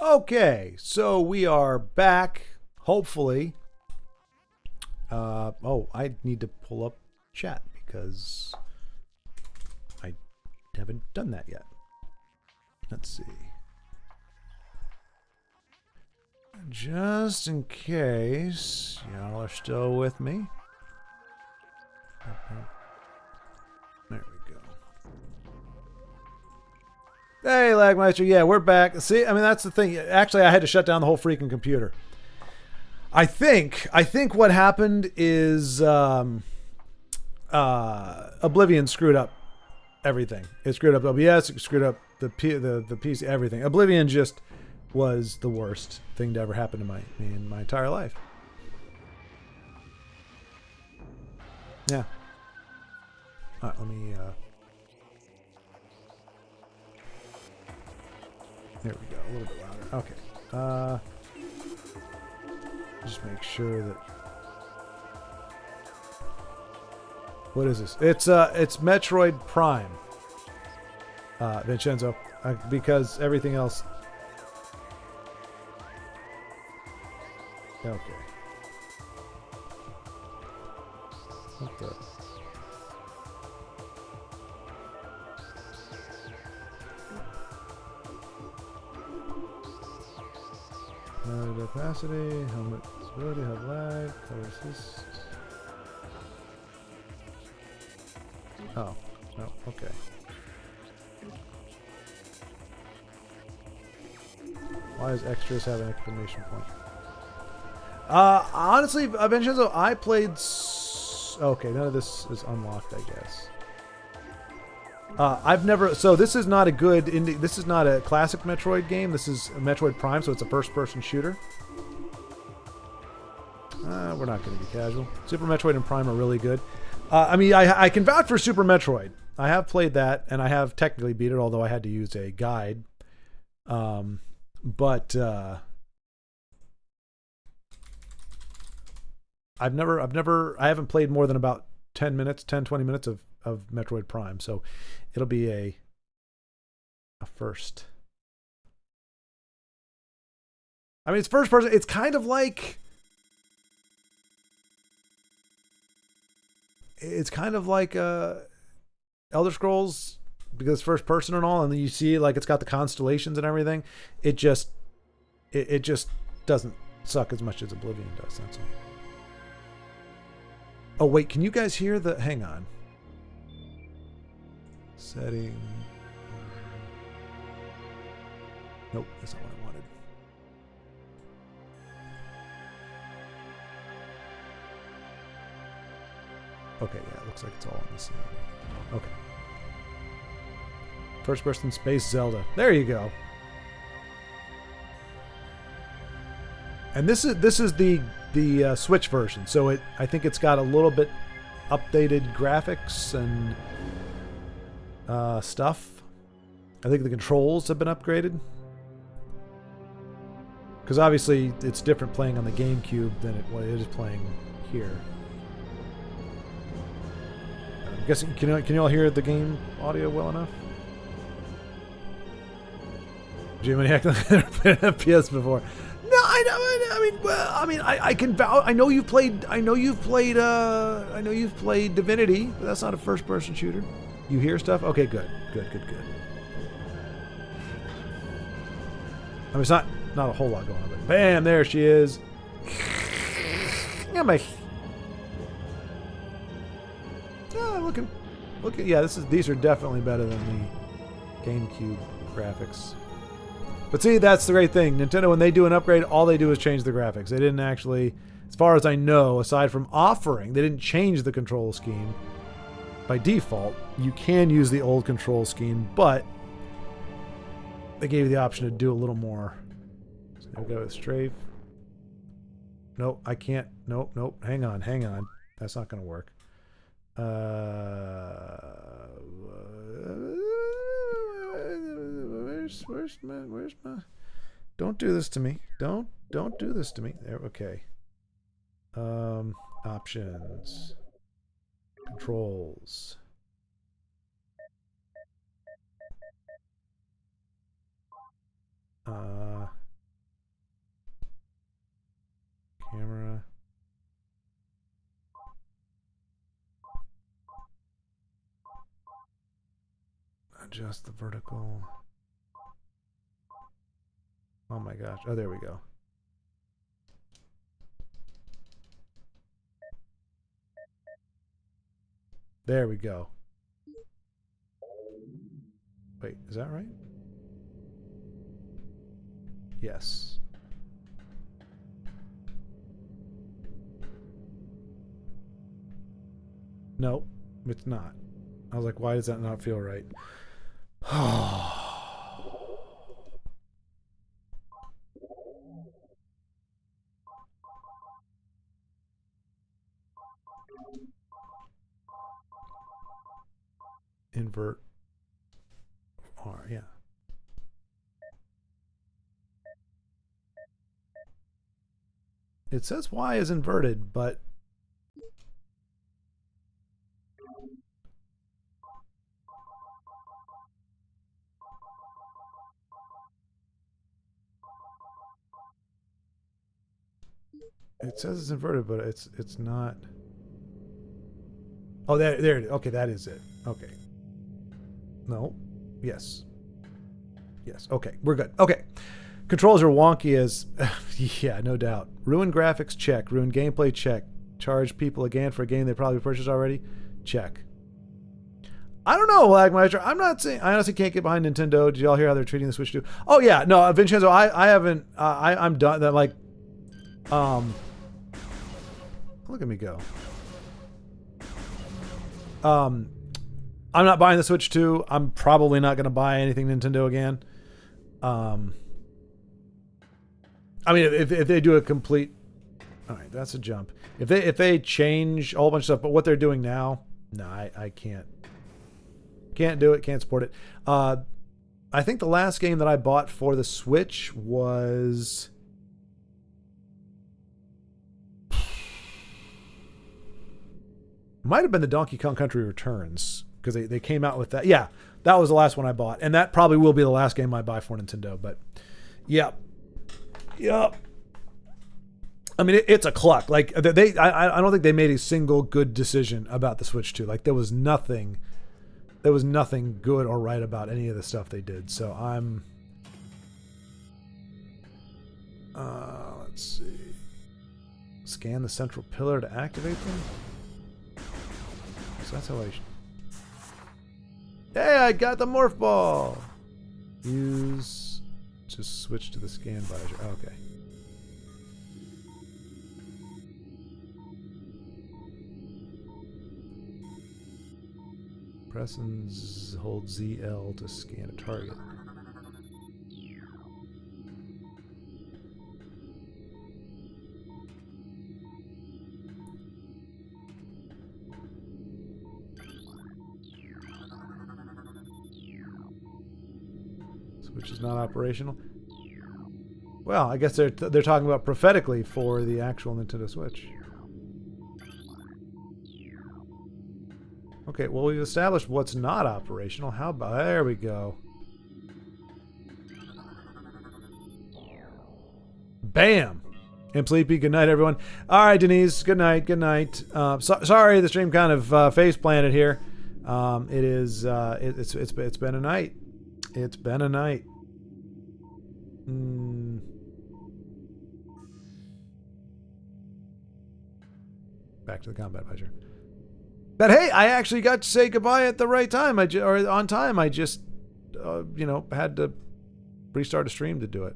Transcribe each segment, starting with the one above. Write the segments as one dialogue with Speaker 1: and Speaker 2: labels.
Speaker 1: Okay, so we are back, hopefully. Oh, I need to pull up chat because I haven't done that yet. Let's see. Just in case y'all are still with me. There we go. Hey, Lagmeister. Yeah, we're back. See, I mean, that's the thing. Actually, I had to shut down the whole freaking computer. I think what happened is Oblivion screwed up everything. It screwed up OBS. It screwed up the PC. Everything. Oblivion just was the worst thing to ever happen to me in my entire life. Yeah. All right, let me. There we go. A little bit louder. Okay. Just make sure that. What is this? It's Metroid Prime. Vincenzo, because everything else. Okay. What the? Opacity, helmet stability, have lag, color assist. Oh, no, okay. Why does extras have an exclamation point? Honestly, Vincenzo, I played. Okay, none of this is unlocked, I guess. I've never. So this is not a good. This is not a classic Metroid game. This is a Metroid Prime, so it's a first-person shooter. We're not going to be casual. Super Metroid and Prime are really good. I mean, I can vouch for Super Metroid. I have played that, and I have technically beat it, although I had to use a guide. But I haven't played more than about 10 minutes, 10, 20 minutes of Metroid Prime. So it'll be a first. I mean, it's first person. It's kind of like. It's kind of like Elder Scrolls because it's first person and all, and then you see like it's got the constellations and everything. It just doesn't suck as much as Oblivion does. That's all. Oh wait, can you guys hear the? Hang on. Setting. Nope, that's not what I wanted. Okay, yeah, it looks like it's all on the same. Okay. First person space Zelda. There you go. And this is the Switch version, so I think it's got a little bit updated graphics and stuff. I think the controls have been upgraded. Because obviously it's different playing on the GameCube than it is playing here. I'm guessing, can you all hear the game audio well enough? Jimmy, I never played an FPS before. No, I can vouch. I know you've played Divinity, but that's not a first-person shooter. You hear stuff? Okay, good. I mean, it's not a whole lot going on, but bam, there she is. Yeah, looking. Yeah, these are definitely better than the GameCube graphics. But see, that's the great thing. Nintendo, when they do an upgrade, all they do is change the graphics. They didn't actually, as far as I know, aside from offering, they didn't change the control scheme. By default, you can use the old control scheme, but they gave you the option to do a little more. So I'll go with strafe. Nope, I can't. Nope. Hang on. That's not going to work. Where's my? Don't do this to me. Don't do this to me. There. Okay. Options. Controls. adjust the vertical. Oh my gosh. Oh, there we go. There we go. Wait, is that right? Yes. No, it's not. I was like, why does that not feel right? Invert R, yeah. It says Y is inverted, but it says it's inverted, but it's not. Oh, there it is. Okay, that is it. Okay. No. Yes. Yes. Okay, we're good. Okay. Controls are wonky as... yeah, no doubt. Ruined graphics, check. Ruined gameplay, check. Charge people again for a game they probably purchased already? Check. I don't know, Lagmeister. I'm not saying... I honestly can't get behind Nintendo. Did y'all hear how they're treating the Switch 2? Oh, yeah. No, Vincenzo, I haven't... I'm done. That, like... Look at me go. I'm not buying the Switch 2. I'm probably not going to buy anything Nintendo again. I mean, if they do a complete, all right, that's a jump. If they change a whole bunch of stuff, but what they're doing now, no, I can't do it. Can't support it. I think the last game that I bought for the Switch was. Might have been the Donkey Kong Country Returns, because they came out with that. Yeah, that was the last one I bought. And that probably will be the last game I buy for Nintendo. But, yeah. Yep. I mean, it's a cluck. Like, I don't think they made a single good decision about the Switch 2. Like, there was nothing good or right about any of the stuff they did. So I'm... let's see. Scan the central pillar to activate them? So that's how I... Hey, I got the morph ball! Use... Just switch to the scan visor. Okay. Press and hold ZL to scan a target. Which is not operational. Well, I guess they're talking about prophetically for the actual Nintendo Switch. Okay, well, we've established what's not operational. How about... There we go. Bam! I'm sleepy. Good night, everyone. All right, Denise. Good night. Good night. Sorry, the stream kind of face planted here. It is. It's been a night. It's been a night. Back to the combat visor. But hey, I actually got to say goodbye at the right time. Or on time. I just, you know, had to restart a stream to do it.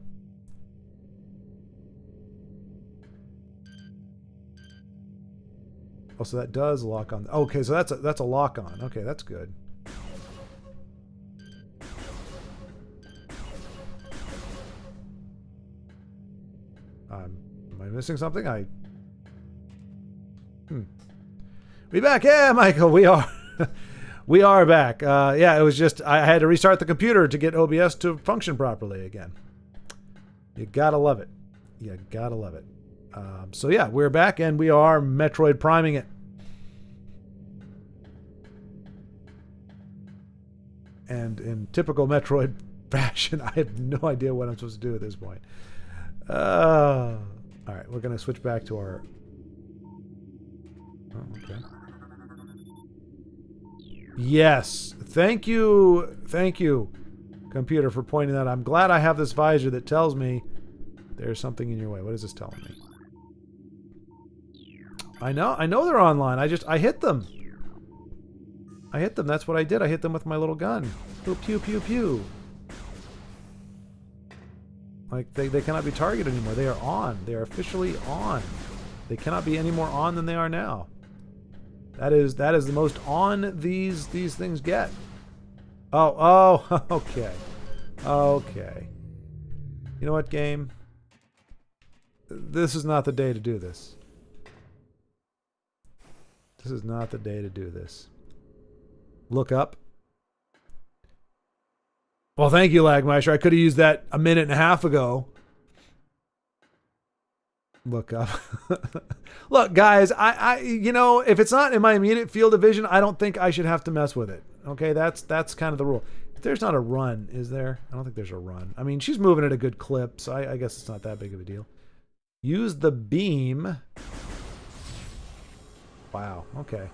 Speaker 1: Oh, so that does lock on. Okay, so that's a lock on. Okay, that's good. Am I missing something? We back? Yeah, Michael, we are. We are back. Yeah, it was just I had to restart the computer to get OBS to function properly again. You gotta love it. You gotta love it. So yeah, we're back and we are Metroid Priming it. And in typical Metroid fashion, I have no idea what I'm supposed to do at this point. All right, we're gonna switch back to our... Oh, okay. Yes. Thank you. Thank you, computer, for pointing that out. I'm glad I have this visor that tells me there's something in your way. What is this telling me? I know they're online. I hit them. I hit them. That's what I did. I hit them with my little gun. Pew, pew, pew, pew. Like, they cannot be targeted anymore. They are on. They are officially on. They cannot be any more on than they are now. That is the most on these things get. Oh, okay. Okay. You know what, game? This is not the day to do this. This is not the day to do this. Look up. Well, thank you, Lagmeister. I could have used that a minute and a half ago. Look up. Look, guys, I you know, if it's not in my immediate field of vision, I don't think I should have to mess with it. Okay, that's kind of the rule. If there's not a run, is there? I don't think there's a run. I mean, she's moving at a good clip, so I guess it's not that big of a deal. Use the beam. Wow, okay.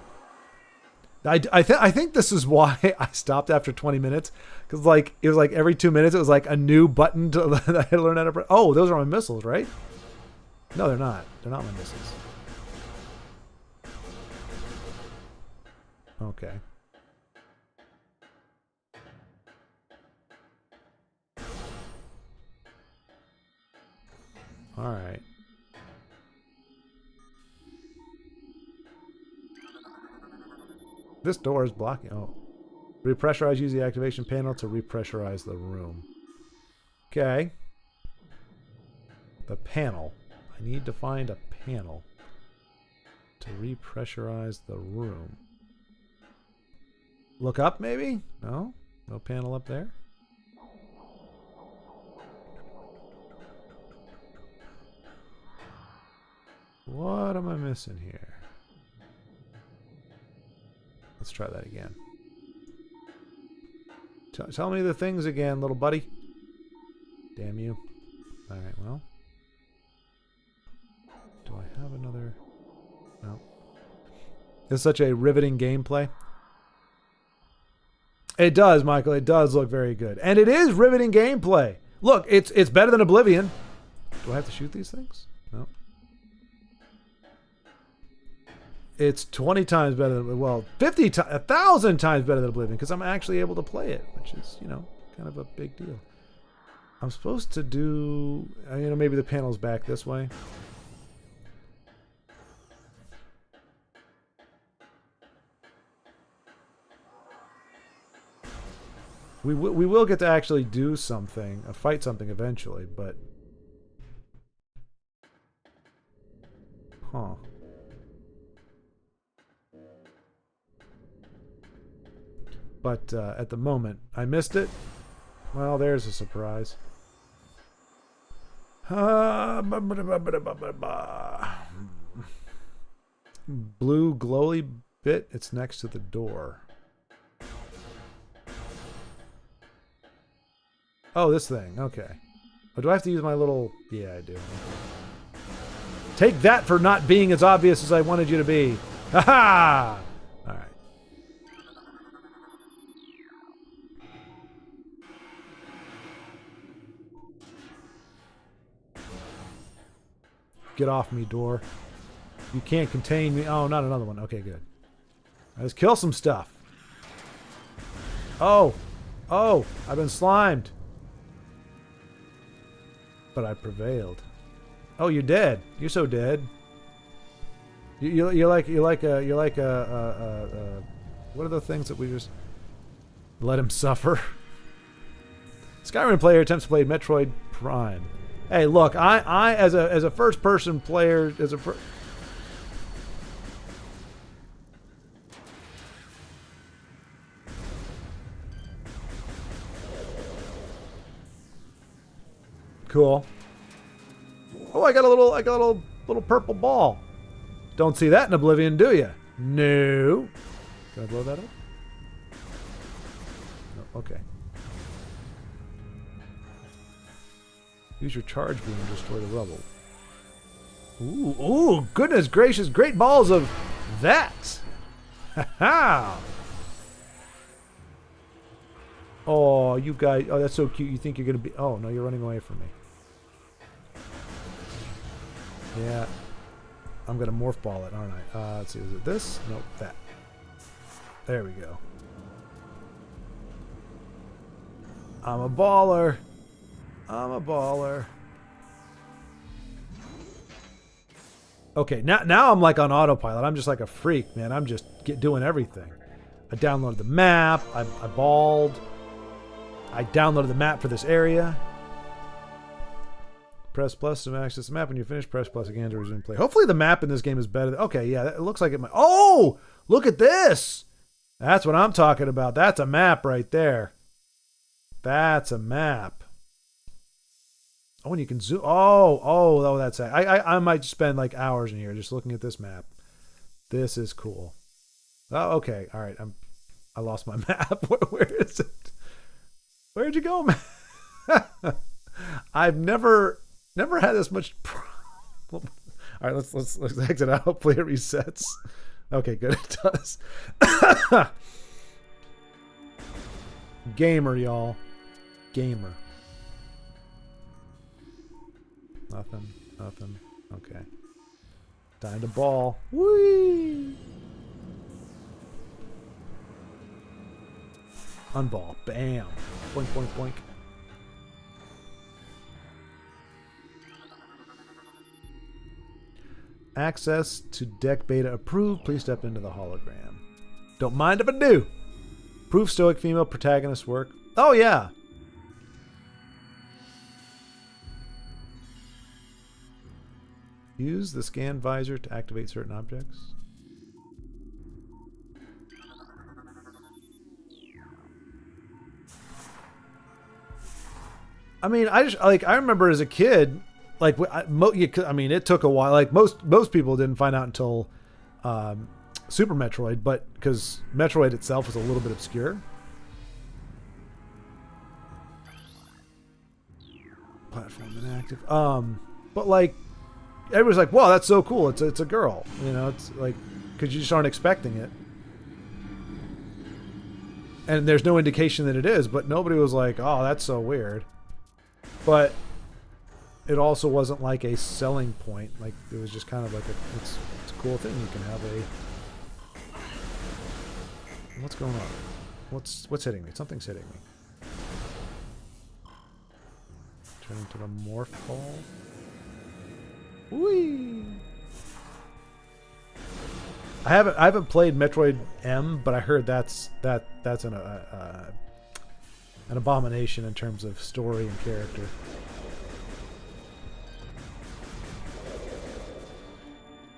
Speaker 1: I think this is why I stopped after 20 minutes. Because like it was like every 2 minutes it was like a new button that I had to learn how to press. Oh, those are my missiles, right? No, they're not. They're not my missiles. Okay. All right. This door is blocking. Oh. Repressurize. Use the activation panel to repressurize the room. Okay. The panel. I need to find a panel to repressurize the room. Look up, maybe? No? No panel up there? What am I missing here? Let's try that again. Tell me the things again, little buddy. Damn you. Alright, well. Do I have another? No. It's such a riveting gameplay. It does, Michael. It does look very good. And it is riveting gameplay. Look, it's better than Oblivion. Do I have to shoot these things? No. It's 20 times better than, well, 50 times, 1,000 times better than Oblivion, because I'm actually able to play it, which is, you know, kind of a big deal. I'm supposed to do, you know, maybe the panel's back this way. We will get to actually do something, fight something eventually, but... Huh. But at the moment, I missed it. Well, there's a surprise. Blue glowy bit. It's next to the door. Oh, this thing. Okay. Oh, do I have to use my little... Yeah, I do. Take that for not being as obvious as I wanted you to be. Ha ha! All right. Get off me, door. You can't contain me. Oh, not another one. Okay, good. Let's kill some stuff. Oh. Oh, I've been slimed. But I prevailed. Oh, you're dead. You're so dead. You're like what are the things that we just let him suffer? Skyrim player attempts to play Metroid Prime. Hey, look, I as a first person player, cool. Oh, I got a little purple ball. Don't see that in Oblivion, do you? No. Can I blow that up? No. Okay. Use your charge beam to destroy the rubble. Ooh, goodness gracious, great balls of that. Ha ha. Oh, you guys. Oh, that's so cute. You think you're going to be... Oh, no, you're running away from me. Yeah. I'm going to morph ball it, aren't I? Let's see. Is it this? Nope, that. There we go. I'm a baller. I'm a baller. Okay, now I'm like on autopilot. I'm just like a freak, man. I'm just doing everything. I downloaded the map. I balled. I downloaded the map for this area. Press plus to access the map. When you finish, press plus again to resume play. Hopefully the map in this game is better. Okay, yeah, it looks like it might. Oh, look at this. That's what I'm talking about. That's a map right there. That's a map. Oh, and you can zoom. Oh, that's it. I might spend like hours in here just looking at this map. This is cool. Oh, okay. All right. I lost my map. Where is it? Where'd you go, man? I've never had this much problem. All right, let's exit out. Hopefully it resets. Okay, good. It does. Gamer, y'all. Gamer. Nothing. Okay. Time to ball. Whee! Unball. Bam. Boink, boink, boink. Access to deck beta approved. Please step into the hologram. Don't mind if I do. Proof stoic female protagonist work. Oh, yeah. Use the scan visor to activate certain objects. I mean, I remember as a kid, like, I mean, it took a while. Like most people didn't find out until Super Metroid, but because Metroid itself was a little bit obscure. Platform inactive. But like, everybody's like, "Wow, that's so cool! It's a girl." You know, it's like, because you just aren't expecting it, and there's no indication that it is. But nobody was like, "Oh, that's so weird." But it also wasn't like a selling point. Like, it was just kind of like it's a cool thing. You can have a... What's going on? What's hitting me? Something's hitting me. Turning to the morph ball. Whee! I haven't played Metroid M, but I heard that's an abomination in terms of story and character.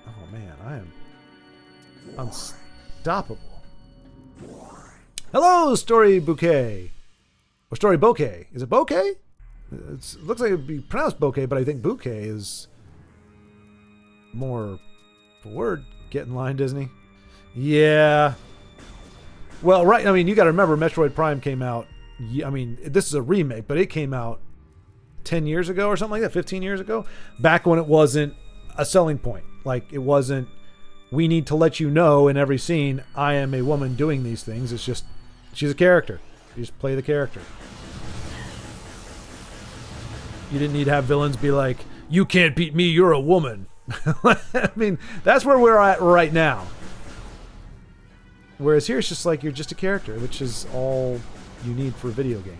Speaker 1: Oh man, I am unstoppable. Hello, Story Bouquet. Or Story Bouquet. Is it Bouquet? It looks like it would be pronounced Bouquet, but I think Bouquet is more a word. Get in line, Disney. Yeah. Well, right. I mean, you got to remember, Metroid Prime came out. I mean, this is a remake, but it came out 10 years ago or something like that, 15 years ago, back when it wasn't a selling point. Like, it wasn't, we need to let you know in every scene, I am a woman doing these things. It's just, she's a character. You just play the character. You didn't need to have villains be like, you can't beat me, you're a woman. I mean, that's where we're at right now. Whereas here it's just like, you're just a character, which is all you need for a video game.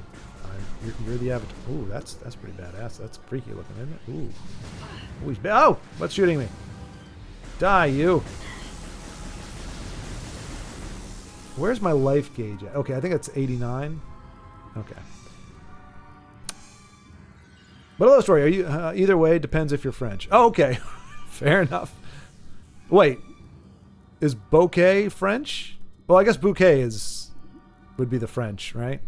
Speaker 1: You're the avatar. Ooh, that's pretty badass. That's freaky looking, isn't it? Ooh. Ooh, he's oh! What's shooting me? Die, you. Where's my life gauge at? Okay, I think it's 89. Okay. But hello, Story. Are you either way? Depends if you're French. Oh, okay. Fair enough. Wait, is bouquet French? Well, I guess bouquet would be the French, right?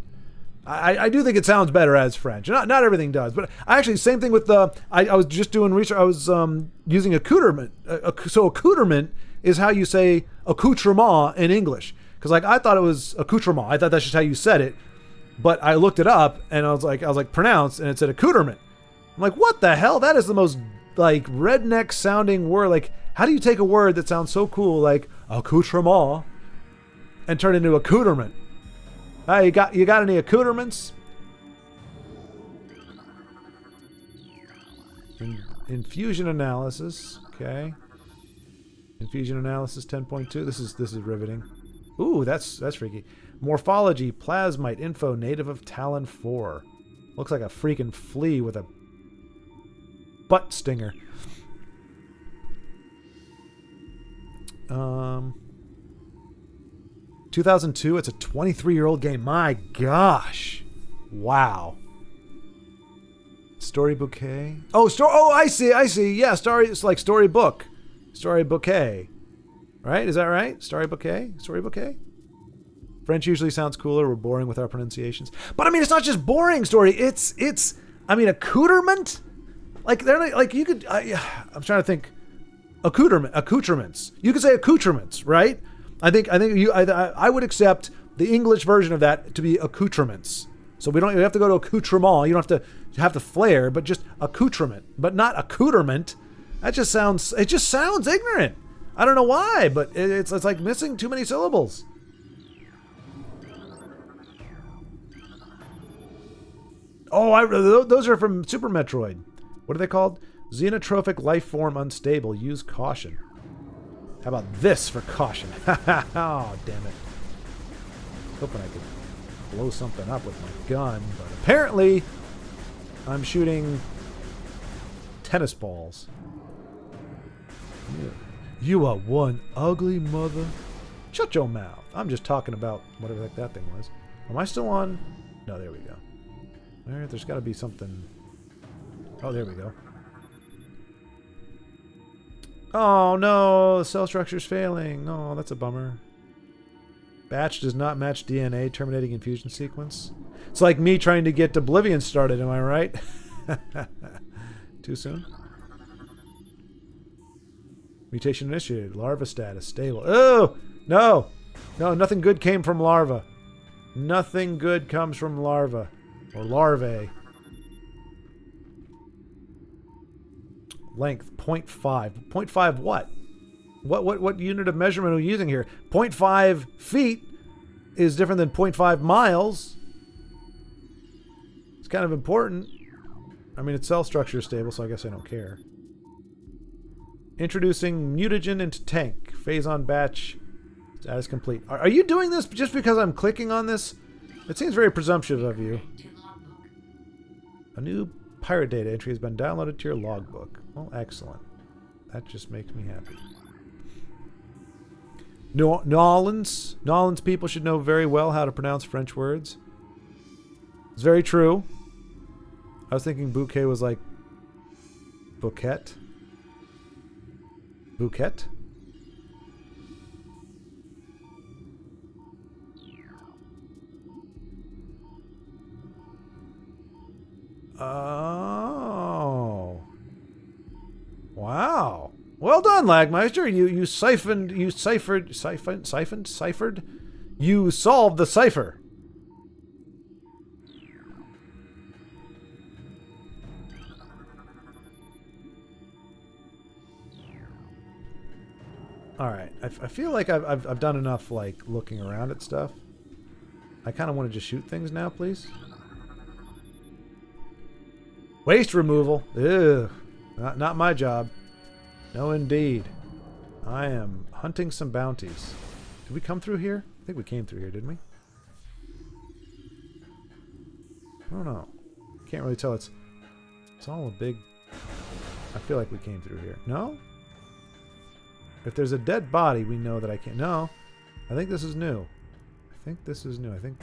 Speaker 1: I do think it sounds better as French. Not everything does, but actually, same thing with the. I was just doing research. I was using accoutrement. So accoutrement is how you say accoutrement in English. Because like I thought it was accoutrement. I thought that's just how you said it, but I looked it up and I was like pronounced, and it said accoutrement. I'm like, what the hell? That is the most like redneck sounding word. Like, how do you take a word that sounds so cool like accoutrement and turn it into accoutrement? You got any accoutrements? Infusion analysis. Okay. Infusion analysis 10.2. This is riveting. Ooh, that's freaky. Morphology, plasmite, info, native of Talon 4. Looks like a freaking flea with a butt stinger. 2002, it's a 23-year-old game. My gosh. Wow. Story bouquet. Oh, I see. Yeah, it's like storybook. Story bouquet. Right? Is that right? Story bouquet? French usually sounds cooler. We're boring with our pronunciations. But I mean, it's not just boring story. It's accoutrement? Like they're like you could I'm trying to think. Accoutrements. You could say accoutrements, right? I would accept the English version of that to be accoutrements. So you have to go to accoutrement. You don't have to flare, but just accoutrement, but not accoutrement. It just sounds ignorant. I don't know why, but it's like missing too many syllables. Oh, those are from Super Metroid. What are they called? Xenotrophic life form unstable. Use caution. How about this for caution? Oh, damn it. Hoping I could blow something up with my gun, but apparently I'm shooting tennis balls. You are one ugly mother. Shut your mouth. I'm just talking about whatever the heck that thing was. Am I still on? No, there we go. All right, there's got to be something. Oh, there we go. Oh no, the cell structure's failing. Oh, that's a bummer. Batch does not match DNA, terminating infusion sequence. It's like me trying to get Oblivion started, am I right? Too soon? Mutation initiated. Larva status stable. Oh! No! No, nothing good came from larva. Nothing good comes from larva. Or larvae. Length 0.5. 0.5 what? What unit of measurement are we using here? 0.5 feet is different than 0.5 miles. It's kind of important. I mean, its cell structure is stable, so I guess I don't care. Introducing mutagen into tank. Phase on batch. Status complete. Are you doing this just because I'm clicking on this? It seems very presumptuous of you. A new pirate data entry has been downloaded to your logbook. Well, excellent. That just makes me happy. Nolans people should know very well how to pronounce French words. It's very true. I was thinking bouquet was like bouquet. Bouquet? Oh. Wow. Well done, Lagmeister. You ciphered. You solved the cipher. All right. I feel like I've done enough like looking around at stuff. I kind of want to just shoot things now, please. Waste removal. Ugh. Not my job. No, indeed. I am hunting some bounties. Did we come through here? I think we came through here, didn't we? I don't know. Can't really tell. It's all a big... I feel like we came through here. No? If there's a dead body, we know that I can't... No. I think this is new. I think...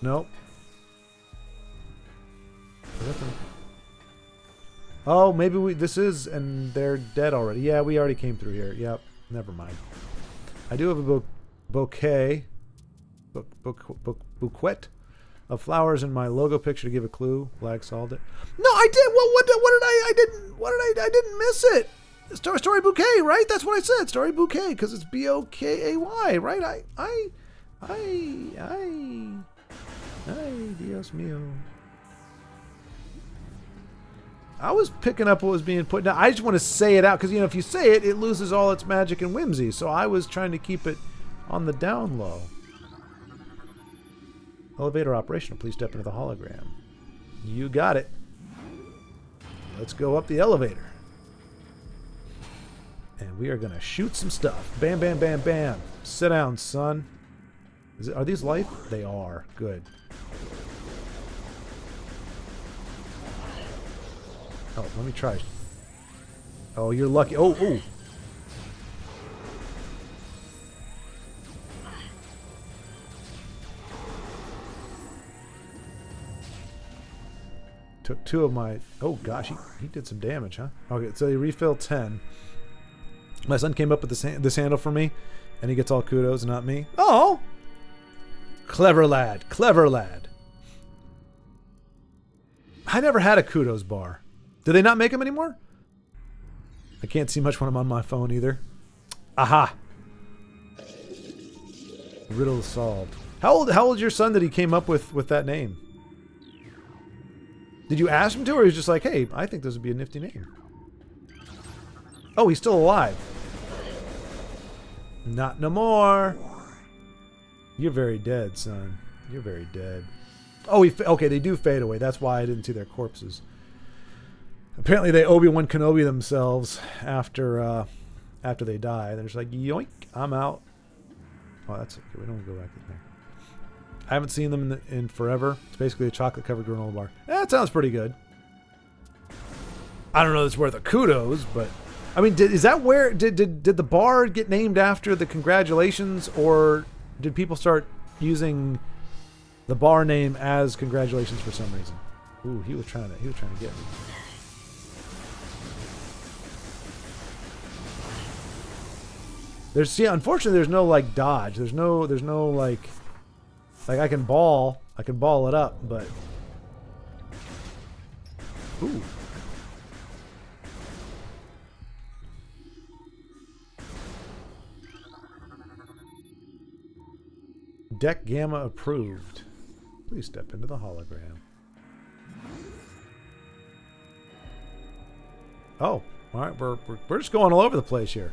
Speaker 1: Nope. Oh, maybe this is, and they're dead already. Yeah, we already came through here. Yep, never mind. I do have a bouquet of flowers in my logo picture to give a clue. Lag solved it. No, I did. Well, I didn't miss it. Story bouquet, right? That's what I said. Story bouquet, because it's B-O-K-A-Y, right? Ay, Dios mío. I was picking up what was being put down. I just want to say it out because, if you say it, it loses all its magic and whimsy. So I was trying to keep it on the down low. Elevator operational. Please step into the hologram. You got it. Let's go up the elevator. And we are going to shoot some stuff. Bam, bam, bam, bam. Sit down, son. Are these life? They are. Good. Oh, let me try. Oh, you're lucky. Oh, ooh. Took 2 of my... Oh, gosh. He did some damage, huh? Okay, so you refill 10. My son came up with this handle for me, and he gets all kudos, not me. Oh! Clever lad. Clever lad. I never had a kudos bar. Do they not make them anymore? I can't see much when I'm on my phone either. Aha! Riddle solved. How old is your son that he came up with that name? Did you ask him to, or he's just like, hey, I think this would be a nifty name? Oh, he's still alive. Not no more. You're very dead, son. You're very dead. Oh, okay, they do fade away. That's why I didn't see their corpses. Apparently they Obi-Wan Kenobi themselves after they die. They're just like, yoink, I'm out. Oh, that's okay. We don't go back in there. I haven't seen them in forever. It's basically a chocolate-covered granola bar. That sounds pretty good. I don't know if it's worth a kudos, but... I mean, is that where... Did the bar get named after the congratulations, or did people start using the bar name as congratulations for some reason? Ooh, he was trying to get me. Unfortunately, there's no like dodge. There's no like I can ball it up, but ooh. Deck Gamma approved. Please step into the hologram. Oh, all right. We're just going all over the place here.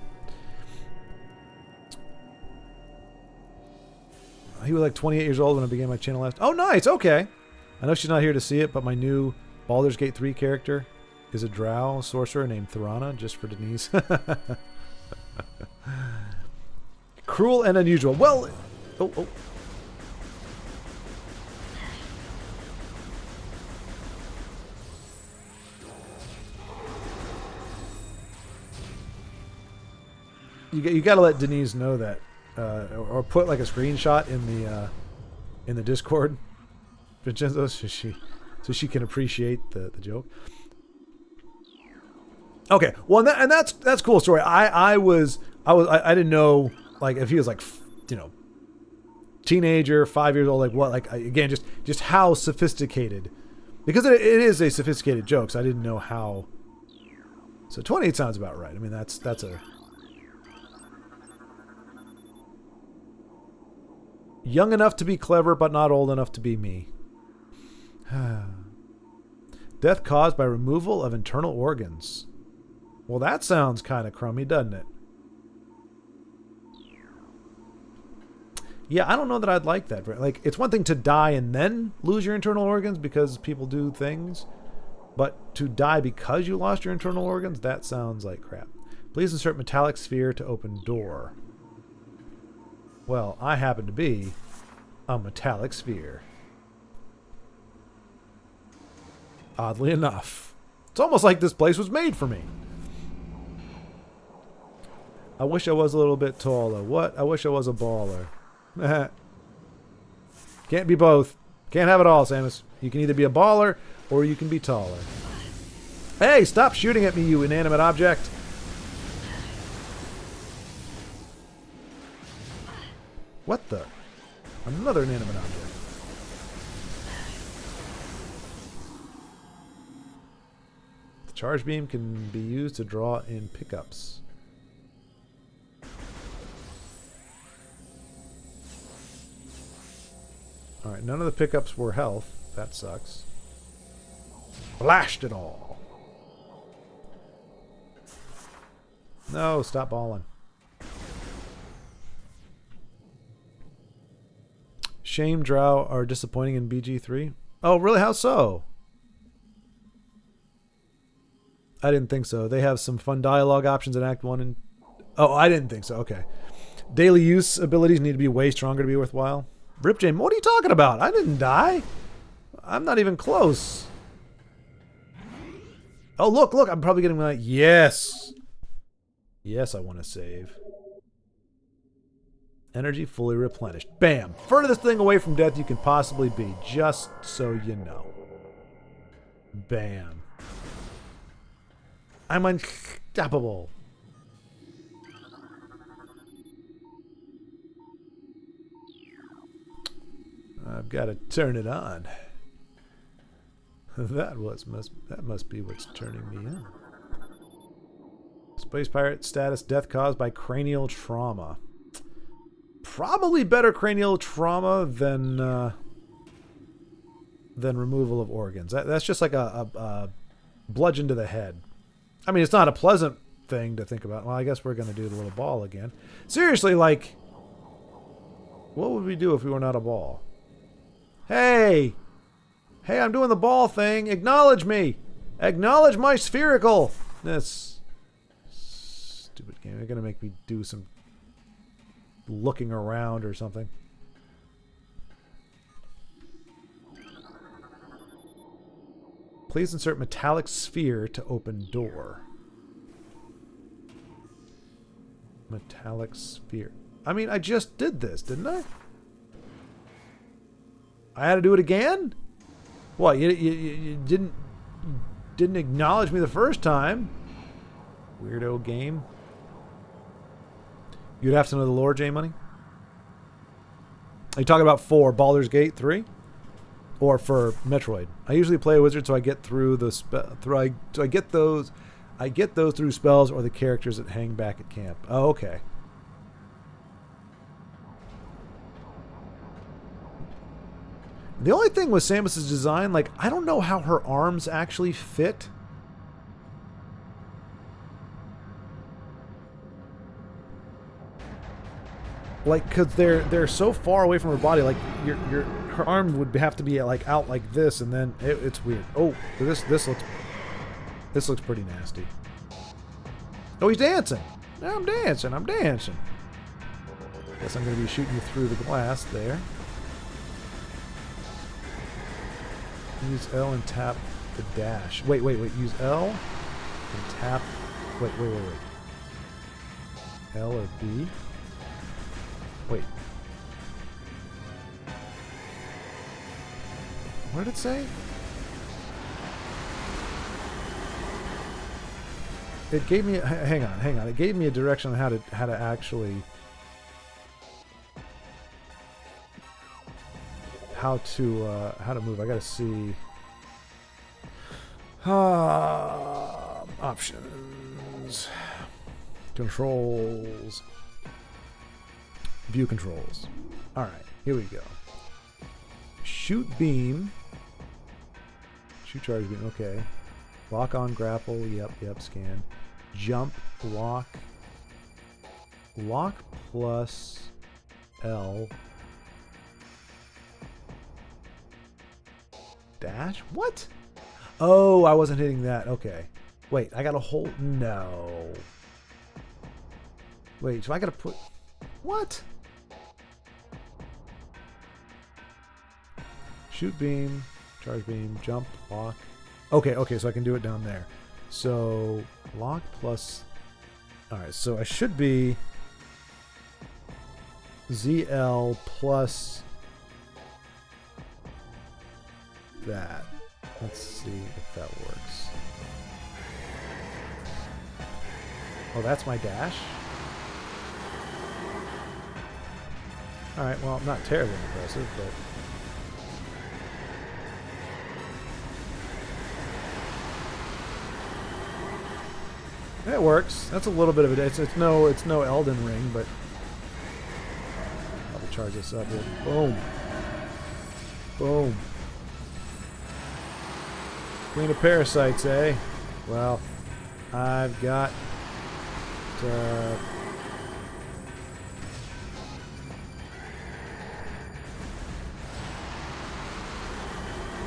Speaker 1: He was like 28 years old when I began my channel last. Oh, nice. Okay. I know she's not here to see it, but my new Baldur's Gate 3 character is a drow sorcerer named Thorana, just for Denise. Cruel and unusual. Well, oh. You got to let Denise know that. Or put like a screenshot in the Discord, Vincenzo, so she can appreciate the joke. Okay, well, and that's cool story. I didn't know like if he was like teenager, 5 years old, like what, like again just how sophisticated, because it is a sophisticated joke. So I didn't know how. So 28 sounds about right. I mean that's a. Young enough to be clever, but not old enough to be me. Death caused by removal of internal organs. Well, that sounds kind of crummy, doesn't it? Yeah, I don't know that I'd like that. Like, it's one thing to die and then lose your internal organs because people do things. But to die because you lost your internal organs, that sounds like crap. Please insert metallic sphere to open door. Well, I happen to be a metallic sphere. Oddly enough. It's almost like this place was made for me. I wish I was a little bit taller. What? I wish I was a baller. Can't be both. Can't have it all, Samus. You can either be a baller or you can be taller. Hey, stop shooting at me, you inanimate object. What the? Another inanimate object. The charge beam can be used to draw in pickups. Alright, none of the pickups were health. That sucks. Blashed it all. No, stop balling. Shame Drow are disappointing in BG3. Oh, really? How so? I didn't think so. They have some fun dialogue options in Act 1 and... Oh, I didn't think so. Okay. Daily use abilities need to be way stronger to be worthwhile. Rip Jam, what are you talking about? I didn't die. I'm not even close. Oh, look, look. I'm probably getting my... Yes. Yes, I want to save. Energy fully replenished. Bam. Furthest thing away from death you can possibly be. Just so you know. Bam. I'm unstoppable. I've got to turn it on. That must be what's turning me on. Space pirate status: death caused by cranial trauma. Probably better cranial trauma than removal of organs. That's just like a bludgeon to the head. I mean, it's not a pleasant thing to think about. Well, I guess we're going to do the little ball again. Seriously, like, what would we do if we were not a ball? Hey! Hey, I'm doing the ball thing. Acknowledge me! Acknowledge my sphericalness. Stupid game. They're going to make me do some looking around or something. Please insert metallic sphere to open door. Metallic sphere. I mean, I just did this, didn't I? I had to do it again? What, you didn't acknowledge me the first time? Weirdo game. You'd have to know the lore, J-Money. Are you talking about 4, Baldur's Gate 3? Or for Metroid? I usually play a wizard so I get through the I get those through spells or the characters that hang back at camp. Oh, okay. The only thing with Samus's design, like, I don't know how her arms actually fit. Like, cause they're so far away from her body, like her arm would have to be like out like this, and then it's weird. Oh, this looks pretty nasty. Oh, he's dancing. Yeah, I'm dancing. I'm dancing. Guess I'm gonna be shooting you through the glass there. Use L and tap the dash. Wait. Use L and tap. Wait. L or B? Wait. What did it say? It gave me. Hang on. It gave me a direction on how to actually. How to move. I gotta see. Options. Controls. View controls. Alright, here we go. Shoot beam. Shoot charge beam, okay. Lock on grapple, yep, scan. Jump, lock. Lock plus L. Dash? What? Oh, I wasn't hitting that. Okay. Wait, I gotta hold. No. Wait, so I gotta put. What? Shoot beam, charge beam, jump, lock. Okay, so I can do it down there. So, lock plus. Alright, so I should be ZL plus that. Let's see if that works. Oh, that's my dash? Alright, well, not terribly impressive, but... It works. That's a little bit of a... It's no Elden Ring, but... I'll charge this up here. Boom. Boom. Queen of Parasites, eh? Well, I've got...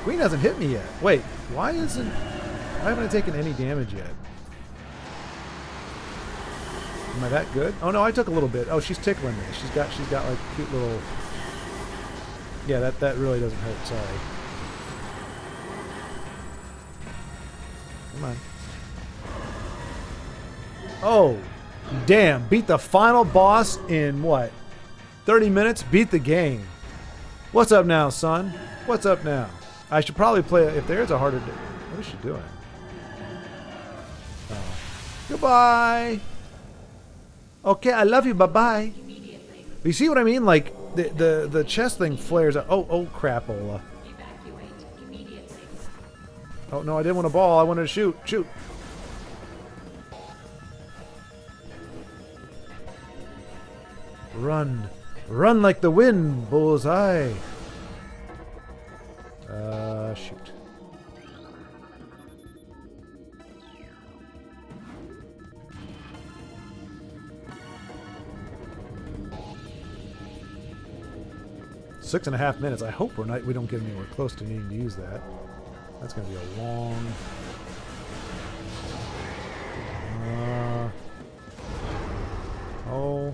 Speaker 1: Queen hasn't hit me yet. Wait, why haven't I taken any damage yet? Am I that good? Oh no, I took a little bit. Oh, she's tickling me. She's got like cute little. Yeah, that really doesn't hurt. Sorry. Come on. Oh, damn! Beat the final boss in what? 30 minutes? Beat the game. What's up now, son? What's up now? I should probably play if there's a harder. What is she doing? Oh. Goodbye. Okay, I love you. Bye bye. You see what I mean? Like the chest thing flares up. Oh crapola. Oh no, I didn't want a ball. I wanted to shoot. Shoot. Run. Run like the wind, bullseye. Shoot. Six and a half minutes. I hope we don't get anywhere close to needing to use that. That's going to be a long. Oh,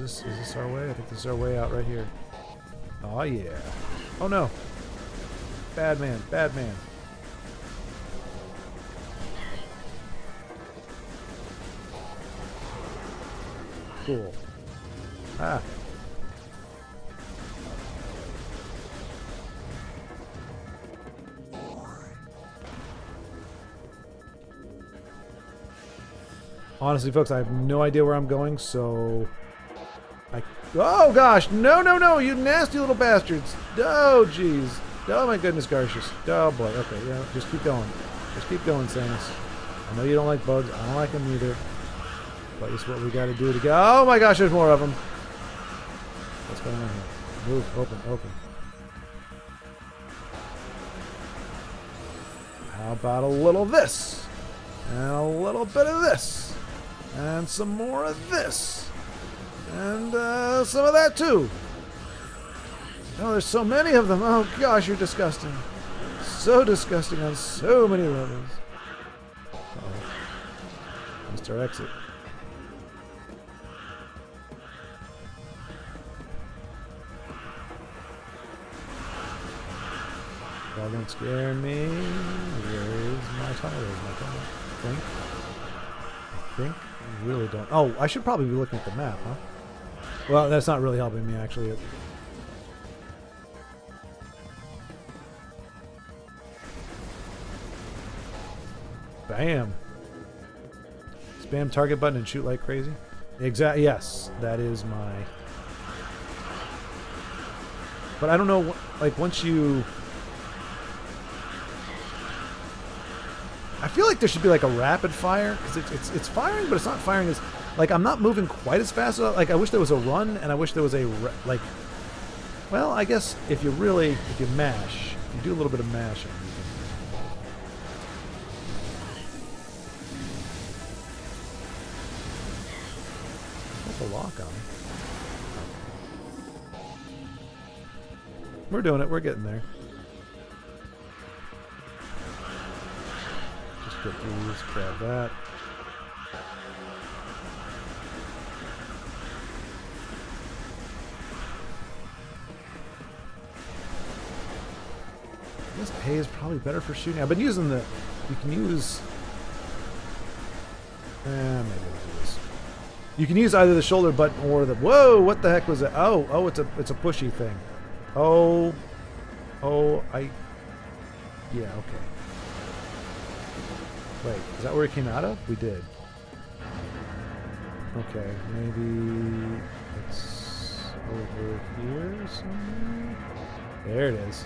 Speaker 1: is this our way? I think this is our way out right here. Oh yeah. Oh no. Bad man. Bad man. Cool. Ah. Honestly, folks, I have no idea where I'm going, so oh gosh, no, you nasty little bastards. Oh jeez. Oh my goodness gracious. Oh boy. Okay, yeah, just keep going. Just keep going, Samus. I know you don't like bugs. I don't like them either. But it's what we got to do to go. Oh my gosh, there's more of them. What's going on here? Move, open. How about a little of this? And a little bit of this. And some more of this. And some of that too. Oh, there's so many of them. Oh gosh, you're disgusting. So disgusting on so many levels. Uh-oh. Mr. Exit. Y'all don't scare me. Where's my tunnel? I think. I really don't. Oh, I should probably be looking at the map, huh? Well, that's not really helping me, actually. Bam. Spam target button and shoot like crazy. Exactly. Yes, that is my. But I don't know. Like once you. I feel like there should be like a rapid fire because it's firing, but it's not firing as like I'm not moving quite as fast. Like I wish there was a run, and I wish there was a like. Well, I guess if you mash, if you do a little bit of mashing. What's the lock on? We're doing it. We're getting there. Get these, grab that. This A is probably better for shooting. I've been using the. You can use. Maybe I'll do this. You can use either the shoulder button or the. Whoa! What the heck was that? Oh! It's a pushy thing. Oh! Yeah. Okay. Wait, is that where it came out of? We did. Okay, maybe it's over here somewhere. There it is.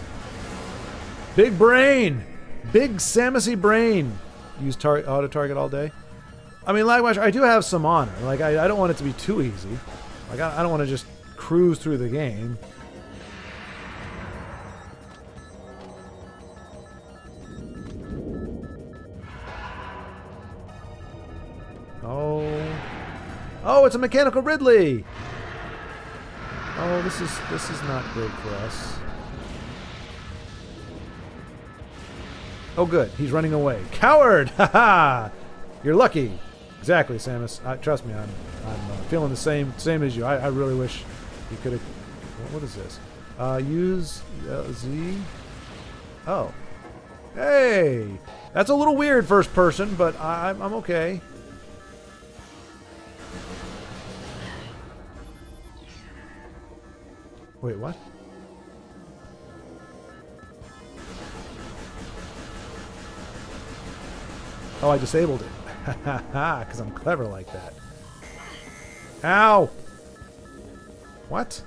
Speaker 1: Big brain! Big Samusy brain! Use auto target all day. I mean, likewise, I do have some honor. Like, I don't want it to be too easy. Like, I don't want to just cruise through the game. Oh, it's a mechanical Ridley. Oh, this is not great for us. Oh, good. He's running away. Coward! Ha ha! You're lucky. Exactly, Samus. Trust me, I'm feeling the same as you. I really wish you could have... What is this? Use Z. Oh. Hey! That's a little weird first person, but I'm okay. Wait, what? Oh, I disabled it. Ha ha ha, because I'm clever like that. Ow! What?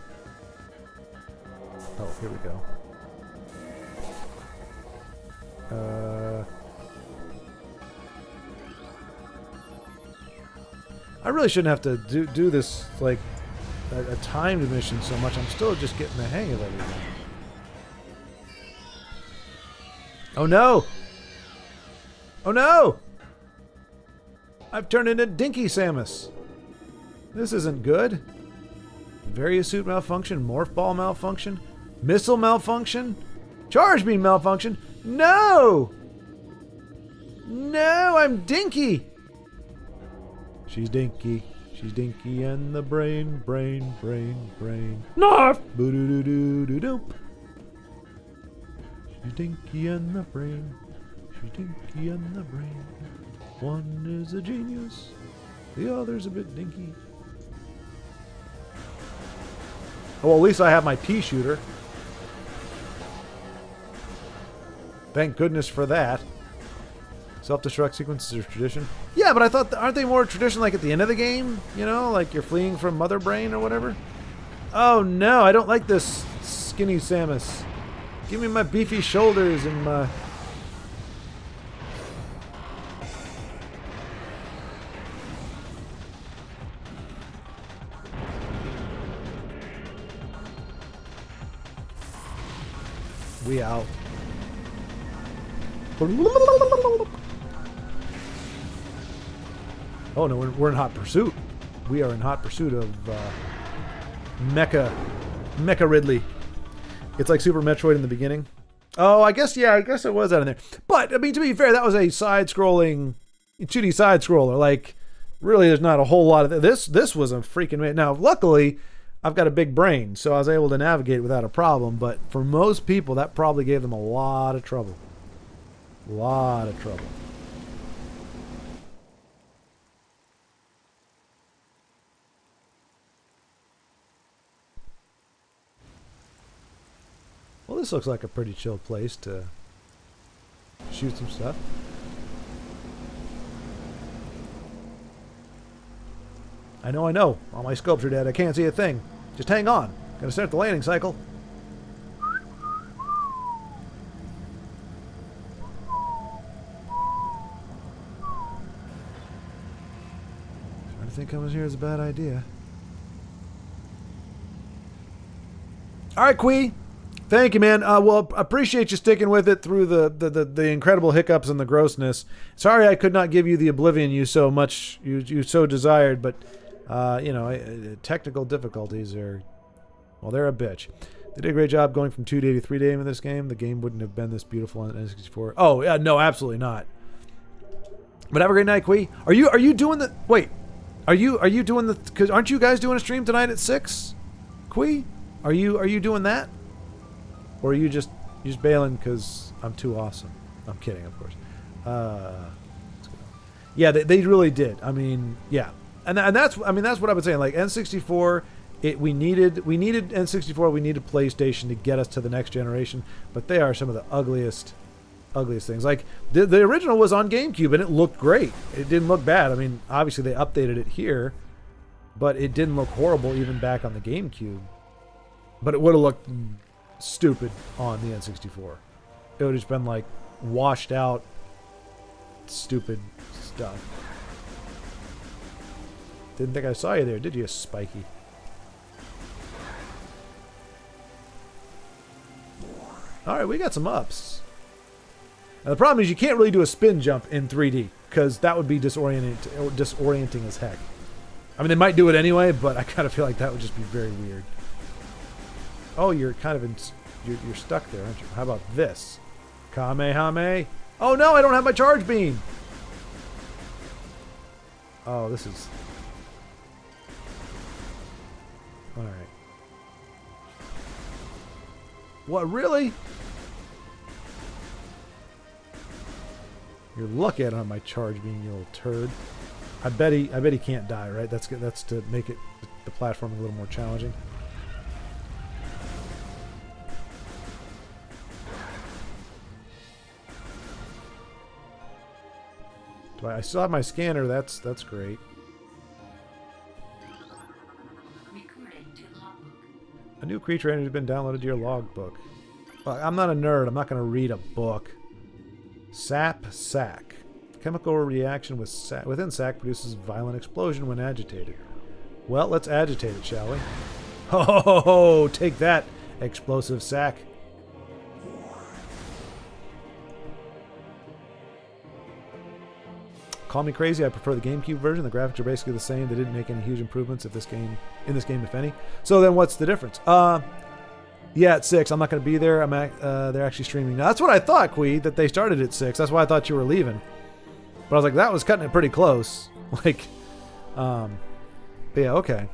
Speaker 1: Oh, here we go. I really shouldn't have to do this, like, a timed mission so much. I'm still just getting the hang of everything. Oh no! Oh no! I've turned into Dinky Samus. This isn't good. Various suit malfunction, morph ball malfunction, missile malfunction, charge beam malfunction. No! No, I'm Dinky. She's Dinky. She's Dinky and the brain. Narf! Boo-doo-doo-doo-doo-doop. She's Dinky and the brain. She's Dinky and the brain. One is a genius. The other's a bit dinky. Oh, well, at least I have my pea shooter. Thank goodness for that. Self-destruct sequences are tradition. Yeah, but I thought, aren't they more tradition like at the end of the game? You know, like you're fleeing from Mother Brain or whatever? Oh no, I don't like this skinny Samus. Give me my beefy shoulders and my... We out. Oh no, we're in hot pursuit. We are in hot pursuit of Mecha Ridley. It's like Super Metroid in the beginning. Oh, I guess it was out in there. But I mean, to be fair, that was a side-scrolling, 2D side-scroller. Like, really, there's not a whole lot of this. This was a freaking... Now, luckily, I've got a big brain, so I was able to navigate without a problem. But for most people, that probably gave them a lot of trouble. A lot of trouble. Well, this looks like a pretty chill place to shoot some stuff. I know. On my sculpture, Dad, I can't see a thing. Just hang on. Gonna start the landing cycle. I think coming here is a bad idea. All right, Quee. Thank you, man. Well, appreciate you sticking with it through the incredible hiccups and the grossness. Sorry I could not give you the Oblivion you so much you so desired, but you know, technical difficulties are, well, they're a bitch. They did a great job going from 2D to 3D in this game. The game wouldn't have been this beautiful on N64. Oh yeah, no, absolutely not. But have a great night, Quee. Are you doing the wait? Are you doing the? Because aren't you guys doing a stream tonight at 6? Quee, are you doing that? Or are you just bailing because I'm too awesome? I'm kidding, of course. Yeah, they really did. I mean, yeah, and that's what I've been saying. Like N64, we needed N64. We needed PlayStation to get us to the next generation. But they are some of the ugliest things. Like the original was on GameCube and it looked great. It didn't look bad. I mean, obviously they updated it here, but it didn't look horrible even back on the GameCube. But it would have looked stupid on the N64. It would have just been like washed out stupid stuff. Didn't think I saw you there, did you, Spiky? Alright, we got some ups. Now the problem is you can't really do a spin jump in 3D because that would be disorienting as heck. I mean, they might do it anyway, but I kind of feel like that would just be very weird. Oh, you're kind of you're stuck there, aren't you? How about this? Kamehame. Oh no, I don't have my charge beam. Oh, this is... Alright. What, really? You're lucky I don't have my charge beam, you little turd. I bet he can't die, right? That's good. That's to make it the platform a little more challenging. I still have my scanner. That's great. A new creature entity has been downloaded to your logbook. I'm not a nerd. I'm not going to read a book. Sap sac. Chemical reaction within sac produces violent explosion when agitated. Well, let's agitate it, shall we? Oh, take that, explosive sac. Call me crazy, I prefer the GameCube version. The graphics are basically the same. They didn't make any huge improvements in this game, if any. So then what's the difference? Yeah, at 6. I'm not going to be there. They're actually streaming now. That's what I thought, Quee, that they started at 6. That's why I thought you were leaving. But I was like, that was cutting it pretty close. Like, but yeah, okay.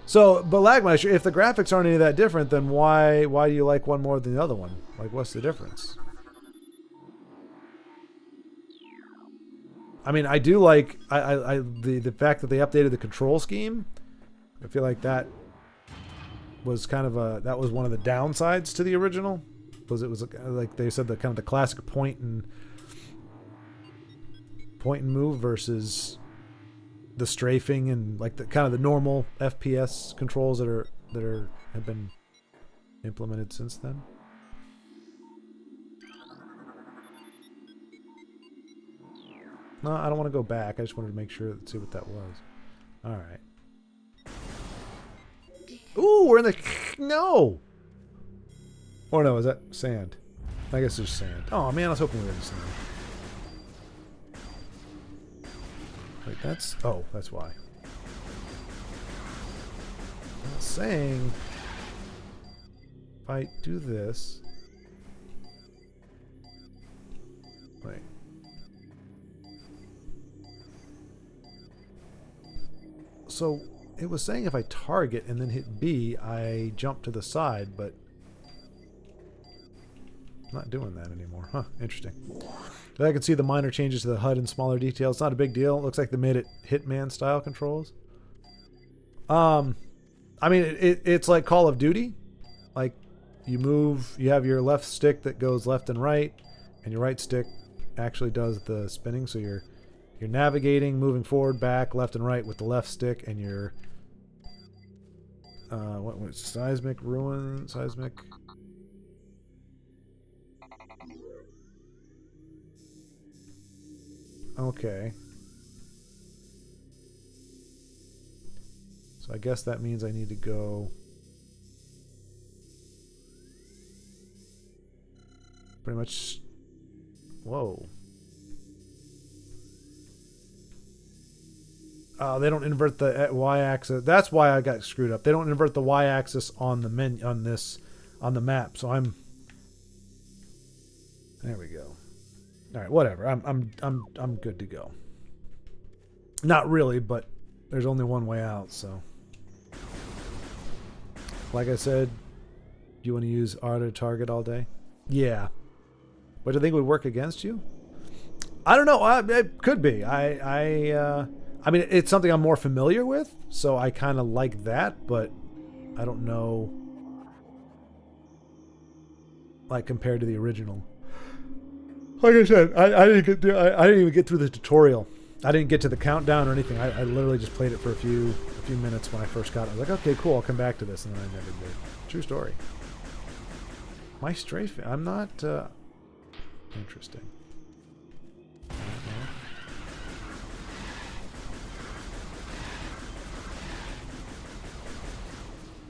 Speaker 1: So, but Lagmeister, if the graphics aren't any that different, then why do you like one more than the other one? Like, what's the difference? I mean, I do like the fact that they updated the control scheme. I feel like that was kind of that was one of the downsides to the original. Was it was like they said, the kind of the classic point and move versus the strafing and like the kind of the normal FPS controls that have been implemented since then. No, I don't want to go back. I just wanted to make sure, see what that was. All right. Ooh, we're in the... No! Or no, is that sand? I guess it's sand. Oh, man, I was hoping we were in the sand. Wait, that's... Oh, that's why. I was saying... If I do this... Wait. So... It was saying if I target and then hit B, I jump to the side, but I'm not doing that anymore. Huh, interesting. But I can see the minor changes to the HUD and smaller details. It's not a big deal. It looks like they made it Hitman style controls. I mean, it's like Call of Duty. Like, you move, you have your left stick that goes left and right, and your right stick actually does the spinning, so you're navigating, moving forward, back, left and right with the left stick, and your what was seismic ruin, seismic. Okay. So I guess that means I need to go pretty much. Whoa. They don't invert the y-axis. That's why I got screwed up. They don't invert the y-axis on the menu on the map. So I'm. There we go. All right, whatever. I'm good to go. Not really, but there's only one way out. So, like I said, do you want to use auto target all day? Yeah. Which I think would work against you. I don't know. It could be. I mean, it's something I'm more familiar with, so I kind of like that, but I don't know, like, compared to the original. Like I said, I didn't even get through the tutorial. I didn't get to the countdown or anything. I literally just played it for a few minutes when I first got it. I was like, okay, cool, I'll come back to this, and then I never did. True story. My strafe, I'm not, interesting.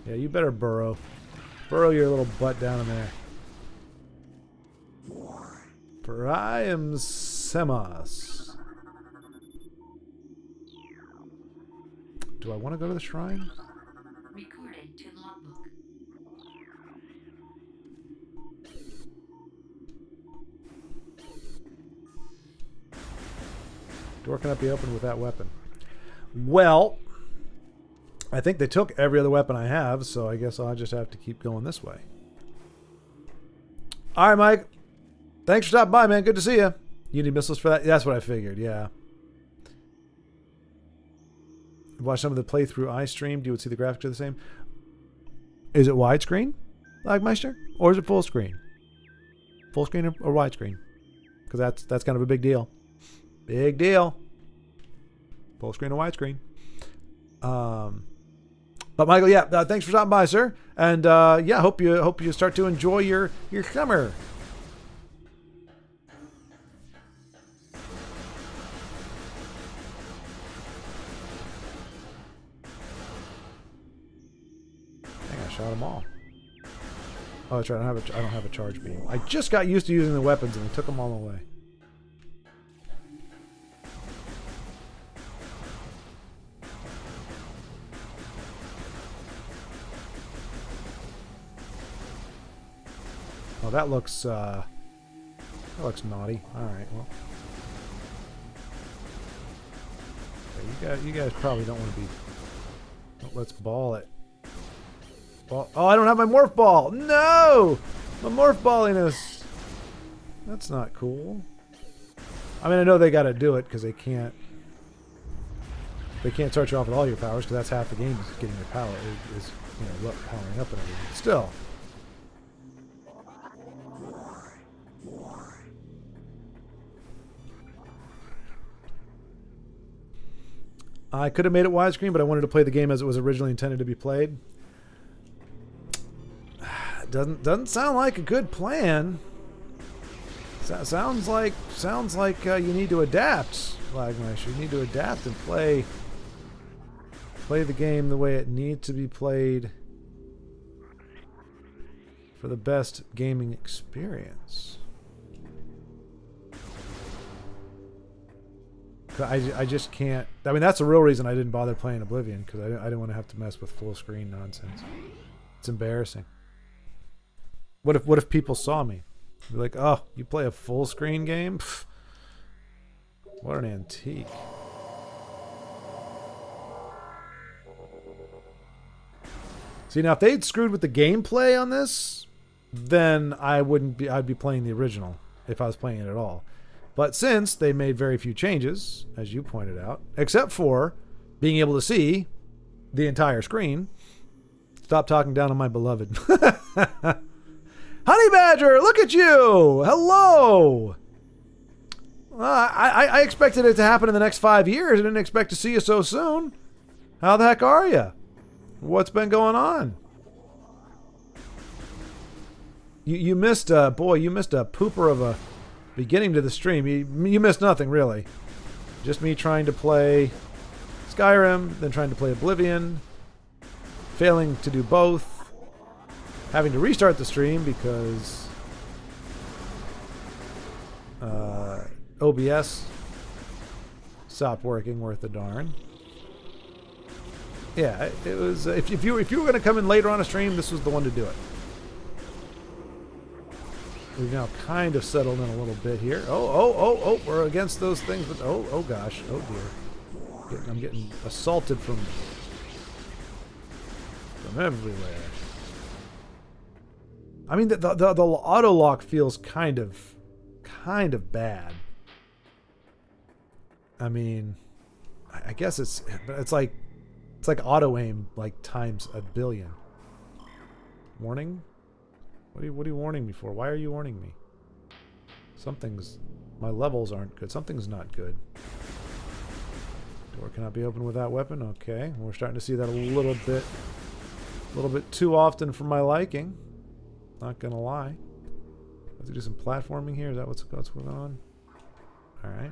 Speaker 1: Yeah, you better burrow. Burrow your little butt down in there. For I am Semas. Do I want to go to the shrine?
Speaker 2: Recorded to logbook.
Speaker 1: Door cannot be opened with that weapon. Well, I think they took every other weapon I have, so I guess I'll just have to keep going this way. All right, Mike. Thanks for stopping by, man. Good to see you. You need missiles for that? That's what I figured, yeah. Watch some of the playthrough I streamed. You would see the graphics are the same. Is it widescreen, Lagmeister? Or is it full screen? Full screen or widescreen? Because that's kind of a big deal. Big deal. Full screen or widescreen. But Michael, yeah, thanks for stopping by, sir. And yeah, hope you start to enjoy your summer. Dang, I shot them all. Oh, that's right. I don't have a charge beam. I just got used to using the weapons and they took them all away. Oh, that looks naughty. All right, well, okay, you guys probably don't want to be. Let's ball it. Ball. Oh, I don't have my morph ball. No, my morph balliness. That's not cool. I mean, I know they got to do it because they can't. They can't start you off with all your powers because that's half the game is getting your power is powering up and everything. Still. I could have made it widescreen, but I wanted to play the game as it was originally intended to be played. Doesn't sound like a good plan. Sounds like you need to adapt, Lagmeister. You need to adapt and play the game the way it needs to be played for the best gaming experience. I just can't. I mean, that's the real reason I didn't bother playing Oblivion, because I didn't want to have to mess with full screen nonsense. It's embarrassing. What if people saw me? Be like, oh, you play a full screen game? Pfft. What an antique. See, now if they'd screwed with the gameplay on this, then I'd be playing the original if I was playing it at all. But since they made very few changes, as you pointed out, except for being able to see the entire screen, stop talking down on my beloved. Honey Badger, look at you! Hello! I expected it to happen in the next 5 years. I didn't expect to see you so soon. How the heck are you? What's been going on? You missed you missed a pooper of a beginning to the stream. You missed nothing, really. Just me trying to play Skyrim, then trying to play Oblivion, failing to do both, having to restart the stream because OBS stopped working worth a darn. Yeah, it was. If you were going to come in later on a stream, this was the one to do it. We've now kind of settled in a little bit here. Oh, we're against those things, but oh gosh, oh dear. I'm getting assaulted from everywhere. I mean, the auto lock feels kind of bad. I mean, I guess it's like auto aim like times a billion. Warning? What are you warning me for? Why are you warning me? My levels aren't good. Something's not good. Door cannot be opened with that weapon. Okay, we're starting to see that a little bit too often for my liking. Not gonna lie. Let's do some platforming here. Is that what's going on? All right.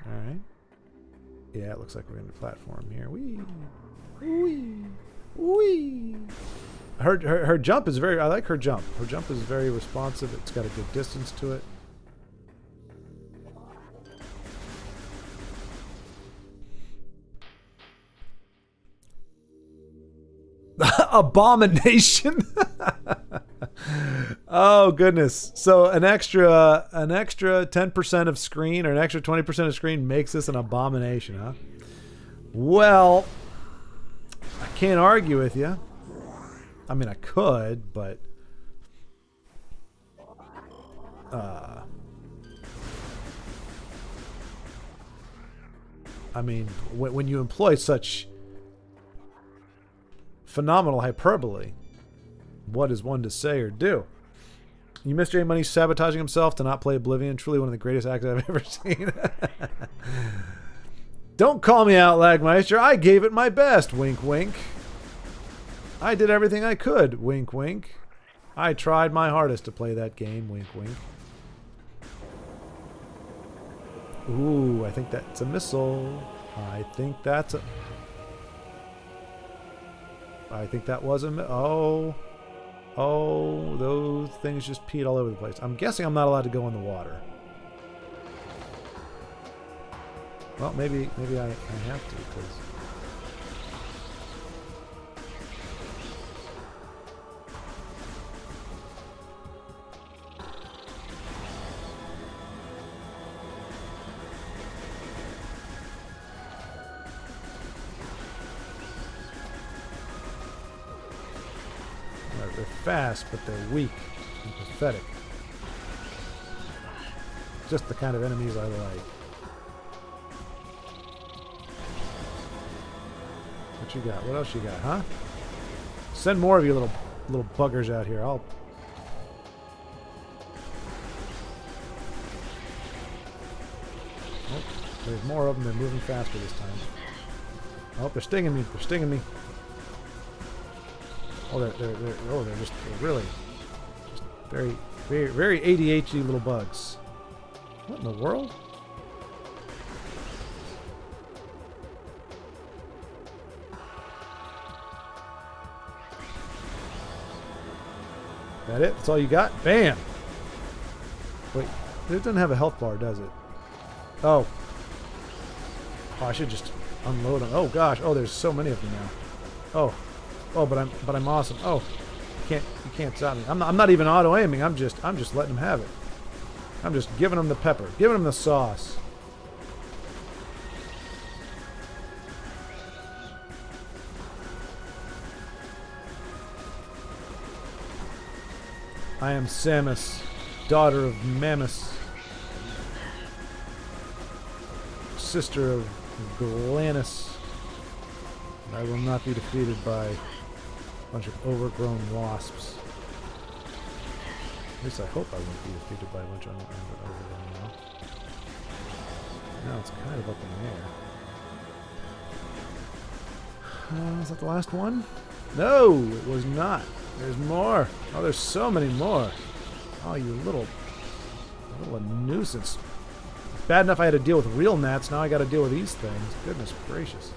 Speaker 1: Yeah, it looks like we're in the platform here. Wee. Her jump is very. I like her jump. Her jump is very responsive. It's got a good distance to it. Abomination. Oh goodness! So an extra 10% of screen or an extra 20% of screen makes this an abomination, huh? Well, I can't argue with you. I mean, I could, but I mean, when you employ such phenomenal hyperbole, what is one to say or do? You missed J Money sabotaging himself to not play Oblivion. Truly one of the greatest acts I've ever seen. Don't call me out, Lagmeister. I gave it my best. Wink, wink. I did everything I could. Wink, wink. I tried my hardest to play that game. Wink, wink. Ooh, I think that's a missile. I think that was a... Oh, those things just peed all over the place. I'm guessing I'm not allowed to go in the water. Well, maybe I have to, because... They're fast, but they're weak and pathetic. Just the kind of enemies I like. What you got? What else you got, huh? Send more of you little buggers out here. Oh, there's more of them. They're moving faster this time. Oh, they're stinging me. They're stinging me. Oh, they're really just very ADHD little bugs. What in the world? That it? That's all you got? Bam! Wait, it doesn't have a health bar, does it? Oh. Oh, I should just unload them. Oh gosh. Oh, there's so many of them now. Oh. Oh, but I'm awesome. Oh, you can't stop me. I'm not even auto aiming. I'm just letting them have it. I'm just giving them the pepper, giving them the sauce. I am Samus, daughter of Mammus, sister of Glanis. I will not be defeated by a bunch of overgrown wasps. At least I hope I won't be defeated by a bunch of overgrown wasps. Now it's kind of up in the air. Is that the last one? No, it was not. There's more. Oh, there's so many more. Oh, you little nuisance. It's bad enough I had to deal with real gnats. Now I got to deal with these things. Goodness gracious.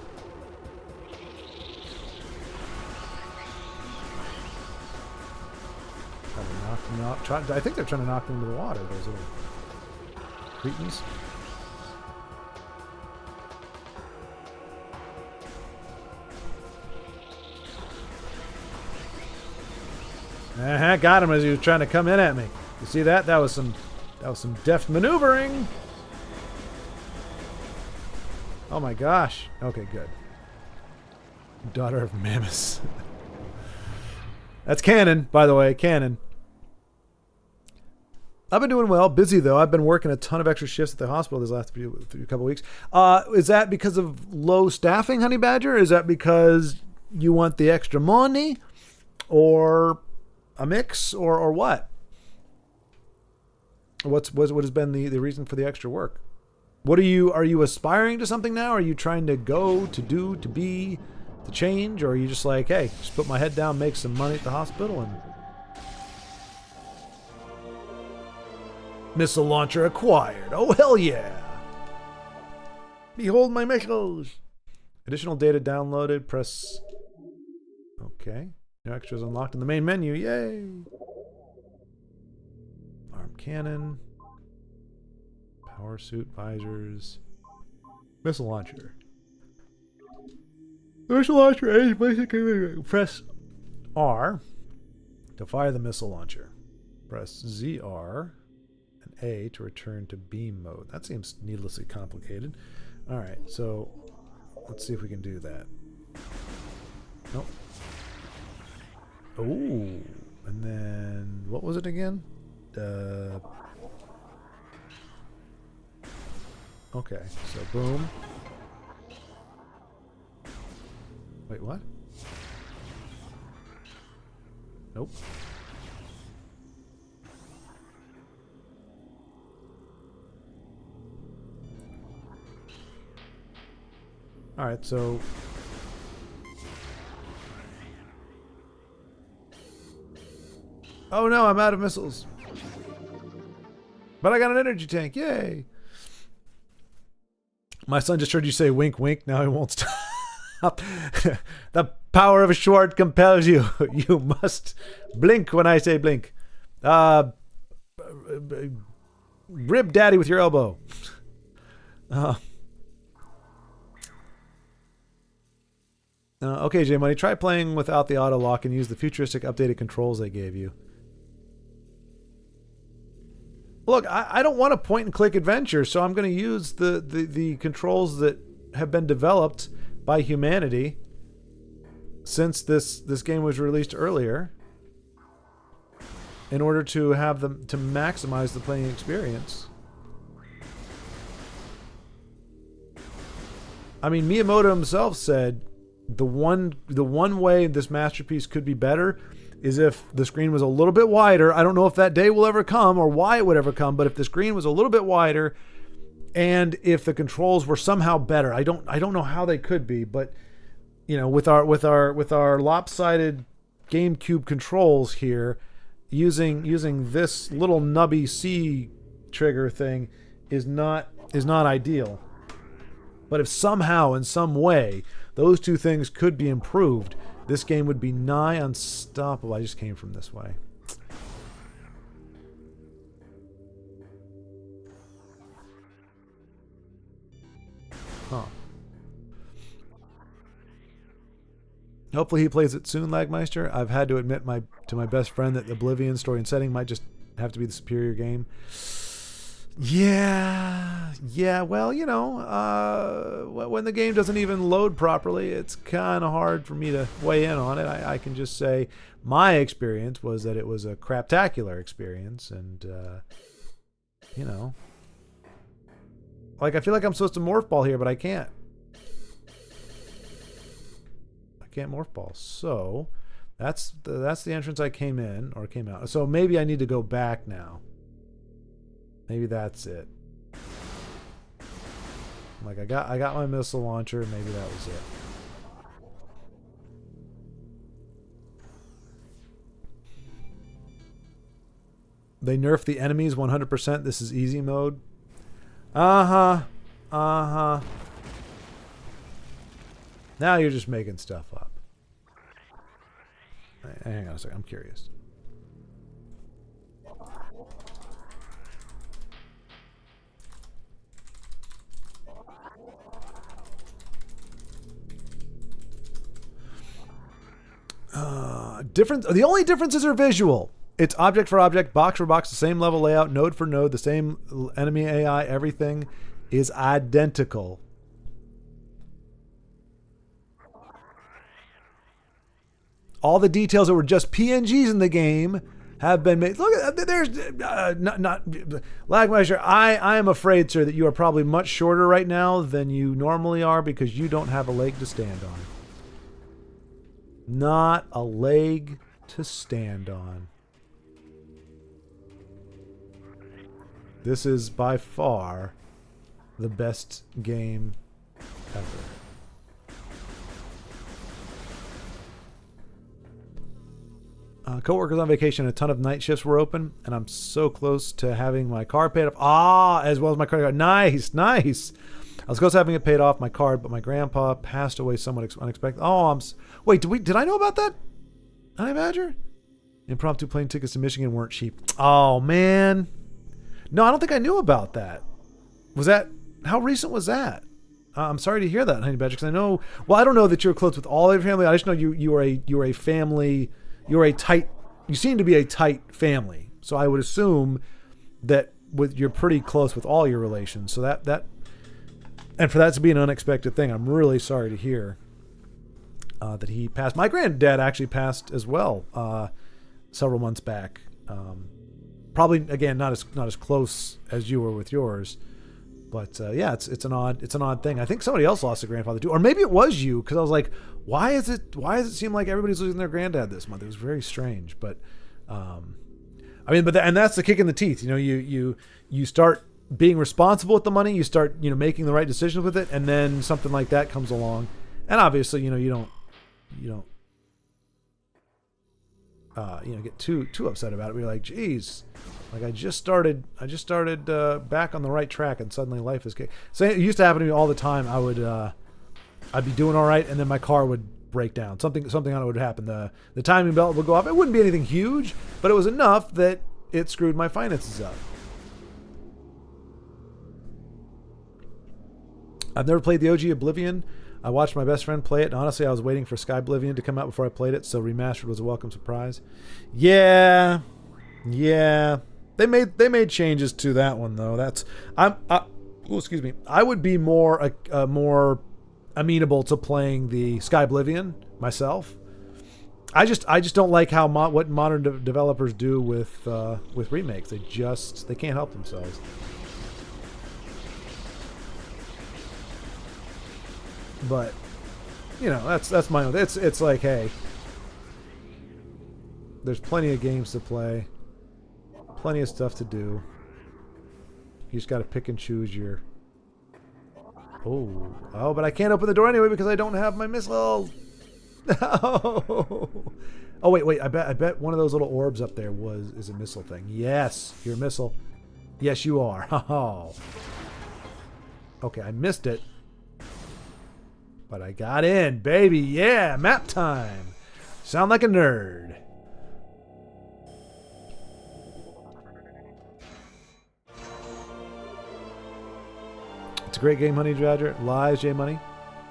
Speaker 1: I think they're trying to knock them into the water, those little cretins. Got him as he was trying to come in at me. You see that? That was some deft maneuvering. Oh my gosh. Okay, good. Daughter of Mammoth. That's canon, by the way, canon. I've been doing well. Busy, though. I've been working a ton of extra shifts at the hospital this last couple weeks. Is that because of low staffing, Honey Badger? Is that because you want the extra money? Or a mix? Or what? What has been the reason for the extra work? Are you aspiring to something now? Are you trying to go, to do, to be, to change? Or are you just like, hey, just put my head down, make some money at the hospital, and... Missile launcher acquired. Oh, hell yeah. Behold my missiles. Additional data downloaded. Press... Okay. New extras unlocked in the main menu. Yay. Arm cannon. Power suit visors. Missile launcher. The missile launcher is basically... Press R to fire the missile launcher. Press ZR and A to return to beam mode. That seems needlessly complicated. All right, so let's see if we can do that. Nope. Oh, and then what was it again? Okay, so boom. Wait, what? Nope. All right, so oh no, I'm out of missiles. But I got an energy tank. Yay. My son just heard you say wink, wink. Now he won't stop. The power of a sword compels you. You must blink when I say blink. Rib daddy with your elbow. Okay, J Money, try playing without the auto lock and use the futuristic updated controls they gave you. Look, I don't want a point and click adventure, so I'm going to use the controls that have been developed by humanity since this game was released earlier in order to have them to maximize the playing experience. I mean, Miyamoto himself said the one way this masterpiece could be better is if the screen was a little bit wider. I don't know if that day will ever come or why it would ever come, but if the screen was a little bit wider and if the controls were somehow better. I don't know how they could be, but you know, with our lopsided GameCube controls here, using this little nubby C trigger thing is not ideal. But if somehow in some way those two things could be improved, this game would be nigh unstoppable. I just came from this way. Huh. Hopefully he plays it soon, Lagmeister. I've had to admit to my best friend that the Oblivion story and setting might just have to be the superior game. Yeah. Well, you know, when the game doesn't even load properly, it's kind of hard for me to weigh in on it. I can just say my experience was that it was a craptacular experience, and you know, like I feel like I'm supposed to morph ball here, but I can't. I can't morph ball, so that's the entrance I came in or came out. So maybe I need to go back now. Maybe that's it. Like I got my missile launcher. Maybe that was it. They nerfed the enemies 100%. This is easy mode. Now you're just making stuff up. Hang on a second. I'm curious. The only differences are visual. It's object for object, box for box, the same level layout, node for node, the same enemy AI, everything is identical. All the details that were just PNGs in the game have been made. Look, there's not Lagmeister. I am afraid, sir, that you are probably much shorter right now than you normally are because you don't have a leg to stand on. Not a leg to stand on. This is by far the best game ever. Co-workers on vacation, a ton of night shifts were open, and I'm so close to having my car paid off. As well as my credit card. Nice. I was close to having it paid off, my card, but my grandpa passed away somewhat unexpected. Oh, wait, did I know about that? Honey Badger? Impromptu plane tickets to Michigan weren't cheap. Oh, man. No, I don't think I knew about that. How recent was that? I'm sorry to hear that, Honey Badger, because I know, well, I don't know that you're close with all of your family. I just know you are a family, you seem to be a tight family. So I would assume that you're pretty close with all your relations. So and for that to be an unexpected thing, I'm really sorry to hear that he passed. My granddad actually passed as well several months back. Probably again not as close as you were with yours, but yeah, it's an odd thing. I think somebody else lost a grandfather too, or maybe it was you, because I was like, why does it seem like everybody's losing their granddad this month? It was very strange, but I mean, and that's the kick in the teeth. You know, you start being responsible with the money, you start making the right decisions with it, and then something like that comes along, and obviously you don't get too upset about it. But you're like, geez, like I just started back on the right track, and suddenly life is so it used to happen to me all the time. I'd be doing all right, and then my car would break down. Something on it would happen. The timing belt would go off. It wouldn't be anything huge, but it was enough that it screwed my finances up. I've never played the OG Oblivion. I watched my best friend play it, and honestly, I was waiting for Sky Oblivion to come out before I played it, so remastered was a welcome surprise. Yeah. They made changes to that one though. Excuse me. I would be more amenable to playing the Sky Oblivion myself. I just don't like how what modern developers do with remakes. They can't help themselves. But that's my own. It's like, hey, there's plenty of games to play, plenty of stuff to do. You just got to pick and choose your. Oh, but I can't open the door anyway because I don't have my missile. Oh wait. I bet one of those little orbs up there is a missile thing. Yes, you're a missile. Yes, you are. Oh. Okay, I missed it. But I got in, baby. Yeah, map time. Sound like a nerd. It's a great game, Honey Badger. Lies, J Money.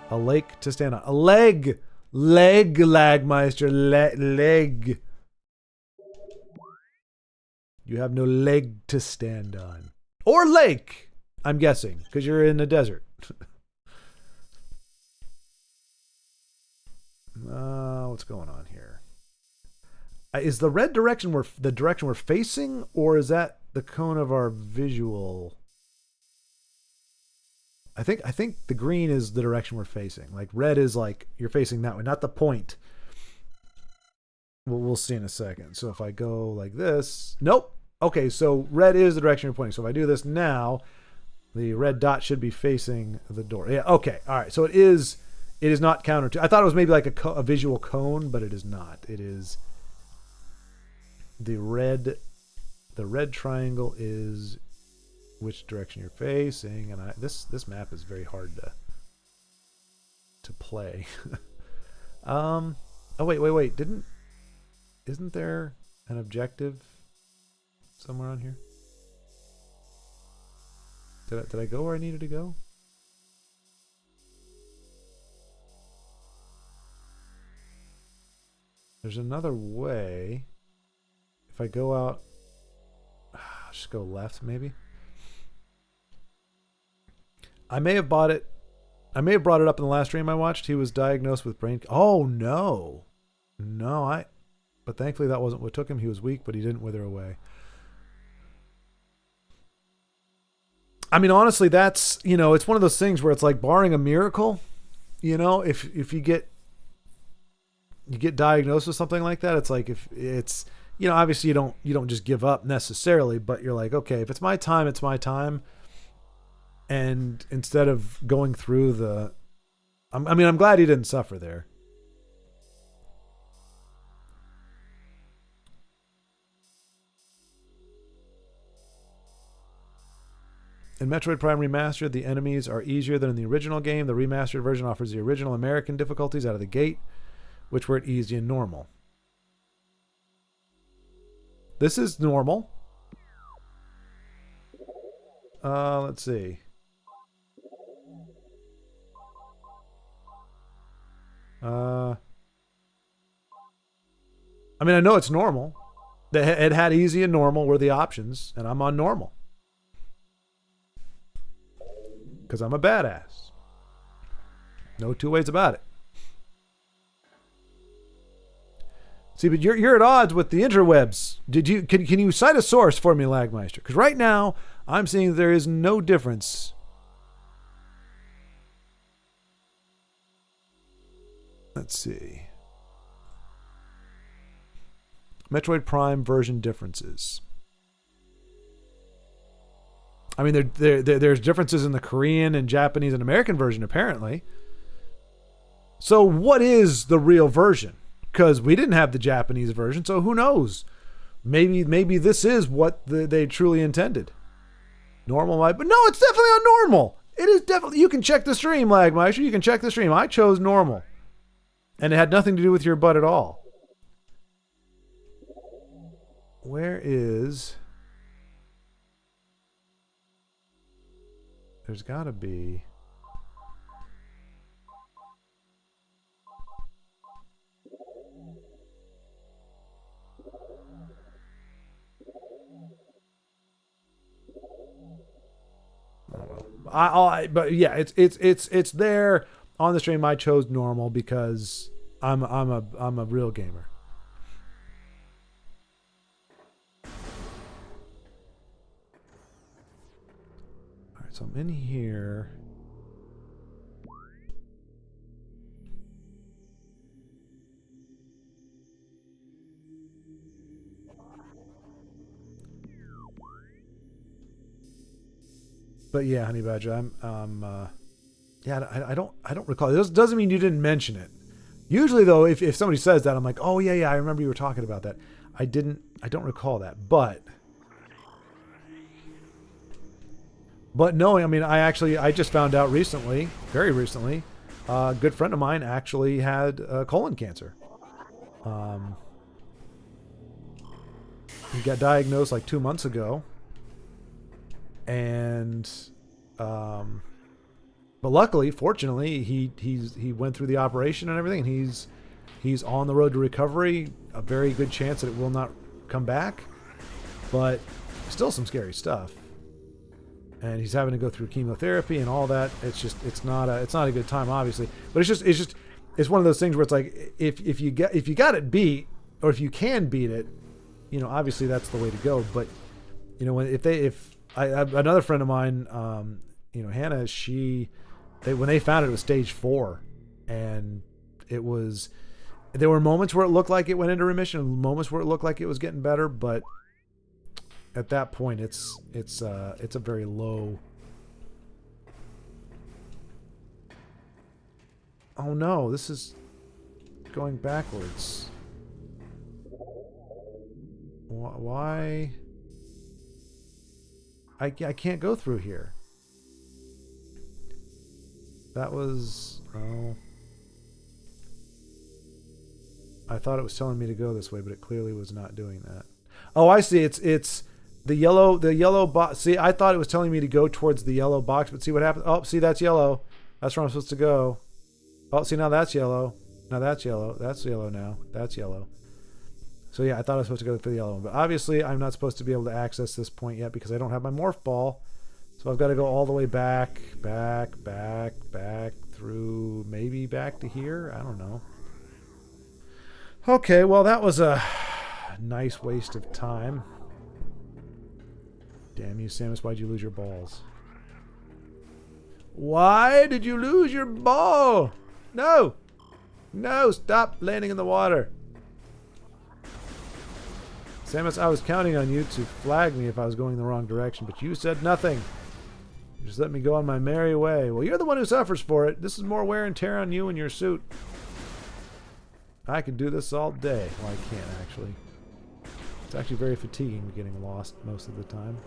Speaker 1: A lake to stand on. A leg. Leg, Lagmeister. Leg. You have no leg to stand on. Or lake, I'm guessing, because you're in the desert. What's going on here? Is the red direction the direction we're facing, or is that the cone of our visual? I think the green is the direction we're facing. Like red is like you're facing that way, not the point. We'll see in a second. So if I go like this, nope. Okay, so red is the direction you're pointing. So if I do this now, the red dot should be facing the door. Yeah. Okay. All right. So it is not counter to. I thought it was maybe like a visual cone, but it is not. It is the red. The red triangle is which direction you're facing, and this map is very hard to play. Oh wait. Isn't there an objective somewhere on here? Did I go where I needed to go? There's another way. If I go out, just go left maybe. I may have brought it up in the last stream I watched. He was diagnosed with brain. Oh no. But thankfully that wasn't what took him. He was weak, but he didn't wither away. I mean, honestly, that's, it's one of those things where it's like barring a miracle, if you get diagnosed with something like that, it's like if it's, obviously you don't just give up necessarily, but you're like, okay, if it's my time, it's my time. And instead of going through I'm glad he didn't suffer there. In Metroid Prime Remastered, the enemies are easier than in the original game. The remastered version offers the original American difficulties out of the gate, which were at easy and normal. This is normal. Let's see. I know it's normal. It had easy and normal were the options, and I'm on normal. Because I'm a badass. No two ways about it. See, but you're at odds with the interwebs. Can you cite a source for me, Lagmeister? Because right now, I'm seeing there is no difference. Let's see. Metroid Prime version differences. I mean, there's differences in the Korean and Japanese and American version, apparently. So what is the real version? Because we didn't have the Japanese version, so who knows? Maybe this is what they truly intended. Normal, but no, it's definitely on normal. It is definitely. You can check the stream, Lagmeister. You can check the stream. I chose normal, and it had nothing to do with your butt at all. Where is? There's got to be. But yeah, it's there on the stream. I chose normal because I'm a real gamer. All right, so I'm in here. But yeah, Honey Badger, I don't recall. It doesn't mean you didn't mention it. Usually though, if somebody says that, I'm like, oh yeah, I remember you were talking about that. I don't recall that, but no, I mean, I just found out recently, very recently, a good friend of mine actually had colon cancer. He got diagnosed like 2 months ago. And but luckily, fortunately, he went through the operation and everything, and he's on the road to recovery. A very good chance that it will not come back, but still some scary stuff. And he's having to go through chemotherapy and all that. It's not a good time, obviously. But it's one of those things where it's like if you got it beat, or if you can beat it, obviously that's the way to go. But if another friend of mine, Hannah, when they found it was stage 4, and there were moments where it looked like it went into remission, and moments where it looked like it was getting better, but at that point it's a very low. Oh no, this is going backwards. Why? I can't go through here. That was... Oh. I thought it was telling me to go this way, but it clearly was not doing that. Oh, I see. It's the yellow box. See, I thought it was telling me to go towards the yellow box, but see what happens? Oh, see, that's yellow. That's where I'm supposed to go. Oh, see, now that's yellow. Now that's yellow. That's yellow now. That's yellow. So yeah, I thought I was supposed to go for the yellow one, but obviously I'm not supposed to be able to access this point yet because I don't have my morph ball. So I've got to go all the way back through, maybe back to here. I don't know. Okay, well that was a nice waste of time. Damn you, Samus, why'd you lose your balls? Why did you lose your ball? No! No, stop landing in the water. Samus, I was counting on you to flag me if I was going the wrong direction, but you said nothing. You just let me go on my merry way. Well, you're the one who suffers for it. This is more wear and tear on you and your suit. I could do this all day. Well, I can't, actually. It's actually very fatiguing getting lost most of the time.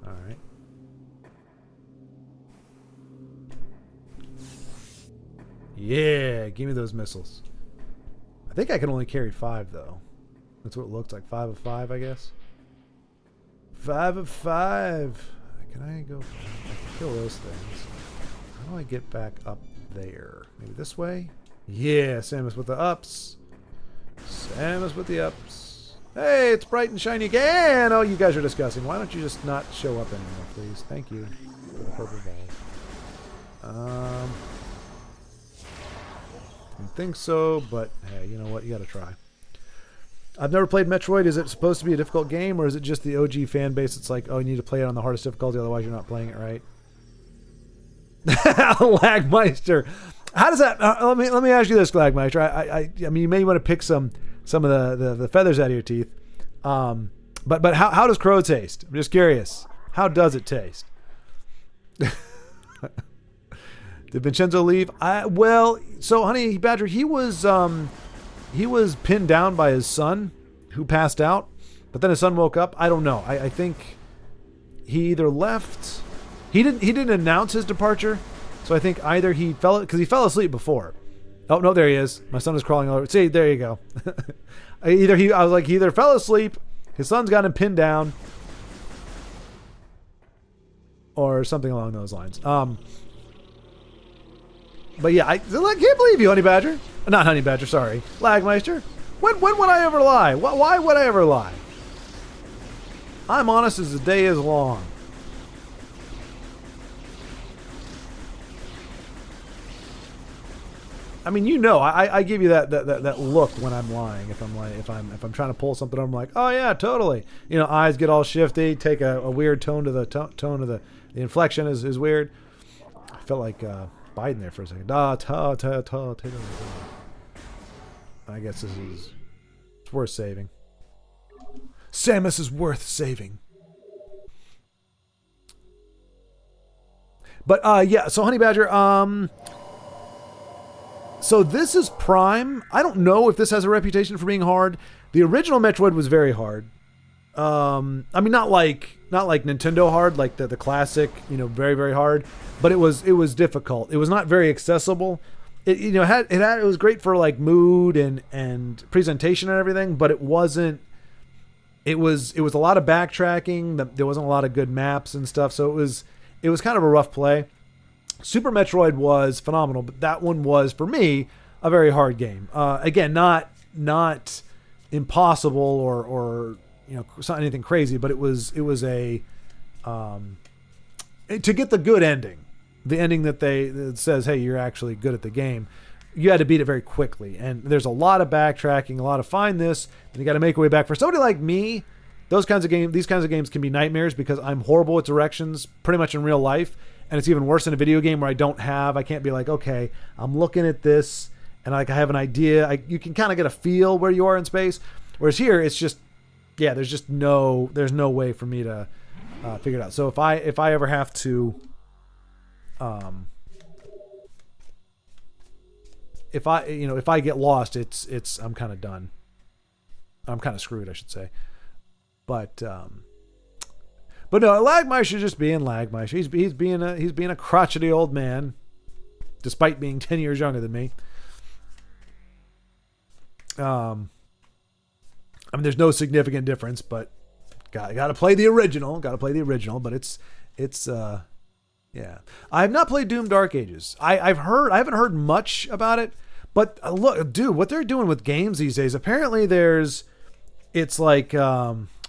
Speaker 1: Alright. Yeah, give me those missiles. I think I can only carry 5, though. That's what it looks like. 5 of 5, I guess. 5 of 5. Can I go kill those things? How do I get back up there? Maybe this way? Yeah, Samus with the ups. Samus with the ups. Hey, it's bright and shiny again! Oh, you guys are disgusting. Why don't you just not show up anymore, please? Thank you for the purple balls. Didn't think so, but hey, you know what? You gotta try. I've never played Metroid. Is it supposed to be a difficult game, or is it just the OG fan base? It's like, oh, you need to play it on the hardest difficulty, otherwise you're not playing it right. Lagmeister. How does that? Let me ask you this, Lagmeister. I mean, you may want to pick some of the feathers out of your teeth. But how does crow taste? I'm just curious. How does it taste? Did Vincenzo leave? So Honey Badger, he was pinned down by his son, who passed out. But then his son woke up. I don't know. I think he either left. He didn't announce his departure. So I think either he fell asleep before. Oh no, there he is. My son is crawling over. See, there you go. I was like, he either fell asleep, his son's got him pinned down, or something along those lines. But yeah, I can't believe you, Honey Badger. Not Honey Badger, sorry. Lagmeister. When would I ever lie? Why would I ever lie? I'm honest as the day is long. I mean, you know, I give you that look when I'm lying. If I'm trying to pull something, I'm like, oh yeah, totally. You know, eyes get all shifty, take a weird tone to the tone of the inflection is weird. I felt like Biden there for a second. I guess it's worth saving. Samus is worth saving. But yeah, so Honey Badger, so this is Prime. I don't know if this has a reputation for being hard. The original Metroid was very hard. I mean, not like Nintendo hard, like the classic, you know, very, very hard. But it was difficult. It was not very accessible. It was great for like mood and presentation and everything, but it wasn't. It was a lot of backtracking. There wasn't a lot of good maps and stuff, so it was kind of a rough play. Super Metroid was phenomenal, but that one was, for me, a very hard game. Again, not impossible or you know, it's not anything crazy, but it was a to get the good ending, the ending that says, hey, you're actually good at the game. You had to beat it very quickly, and there's a lot of backtracking, a lot of find this, and you got to make your way back. For somebody like me, these kinds of games can be nightmares because I'm horrible at directions, pretty much in real life. And it's even worse in a video game where I can't be like, okay, I'm looking at this and I have an idea. You can kind of get a feel where you are in space. Whereas here, it's just, yeah, there's no way for me to figure it out. So if I ever have to, if I get lost, I'm kind of done. I'm kind of screwed, I should say. But no, Lagmeister just being Lagmeister. He's being a crotchety old man, despite being 10 years younger than me. I mean, there's no significant difference, but got to play the original. Got to play the original, but it's yeah. I have not played Doom Dark Ages. I haven't heard much about it, but look, dude, what they're doing with games these days. Apparently, it's like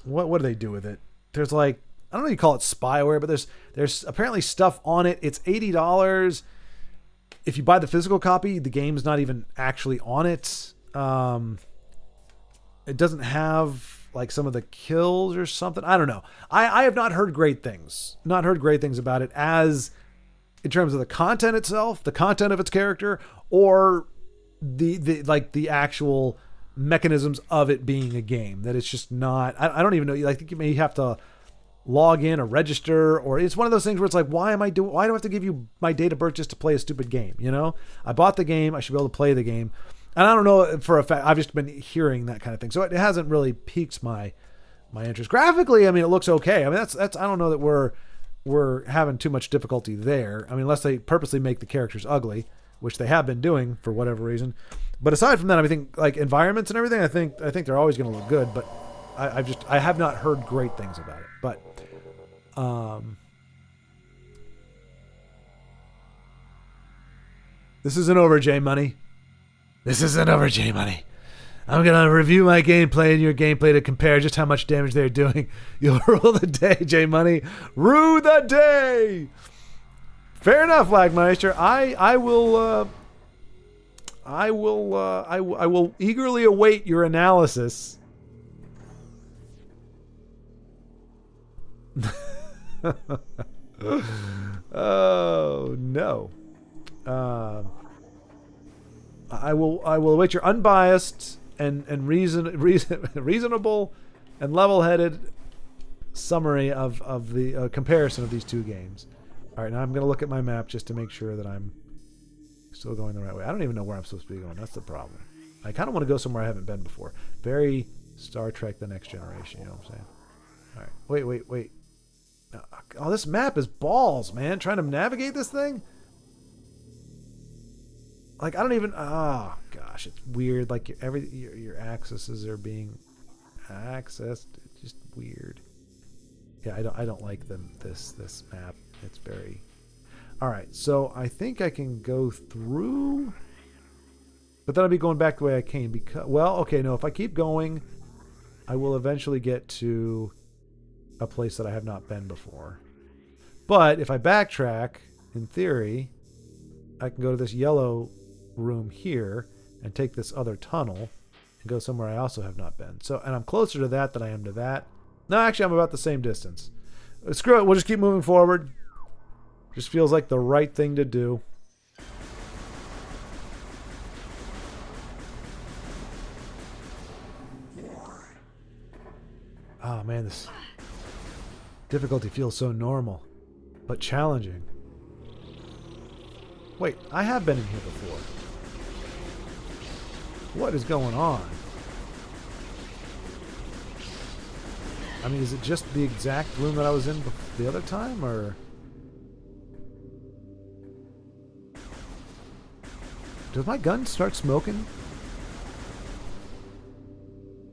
Speaker 1: what do they do with it? There's like, I don't know if you call it spyware, but there's apparently stuff on it. It's $80. If you buy the physical copy, the game's not even actually on it. It doesn't have like some of the kills or something. I don't know. I have not heard great things. Not heard great things about it as in terms of the content itself, the content of its character, or the actual mechanisms of it being a game. That it's just not. I don't even know. I think you may have to log in or register, or it's one of those things where it's like, why do I have to give you my date of birth just to play a stupid game? You know, I bought the game, I should be able to play the game. And I don't know for a fact, I've just been hearing that kind of thing. So it hasn't really piqued my interest. Graphically, I mean, it looks okay. I mean, that's I don't know that we're having too much difficulty there. I mean, unless they purposely make the characters ugly, which they have been doing for whatever reason. But aside from that, I think like environments and everything, I think they're always going to look good, but I have not heard great things about it. But This isn't over, J Money. This isn't over, J Money. I'm going to review my gameplay and your gameplay to compare just how much damage they're doing. You'll rule the day, J Money. Rue the day! Fair enough, Lagmeister. I will eagerly await your analysis. Oh no. I will await your unbiased and reasonable and level-headed summary of the comparison of these two games. All right, now I'm going to look at my map just to make sure that I'm still going the right way. I don't even know where I'm supposed to be going. That's the problem. I kind of want to go somewhere I haven't been before. Very Star Trek The Next Generation, you know what I'm saying? All right, wait. Oh, this map is balls, man. Trying to navigate this thing? Like, I don't even... Oh, gosh, it's weird. Like, your accesses are being accessed. It's just weird. Yeah, I don't like this map. It's very... All right, so I think I can go through... But then I'll be going back the way I came because... Well, okay, no, if I keep going, I will eventually get to a place that I have not been before. But if I backtrack, in theory, I can go to this yellow room here and take this other tunnel and go somewhere I also have not been. So, and I'm closer to that than I am to that. No, actually, I'm about the same distance. Screw it. We'll just keep moving forward. Just feels like the right thing to do. Oh, man, this difficulty feels so normal, but challenging. Wait, I have been in here before. What is going on? I mean, is it just the exact room that I was in the other time, or... Does my gun start smoking?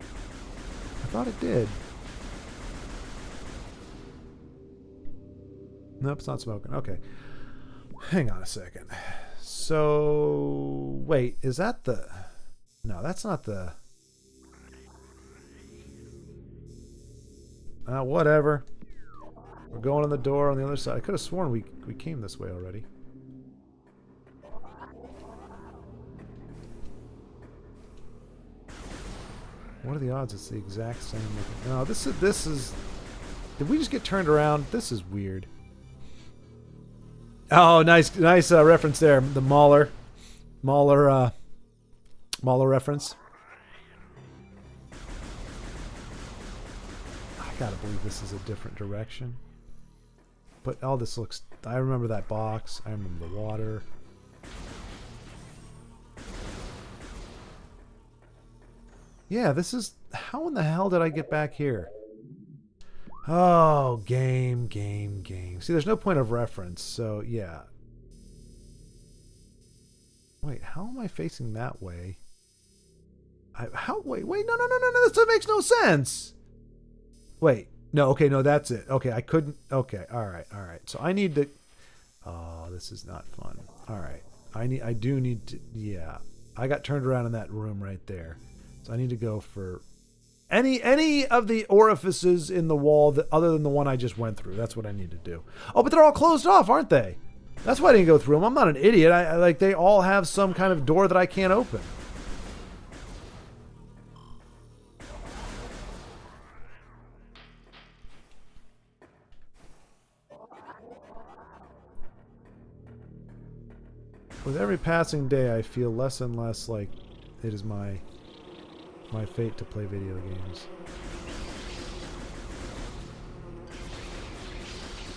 Speaker 1: I thought it did. Nope, it's not smoking. Okay. Hang on a second. So... Wait, is that the... No, that's not the... Whatever. We're going in the door on the other side. I could have sworn we came this way already. What are the odds it's the exact same? No, this is... Did we just get turned around? This is weird. Oh, nice reference there. The Mauler reference. I gotta believe this is a different direction. But all this looks... I remember that box. I remember the water. Yeah, this is... How in the hell did I get back here? Oh, game. See, there's no point of reference, so yeah. Wait, how am I facing that way? Wait, no, this makes no sense! Wait, no, okay, no, that's it. Okay, I couldn't... Okay, alright. So I need to... Oh, this is not fun. Alright, I do need to... Yeah, I got turned around in that room right there. So I need to go for any of the orifices in the wall that, other than the one I just went through. That's what I need to do. Oh, but they're all closed off, aren't they? That's why I didn't go through them. I'm not an idiot. I like, they all have some kind of door that I can't open. With every passing day, I feel less and less like it is my fate to play video games.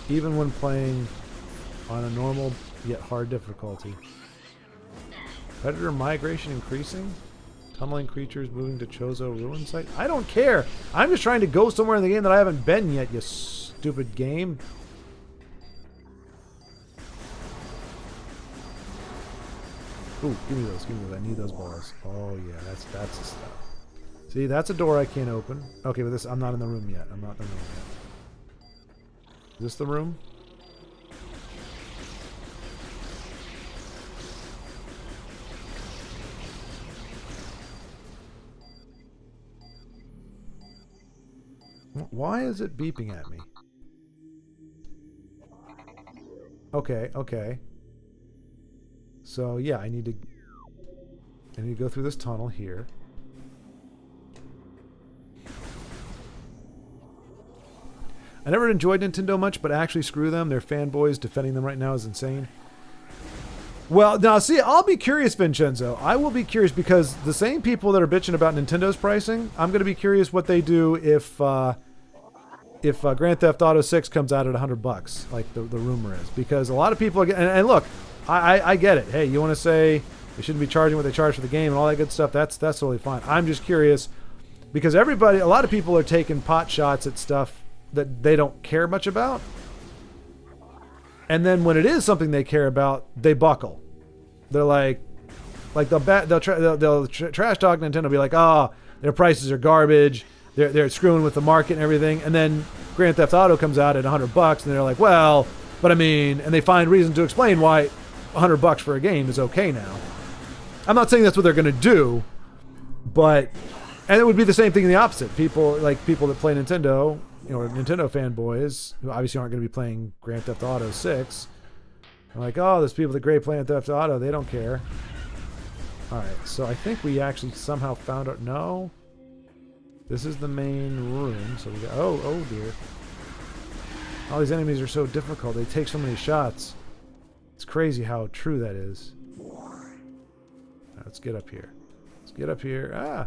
Speaker 1: Even when playing on a normal yet hard difficulty. Predator migration increasing? Tunneling creatures moving to Chozo ruin site? I don't care! I'm just trying to go somewhere in the game that I haven't been yet, you stupid game. Ooh, give me those. I need those balls. Oh yeah, that's the stuff. See, that's a door I can't open. Okay, but this, I'm not in the room yet. I'm not in the room yet. Is this the room? Why is it beeping at me? Okay, okay. So yeah, I need to go through this tunnel here. I never enjoyed Nintendo much, but actually screw them. They're fanboys. Defending them right now is insane. Well, now see, I'll be curious, Vincenzo. I will be curious because the same people that are bitching about Nintendo's pricing, I'm going to be curious what they do if Grand Theft Auto 6 comes out at $100, like the rumor is. Because a lot of people are getting, and look, I get it. Hey, you want to say they shouldn't be charging what they charge for the game and all that good stuff, that's totally fine. I'm just curious because a lot of people are taking pot shots at stuff that they don't care much about. And then when it is something they care about, they buckle. They're like they'll trash talk Nintendo, be like, oh, their prices are garbage. They're screwing with the market and everything. And then Grand Theft Auto comes out at $100, and they're like, well, but I mean, and they find reason to explain why $100 for a game is okay now. I'm not saying that's what they're going to do, but and it would be the same thing in the opposite. People that play Nintendo, Nintendo fanboys who obviously aren't going to be playing Grand Theft Auto 6. I'm like, oh, there's people that great playing Theft Auto. They don't care. All right, so I think we actually somehow found out. No, this is the main room. So we got. Oh dear. All these enemies are so difficult. They take so many shots. It's crazy how true that is. All right, let's get up here. Let's get up here. Ah.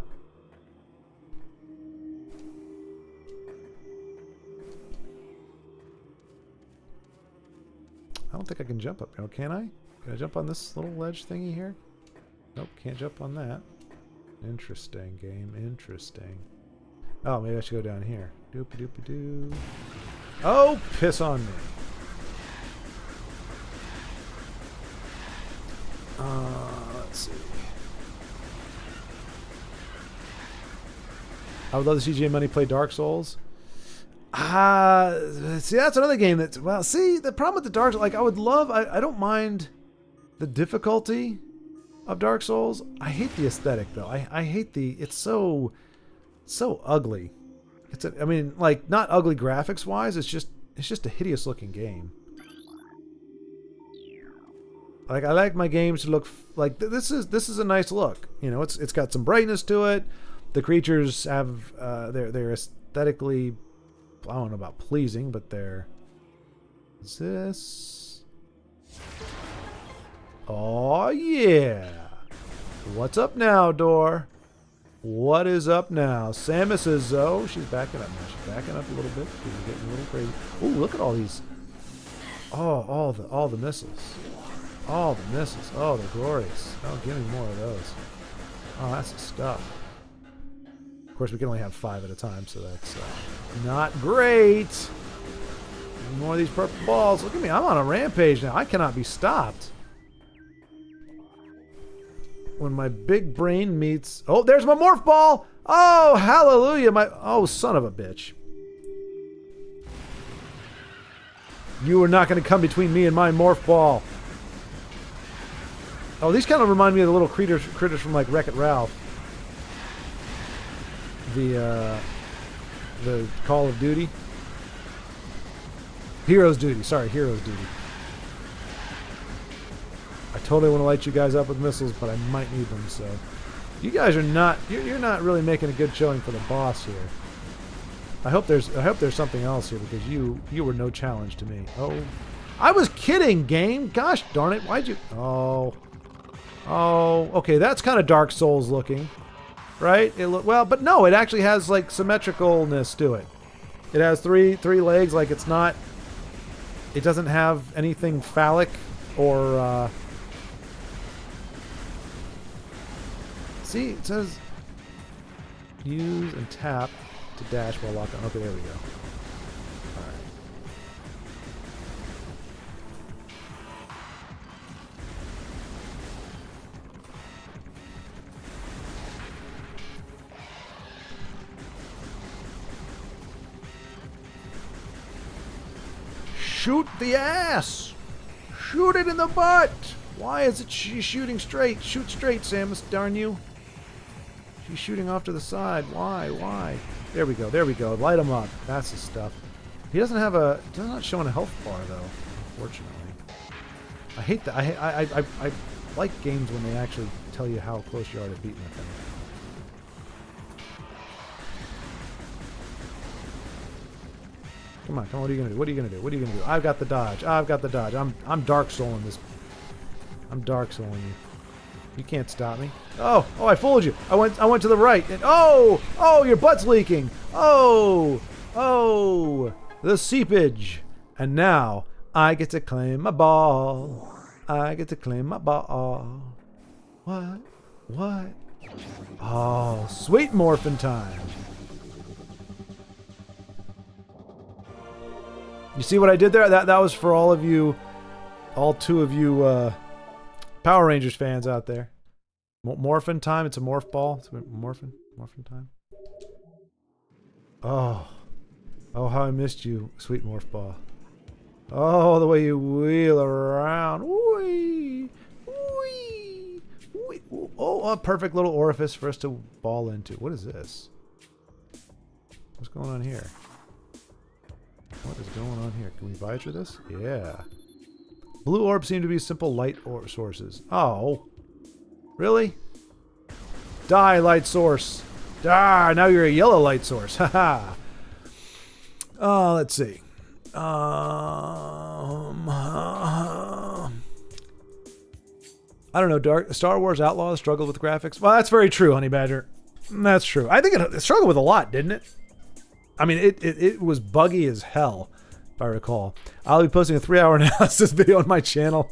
Speaker 1: I don't think I can jump up. Oh, can I? Can I jump on this little ledge thingy here? Nope, can't jump on that. Interesting game. Interesting. Oh, maybe I should go down here. Doopy doopy doo. Oh, piss on me. Let's see. I would love to see GM Money play Dark Souls. See, that's another game that's, well, see, the problem with the Dark Souls, like, I don't mind the difficulty of Dark Souls. I hate the aesthetic, though. I hate it's so ugly. I mean, like, not ugly graphics-wise, it's just a hideous-looking game. Like, I like my games to look, like, this is a nice look. It's got some brightness to it. The creatures have, they're aesthetically, I don't know about pleasing, but is this? Oh yeah! What's up now, door? What is up now? Samus is she's backing up now. She's backing up a little bit. She's getting a little crazy. Oh, look at all these. Oh, all the missiles. All the missiles. Oh, they're glorious. Oh, give me more of those. Oh, that's the stuff. Of course, we can only have 5 at a time, so that's not great. More of these purple balls. Look at me. I'm on a rampage now. I cannot be stopped. When my big brain meets... Oh, there's my morph ball! Oh, hallelujah! Oh, son of a bitch. You are not going to come between me and my morph ball. Oh, these kind of remind me of the little critters from, like, Wreck-It Ralph. The Call of Duty. Heroes Duty. Sorry, Heroes Duty. I totally want to light you guys up with missiles, but I might need them, so... You guys are not... You're not really making a good showing for the boss here. I hope there's something else here, because you were no challenge to me. Oh. I was kidding, game! Gosh darn it, why'd you... Oh. Oh, okay, that's kind of Dark Souls looking. Right? Well, but no, it actually has, like, symmetricalness to it. It has three legs, like it's not... It doesn't have anything phallic or... See, it says... Use and tap to dash while locked on. Okay, there we go. Alright. Shoot the ass! Shoot it in the butt! Why is it shooting straight? Shoot straight, Samus, darn you. He's shooting off to the side. Why? There we go. Light him up. That's the stuff. He doesn't have a... Does not show a health bar, though, fortunately. I hate that. I like games when they actually tell you how close you are to beating the thing. Come on. What are you gonna do? I've got the dodge. I'm Dark Souling this. I'm Dark Souling you. You can't stop me. Oh, I fooled you. I went to the right. And your butt's leaking. Oh, the seepage. And now I get to claim my ball. What? Oh, sweet morphin' time. You see what I did there? That was for all of you, all two of you Power Rangers fans out there. Morphin' time. It's a morph ball. It's morphin' time. Oh, how I missed you, sweet morph ball. Oh, the way you wheel around. Whee! Oh, a perfect little orifice for us to ball into. What is this? What's going on here? What is going on here? Can we buy through this? Yeah. Blue orbs seem to be simple light sources. Oh. Really? Die, light source. Ah, now you're a yellow light source. Haha. Let's see. I don't know. Star Wars Outlaws struggled with graphics. Well, that's very true, Honey Badger. That's true. I think it struggled with a lot, didn't it? I mean, it was buggy as hell, if I recall. I'll be posting a 3-hour analysis video on my channel.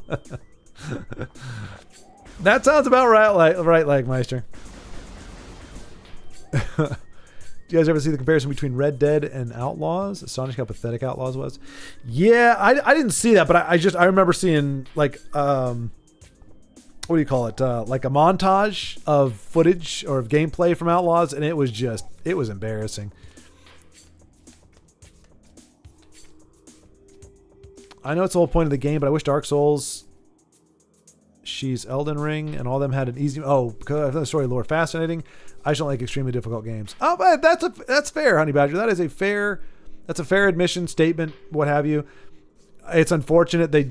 Speaker 1: That sounds about right, Legmeister. Do you guys ever see the comparison between Red Dead and Outlaws? Astonishing how pathetic Outlaws was. Yeah, I didn't see that, but I remember seeing like what do you call it? Like a montage of footage or of gameplay from Outlaws, and it was embarrassing. I know it's the whole point of the game, but I wish Dark Souls, She's Elden Ring, and all of them had an easy... Oh, because I found the story lore fascinating. I just don't like extremely difficult games. Oh, but that's fair, Honey Badger. That's a fair admission, statement, what have you. It's unfortunate I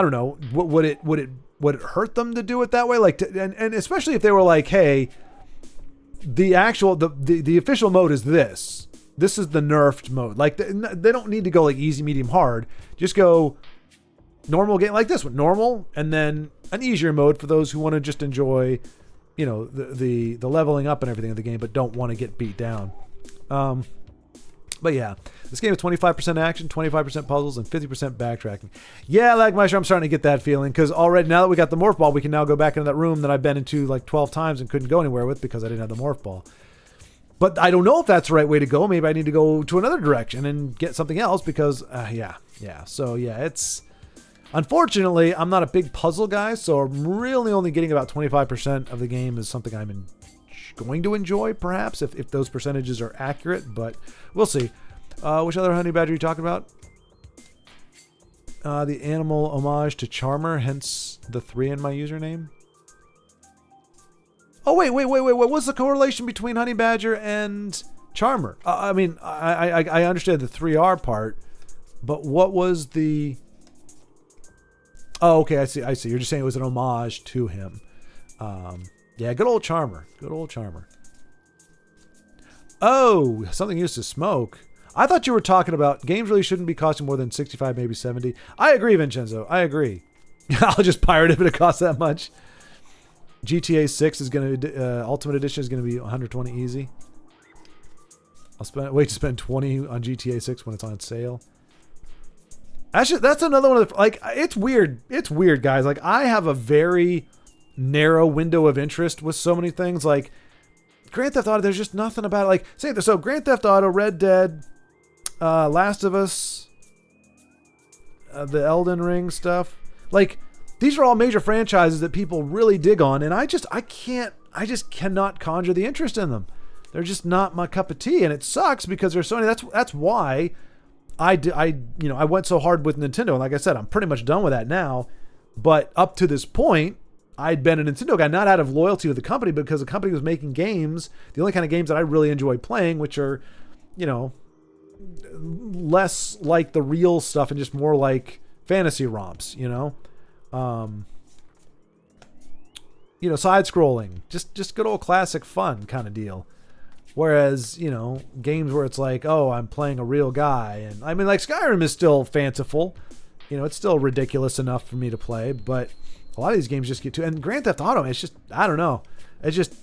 Speaker 1: don't know. Would it hurt them to do it that way? Like, and especially if they were like, hey, the official mode is this. This is the nerfed mode. Like, they don't need to go like easy, medium, hard. Just go normal game like this one. Normal, and then an easier mode for those who want to just enjoy, the leveling up and everything of the game, but don't want to get beat down. But yeah, this game is 25% action, 25% puzzles, and 50% backtracking. Yeah, Lagmeister, I'm starting to get that feeling, because already, now that we got the morph ball, we can now go back into that room that I've been into like 12 times and couldn't go anywhere with because I didn't have the morph ball. But I don't know if that's the right way to go. Maybe I need to go to another direction and get something else because, yeah. So, yeah, it's... Unfortunately, I'm not a big puzzle guy, so I'm really only getting about 25% of the game is something I'm going to enjoy, perhaps, if those percentages are accurate, but we'll see. Which other Honey Badger are you talking about? The animal homage to Charmer, hence the 3 in my username. Oh, wait. What's the correlation between Honey Badger and Charmer? I mean, I understand the 3R part, but what was the... Oh, okay, I see. You're just saying it was an homage to him. Yeah, good old Charmer. Oh, something used to smoke. I thought you were talking about games really shouldn't be costing more than 65, maybe 70. I agree, Vincenzo. I agree. I'll just pirate it if it costs that much. GTA 6 is going to... Ultimate Edition is going to be 120 easy. I'll wait to spend 20 on GTA 6 when it's on sale. Actually, that's another one of the... Like, it's weird. It's weird, guys. Like, I have a very narrow window of interest with so many things. Like, Grand Theft Auto, there's just nothing about it. Like, so Grand Theft Auto, Red Dead, Last of Us, the Elden Ring stuff. Like, these are all major franchises that people really dig on, and I just cannot conjure the interest in them. They're just not my cup of tea, and it sucks because there's so many. That's why I went so hard with Nintendo, and like I said, I'm pretty much done with that now. But up to this point, I'd been a Nintendo guy, not out of loyalty to the company, but because the company was making games, the only kind of games that I really enjoy playing, which are, less like the real stuff and just more like fantasy romps, side scrolling, just good old classic fun kind of deal. Whereas, games where it's like, oh, I'm playing a real guy. And I mean, like Skyrim is still fanciful. It's still ridiculous enough for me to play, but a lot of these games just get too, and Grand Theft Auto, it's just, I don't know. It just,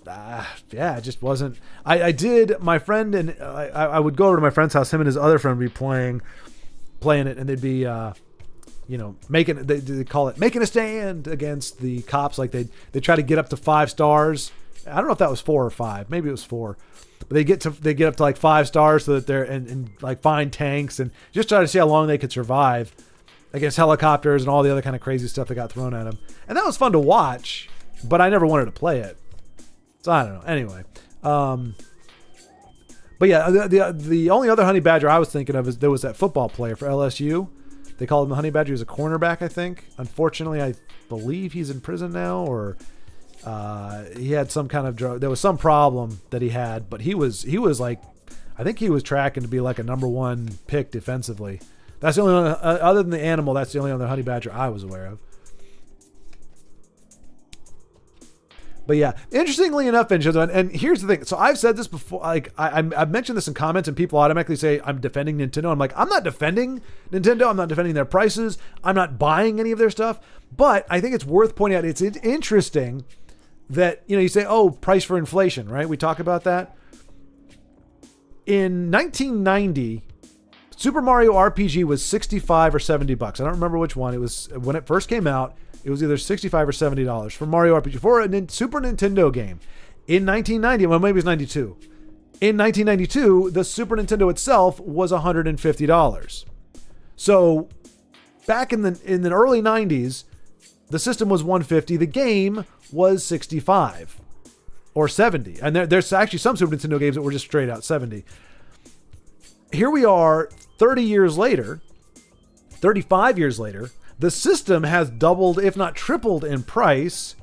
Speaker 1: it just wasn't. I did, my friend, and I would go over to my friend's house, him and his other friend would be playing it, and they'd be, they call it making a stand against the cops. Like they try to get up to 5 stars. I don't know if that was 4 or 5. Maybe it was 4. But they get up to like 5 stars so that they're and like find tanks and just try to see how long they could survive against helicopters and all the other kind of crazy stuff that got thrown at them. And that was fun to watch, but I never wanted to play it. So I don't know. Anyway, but yeah, the only other honey badger I was thinking of is there was that football player for LSU. They called him the honey badger. He was a cornerback, I think. Unfortunately, I believe he's in prison now, or he had some kind of drug. There was some problem that he had, but he was like, I think he was tracking to be like a number 1 pick defensively. That's the only one, other than the animal, that's the only other honey badger I was aware of. But yeah, interestingly enough, and here's the thing. So I've said this before, like I've mentioned this in comments, and people automatically say I'm defending Nintendo. I'm like, I'm not defending Nintendo. I'm not defending their prices. I'm not buying any of their stuff. But I think it's worth pointing out, it's interesting that, you say, oh, price for inflation, right? We talk about that. In 1990, Super Mario RPG was $65 or $70. I don't remember which one. It was when it first came out. It was either $65 or $70 for Mario RPG for a Super Nintendo game. In 1990, well, maybe it was 92. In 1992, the Super Nintendo itself was $150. So back in the early 90s, the system was $150. The game was $65 or $70. And there's actually some Super Nintendo games that were just straight out $70. Here we are 30 years later, 35 years later, the system has doubled, if not tripled in price.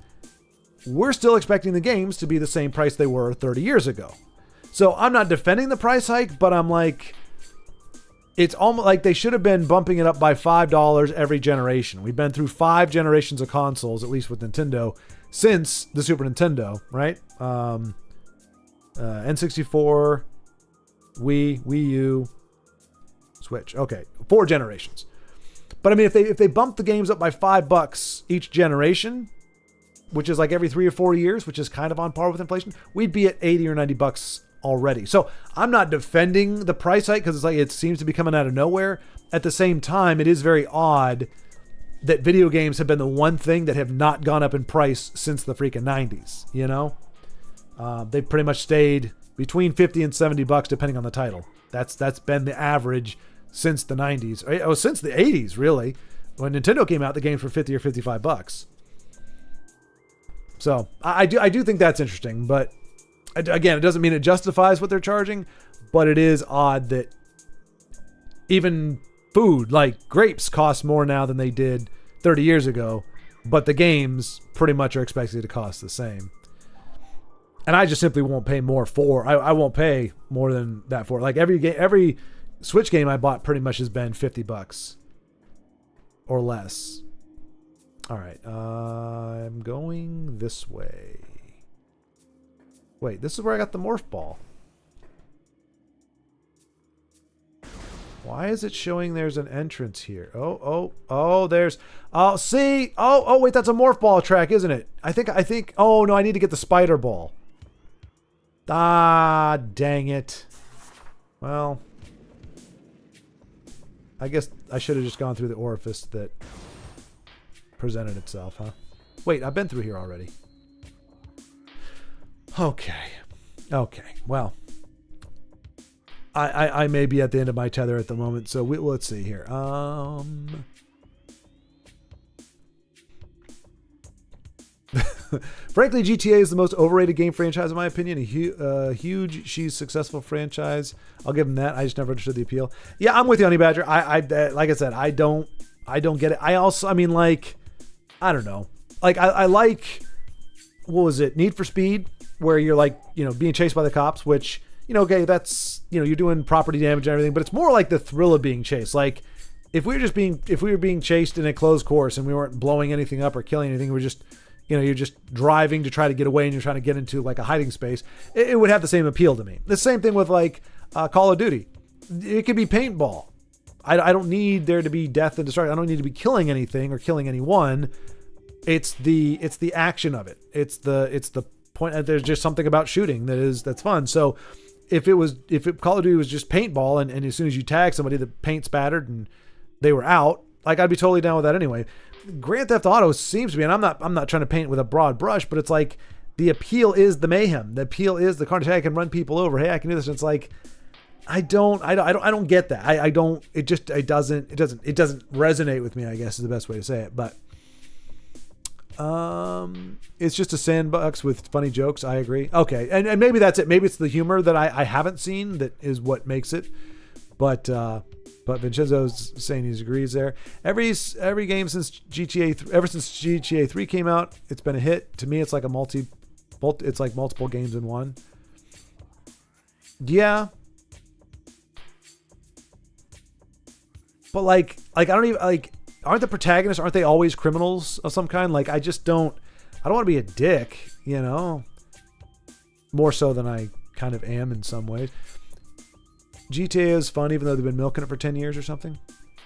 Speaker 1: We're still expecting the games to be the same price they were 30 years ago. So I'm not defending the price hike, but I'm like, it's almost like they should have been bumping it up by $5 every generation. We've been through 5 generations of consoles, at least with Nintendo, since the Super Nintendo, right? N64, Wii U, Switch. Okay, 4 generations. But I mean, if they bump the games up by $5 each generation, which is like every 3 or 4 years, which is kind of on par with inflation, we'd be at $80 or $90 already. So I'm not defending the price hike because it's like it seems to be coming out of nowhere. At the same time, it is very odd that video games have been the one thing that have not gone up in price since the freaking 90s. They've pretty much stayed between $50 and $70 depending on the title. That's been the average since the 90s. Oh, since the 80s, really. When Nintendo came out, the games were $50 or $55. So I do think that's interesting, but again, it doesn't mean it justifies what they're charging, but it is odd that even food like grapes cost more now than they did 30 years ago, but the games pretty much are expected to cost the same. And I just simply won't pay more for. I won't pay more than that for. Like every Switch game I bought pretty much has been $50 or less. All right, I'm going this way. Wait, this is where I got the morph ball. Why is it showing there's an entrance here? Oh, there's, see, wait, that's a morph ball track, isn't it? I think, oh no, I need to get the spider ball. Ah, dang it. Well, I guess I should have just gone through the orifice that presented itself, huh? Wait, I've been through here already. Okay. Well, I may be at the end of my tether at the moment, so let's see here. Frankly, GTA is the most overrated game franchise in my opinion. A huge, she's successful franchise. I'll give them that. I just never understood the appeal. Yeah, I'm with you, Honey Badger. I like I said, I don't get it. I mean, like, I don't know. like I like, what was it, Need for Speed, where you're like, you know, being chased by the cops, which, you know, okay, that's, you know, you're doing property damage and everything, but it's more like the thrill of being chased. Like if we were being chased in a closed course and we weren't blowing anything up or killing anything, we're just, you know, you're just driving to try to get away and you're trying to get into like a hiding space, it would have the same appeal to me. The same thing with like Call of Duty. It could be paintball. I don't need there to be death and destruction. I don't need to be killing anything or killing anyone. It's the action of it. It's the point. There's just something about shooting that's fun. So if Call of Duty was just paintball and as soon as you tag somebody, the paint spattered and they were out, like I'd be totally down with that anyway. Grand Theft Auto seems to be, and I'm not trying to paint with a broad brush, but it's like the appeal is the mayhem. The appeal is the carnage. Hey, I can run people over. Hey, I can do this. And it's like, I don't get that. It doesn't resonate with me, I guess is the best way to say it. But it's just a sandbox with funny jokes. I agree. Okay. And maybe that's it. Maybe it's the humor that I haven't seen that is what makes it. But Vincenzo's saying he agrees there. Every game since ever since GTA 3 came out, it's been a hit. To me, it's like it's like multiple games in one. Yeah. But like I don't even like, aren't the protagonists, aren't they always criminals of some kind? Like I don't want to be a dick, you know, more so than I kind of am in some ways. GTA is fun, even though they've been milking it for 10 years or something.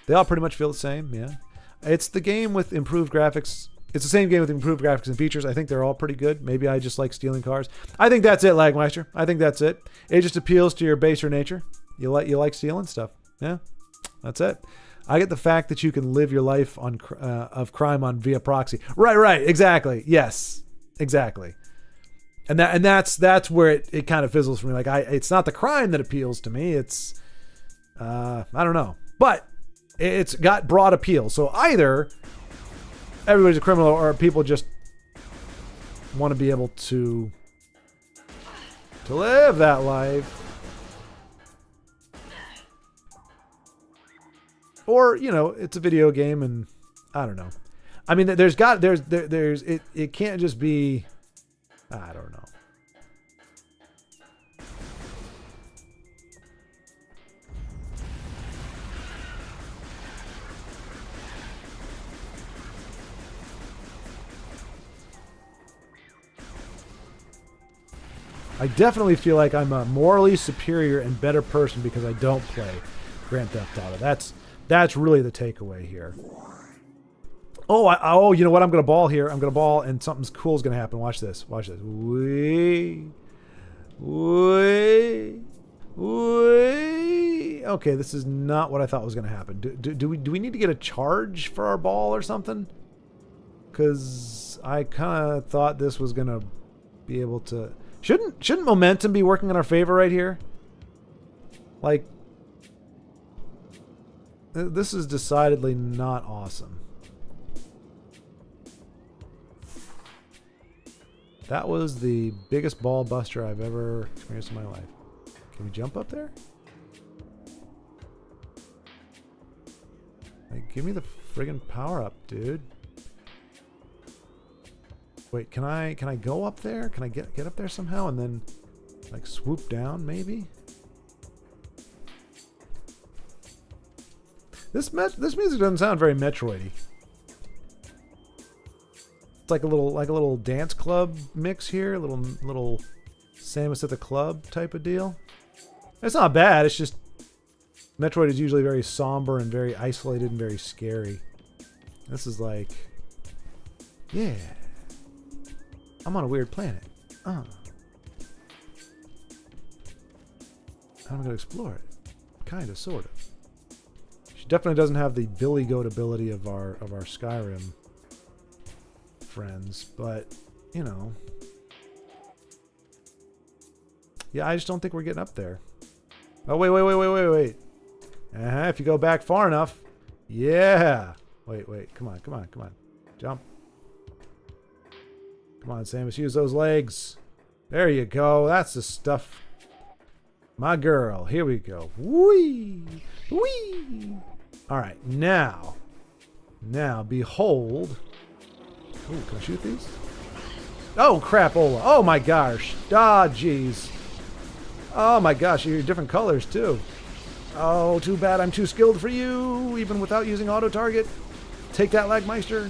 Speaker 1: They all pretty much feel the same. Yeah. It's the game with improved graphics. It's the same game with improved graphics and features. I think they're all pretty good. Maybe I just like stealing cars. I think that's it, Lagmeister. I think that's it. It just appeals to your baser nature. You like stealing stuff. Yeah. That's it. I get the fact that you can live your life of crime on via proxy. Right. Exactly. Yes. Exactly. And that's where it kind of fizzles for me. Like it's not the crime that appeals to me. It's I don't know, but it's got broad appeal. So either everybody's a criminal or people just want to be able to live that life. Or, you know, it's a video game and I don't know. I mean, it can't just be, I don't know. I definitely feel like I'm a morally superior and better person because I don't play Grand Theft Auto. That's really the takeaway here. Oh, you know what? I'm going to ball here. I'm going to ball and something cool is going to happen. Watch this. Wee. Okay, this is not what I thought was going to happen. Do we need to get a charge for our ball or something? Because I kind of thought this was going to be able to... Shouldn't momentum be working in our favor right here? Like... This is decidedly not awesome. That was the biggest ball buster I've ever experienced in my life. Can we jump up there? Like, give me the friggin' power up, dude. Wait, can I go up there? Can I get up there somehow and then like swoop down maybe? This music doesn't sound very Metroidy. It's like a little dance club mix here, a little Samus at the Club type of deal. It's not bad. It's just Metroid is usually very somber and very isolated and very scary. This is like, yeah, I'm on a weird planet. I'm gonna explore it, kind of, sort of. She definitely doesn't have the Billy Goat ability of our Skyrim friends, but you know, yeah, I just don't think we're getting up there. Oh wait. If you go back far enough, yeah. Wait, come on, jump. Come on, Samus, use those legs. There you go. That's the stuff. My girl. Here we go. Whee! All right, now, behold Ooh, can I shoot these? Oh, crap, Ola. Oh, my gosh. Ah, jeez. Oh, my gosh. You're different colors, too. Oh, too bad I'm too skilled for you, even without using auto-target. Take that, Lagmeister.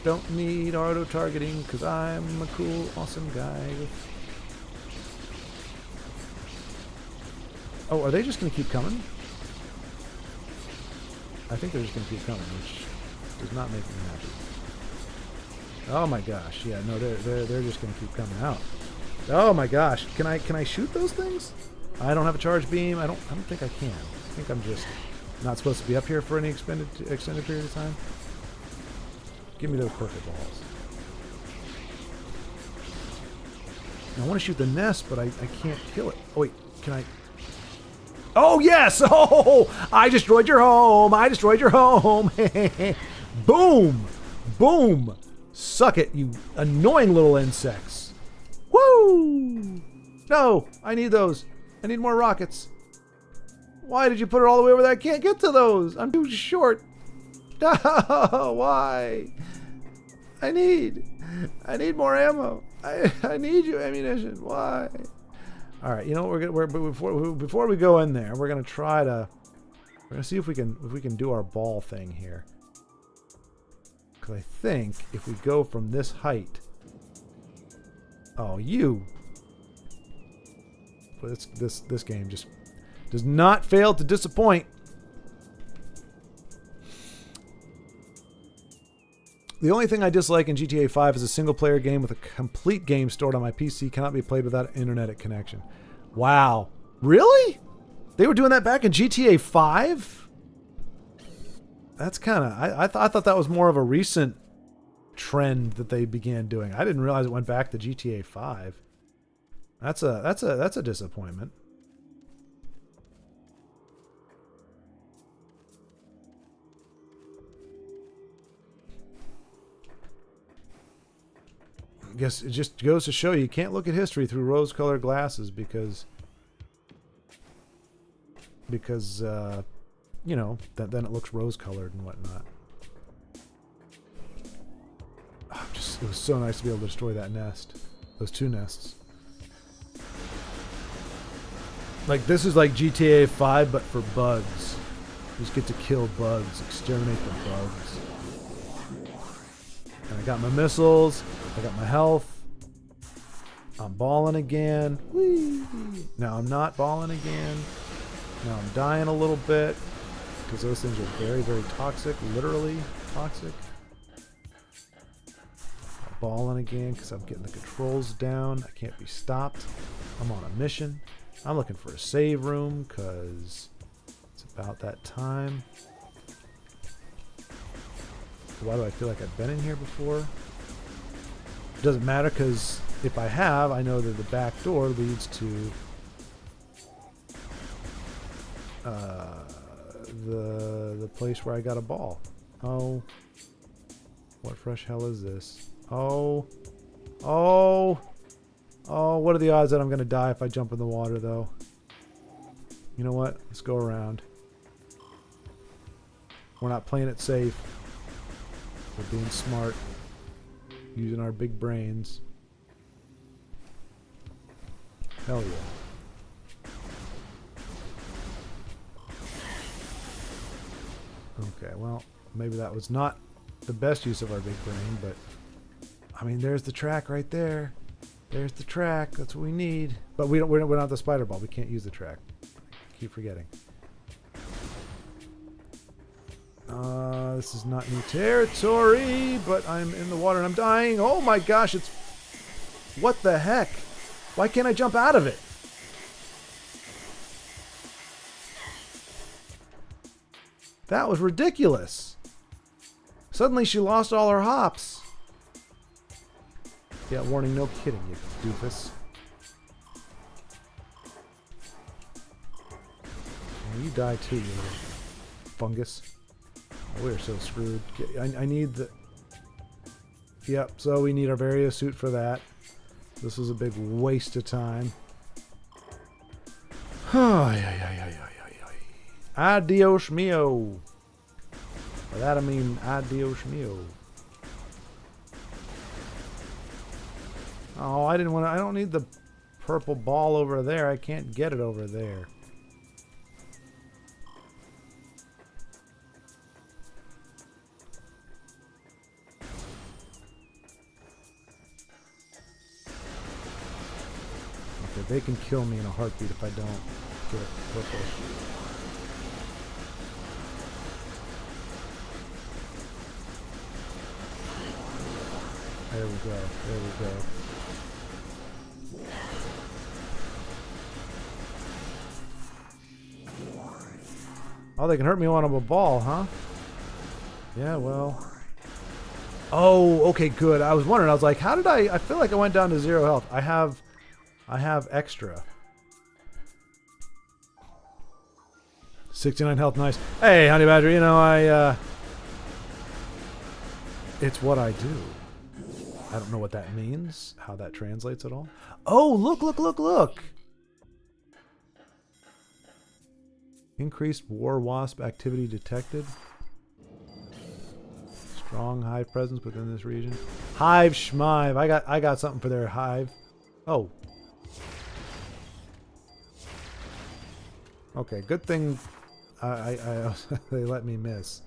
Speaker 1: Don't need auto-targeting, because I'm a cool, awesome guy. Oh, are they just going to keep coming? I think they're just going to keep coming, which does not make me happy. Oh my gosh! Yeah, no, they're just going to keep coming out. Oh my gosh! Can I shoot those things? I don't have a charge beam. I don't think I can. I think I'm just not supposed to be up here for any extended period of time. Give me those purple balls. I want to shoot the nest, but I can't kill it. Oh wait, can I? Oh, yes! Oh, I destroyed your home! I destroyed your home! Boom! Boom! Suck it, you annoying little insects. Woo! No, I need those. I need more rockets. Why did you put it all the way over there? I can't get to those. I'm too short. No, why? I need more ammo. I need you ammunition. Why? All right, you know what before we go in there, we're gonna see if we can do our ball thing here. Because I think if we go from this height, this game just does not fail to disappoint. The only thing I dislike in GTA 5 is a single-player game with a complete game stored on my PC cannot be played without an internet connection. Wow. Really? They were doing that back in GTA 5? That's kind of... I thought that was more of a recent trend that they began doing. I didn't realize it went back to GTA 5. That's a disappointment. I guess it just goes to show you can't look at history through rose-colored glasses because you know then it looks rose-colored and whatnot. Oh, it was so nice to be able to destroy that nest, those two nests. Like this is like GTA 5 but for bugs. You just get to kill bugs, exterminate the bugs. And I got my missiles. I got my health. I'm balling again. Whee! Now I'm not balling again. Now I'm dying a little bit because those things are very, very toxic. Literally toxic. I'm balling again because I'm getting the controls down. I can't be stopped. I'm on a mission. I'm looking for a save room because it's about that time. Why do I feel like I've been in here before? It doesn't matter because if I have, I know that the back door leads to the place where I got a ball. Oh, what fresh hell is this? Oh, what are the odds that I'm going to die if I jump in the water though? You know what? Let's go around. We're not playing it safe. We're being smart. Using our big brains. Hell yeah. Okay, well, maybe that was not the best use of our big brain, but I mean, there's the track right there. There's the track. That's what we need. But we're not the spider ball. We can't use the track. Keep forgetting. This is not new territory, but I'm in the water and I'm dying. Oh my gosh, it's... What the heck? Why can't I jump out of it? That was ridiculous. Suddenly she lost all her hops. Yeah, warning, no kidding, you doofus. Oh, you die too, you little fungus. We're so screwed. I need the... Yep, so we need our Vario suit for that. This is a big waste of time. Adios mio. By that I mean adios mio. Oh, I didn't want to. I don't need the purple ball over there. I can't get it over there. Okay, they can kill me in a heartbeat if I don't get it purple. There we go. There we go. Oh, they can hurt me on a ball, huh? Yeah, well. Oh, okay, good. I was wondering. I was like, how did I feel like I went down to 0 health. I have extra. 69 health, nice. Hey, Honey Badger, you know, it's what I do. I don't know what that means, how that translates at all. Oh, look, look, look, look. Increased war wasp activity detected. Strong hive presence within this region. Hive schmive. I got something for their hive. Oh. Okay, good thing they let me miss.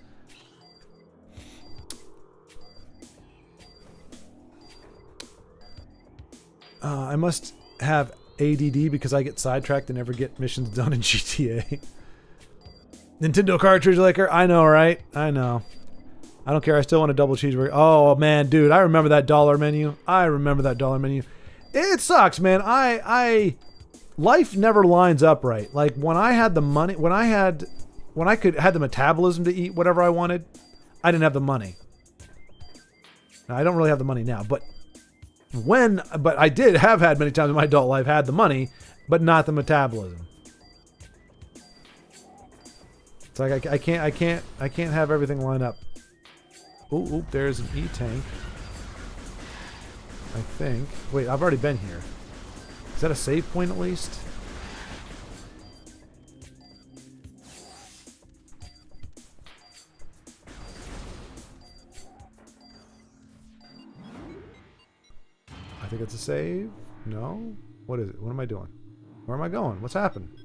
Speaker 1: I must have ADD because I get sidetracked and never get missions done in GTA. Nintendo cartridge liquor. I know, right? I know. I don't care. I still want a double cheeseburger. Oh, man, dude. I remember that dollar menu. I remember that dollar menu. It sucks, man. Life never lines up right. Like, when I had the money, when I had the metabolism to eat whatever I wanted, I didn't have the money. Now, I don't really have the money now, but I did have had many times in my adult life had the money, but not the metabolism. It's like I can't have everything line up. Ooh, there's an E-tank. I think. Wait, I've already been here. Is that a save point at least? I think it's a save. No? What is it? What am I doing? Where am I going? What's happened?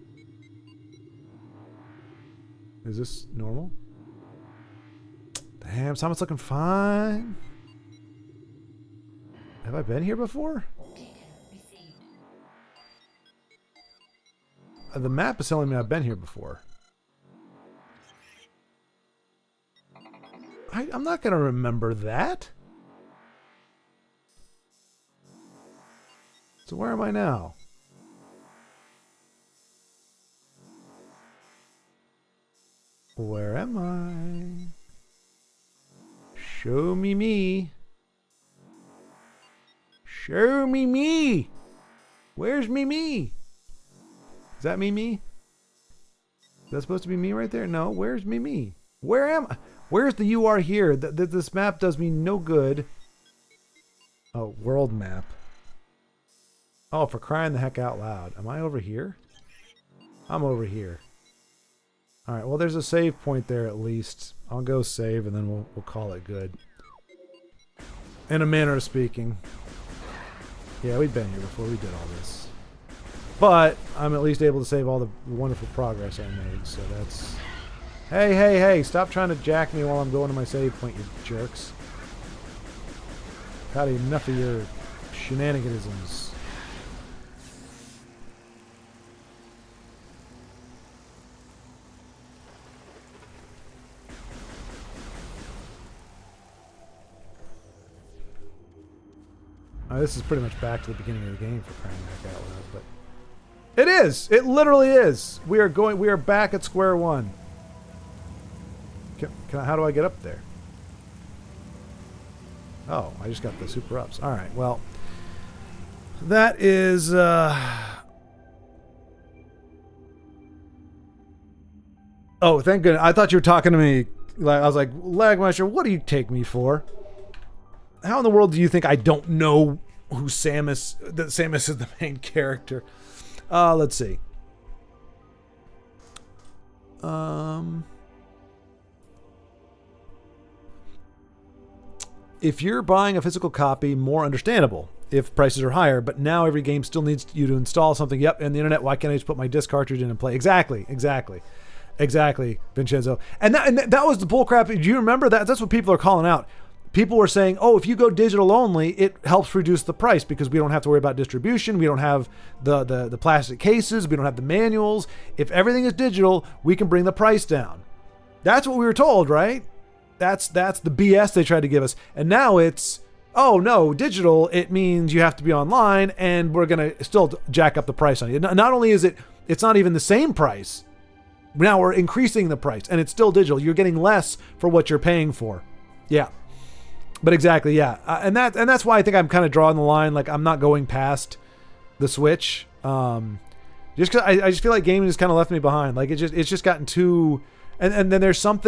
Speaker 1: Is this normal? Damn, Simon's looking fine. Have I been here before? The map is telling me I've been here before. I'm not going to remember that. So where am I now? Where am I? Show me me. Show me me. Where's me? Is that me? Is that supposed to be me right there? No. Where's me? Where am I? Where's the you are here? This map does me no good. Oh, world map. Oh, for crying the heck out loud. Am I over here? I'm over here. Alright, well there's a save point there at least. I'll go save and then we'll call it good. In a manner of speaking. Yeah, we've been here before. We did all this. But I'm at least able to save all the wonderful progress I made, so that's... Hey, stop trying to jack me while I'm going to my save point, you jerks. Got enough of your shenaniganisms. This is pretty much back to the beginning of the game for crying back out loud, but it is. It literally is. We are back at square one. How do I get up there? Oh, I just got the super ups. All right. Well, that is. Oh, thank goodness. I thought you were talking to me. Like I was like, Lagmeister, what do you take me for? How in the world do you think I don't know who Samus... That Samus is the main character. Let's see. if you're buying a physical copy, more understandable if prices are higher. But now every game still needs you to install something. Yep, and the internet. Why can't I just put my disc cartridge in and play? Exactly, Vincenzo. And that was the bullcrap. Do you remember that? That's what people are calling out. People were saying, oh, if you go digital only, it helps reduce the price because we don't have to worry about distribution. We don't have the plastic cases. We don't have the manuals. If everything is digital, we can bring the price down. That's what we were told, right? That's the BS they tried to give us. And now it's, oh no, digital, it means you have to be online and we're going to still jack up the price on you. Not only is it's not even the same price. Now we're increasing the price and it's still digital. You're getting less for what you're paying for. Yeah. But exactly, yeah. And that's why I think I'm kind of drawing the line. Like, I'm not going past the Switch. Just because I just feel like gaming has kind of left me behind. Like, it's just gotten too... And then there's some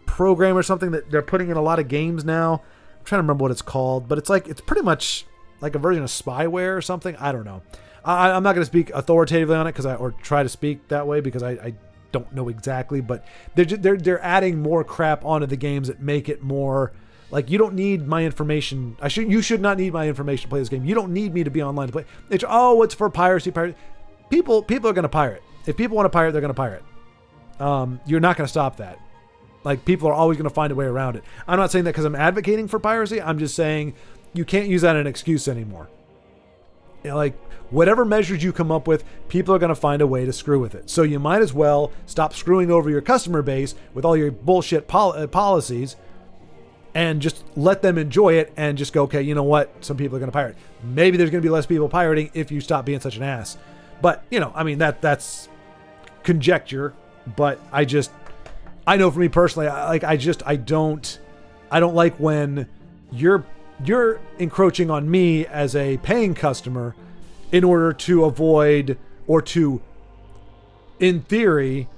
Speaker 1: program or something that they're putting in a lot of games now. I'm trying to remember what it's called. But it's pretty much like a version of spyware or something. I don't know. I'm not going to speak authoritatively on it or try to speak that way because I don't know exactly, but they're adding more crap onto the games that make it more like you don't need my information. You should not need my information to play this game. You don't need me to be online to play. It's for piracy. People are going to pirate. If people want to pirate, they're going to pirate. You're not going to stop that. Like, people are always going to find a way around it. I'm not saying that because I'm advocating for piracy. I'm just saying you can't use that as an excuse anymore. You know, like, whatever measures you come up with, people are going to find a way to screw with it. So you might as well stop screwing over your customer base with all your bullshit policies and just let them enjoy it and just go, okay, you know what? Some people are going to pirate. Maybe there's going to be less people pirating if you stop being such an ass. But, I mean, that's conjecture. But I know for me personally, I don't like when you're encroaching on me as a paying customer in order to avoid or to, in theory,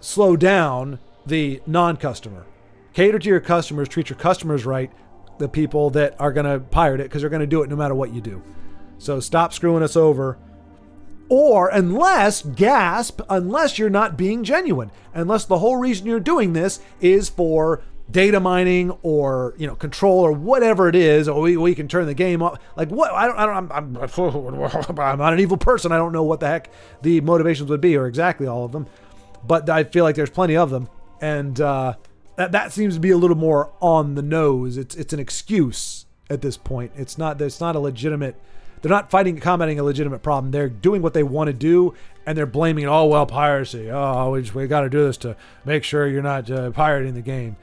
Speaker 1: slow down the non-customer. Cater to your customers, treat your customers right, the people that are going to pirate it, because they're going to do it no matter what you do. So stop screwing us over. Or unless you're not being genuine, unless the whole reason you're doing this is for data mining or control or whatever it is, or we can turn the game off. Like what? I'm not an evil person. I don't know what the heck the motivations would be or exactly all of them, but I feel like there's plenty of them, and that seems to be a little more on the nose. It's an excuse at this point. It's not a legitimate. They're not combating a legitimate problem. They're doing what they want to do, and they're blaming, piracy. Oh, we got to do this to make sure you're not pirating the game.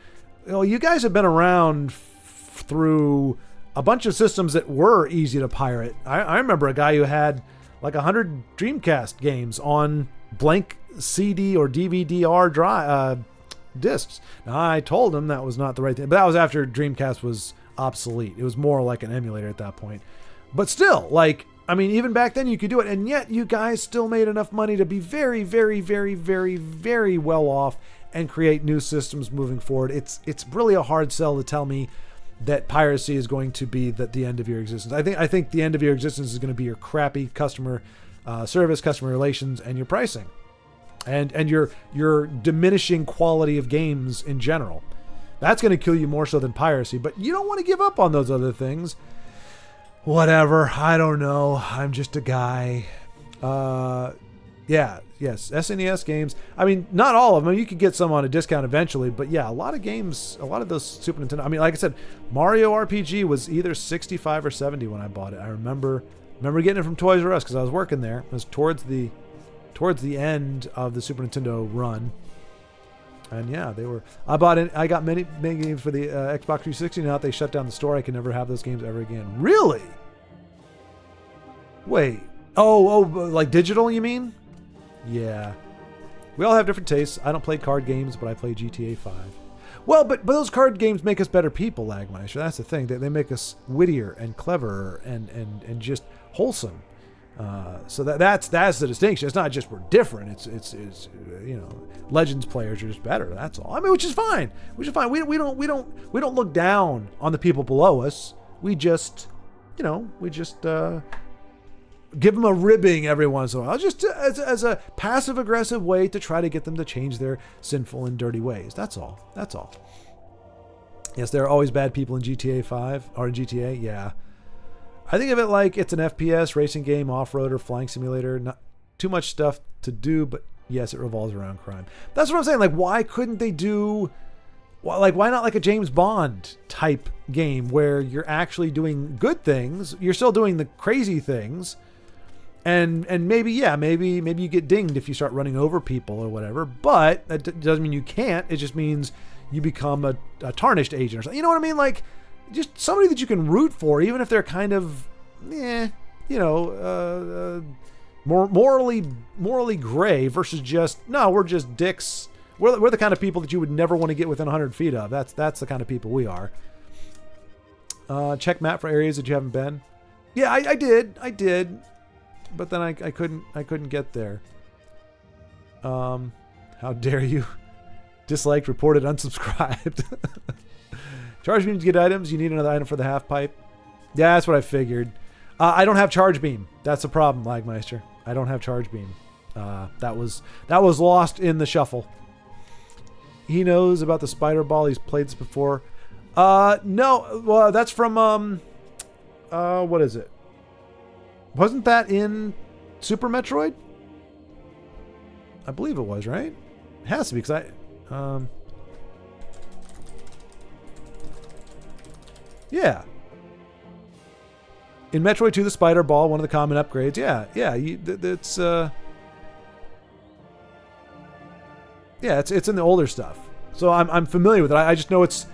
Speaker 1: You guys have been around through a bunch of systems that were easy to pirate. I remember a guy who had like 100 Dreamcast games on blank CD or DVD-R discs. Now, I told him that was not the right thing, but that was after Dreamcast was obsolete. It was more like an emulator at that point. But still, even back then you could do it, and yet you guys still made enough money to be very, very, very, very, very well off and create new systems moving forward. It's really a hard sell to tell me that piracy is going to be the end of your existence. I think the end of your existence is going to be your crappy customer service, customer relations, and your pricing, and your diminishing quality of games in general. That's going to kill you more so than piracy. But you don't want to give up on those other things. Whatever, I don't know. I'm just a guy. Yes, SNES games. I mean, not all of them. You could get some on a discount eventually, but yeah, a lot of games, a lot of those Super Nintendo. I mean, like I said, Mario RPG was either 65 or 70 when I bought it. I remember getting it from Toys R Us because I was working there. It was towards the end of the Super Nintendo run. And yeah, I got many games for the Xbox 360. Now that they shut down the store, I can never have those games ever again. Really? Wait. Oh, like digital, you mean? Yeah. We all have different tastes. I don't play card games, but I play GTA 5. Well, but those card games make us better people, Lagmeister. That's the thing. They make us wittier and cleverer and just wholesome. So that's the distinction. It's not just we're different. It's Legends players are just better. That's all. I mean, which is fine. We don't look down on the people below us. We just give them a ribbing every once in a while, just as a passive aggressive way to try to get them to change their sinful and dirty ways. That's all. Yes, there are always bad people in GTA 5 or in GTA. Yeah. I think of it like it's an FPS racing game, off-roader, flying simulator. Not too much stuff to do, but yes, it revolves around crime. That's what I'm saying. Like, why couldn't they do... Like, why not like a James Bond type game where you're actually doing good things? You're still doing the crazy things. And maybe you get dinged if you start running over people or whatever. But that doesn't mean you can't. It just means you become a tarnished agent or something. You know what I mean? Like, just somebody that you can root for, even if they're kind of, morally gray versus just, no, we're just dicks. We're the kind of people that you would never want to get within 100 feet of. That's the kind of people we are. Check map for areas that you haven't been. Yeah, I did. But then I couldn't get there. How dare you? Disliked, reported, unsubscribed. Charge beam to get items. You need another item for the half pipe. Yeah, that's what I figured. I don't have charge beam. That's the problem, Lagmeister. I don't have charge beam. That was lost in the shuffle. He knows about the spider ball. He's played this before. No. Well, that's from what is it? Wasn't that in Super Metroid? I believe it was, right? It has to be, because yeah. In Metroid 2, the spider ball, one of the common upgrades. Yeah. It's in the older stuff. So I'm familiar with it. I just know it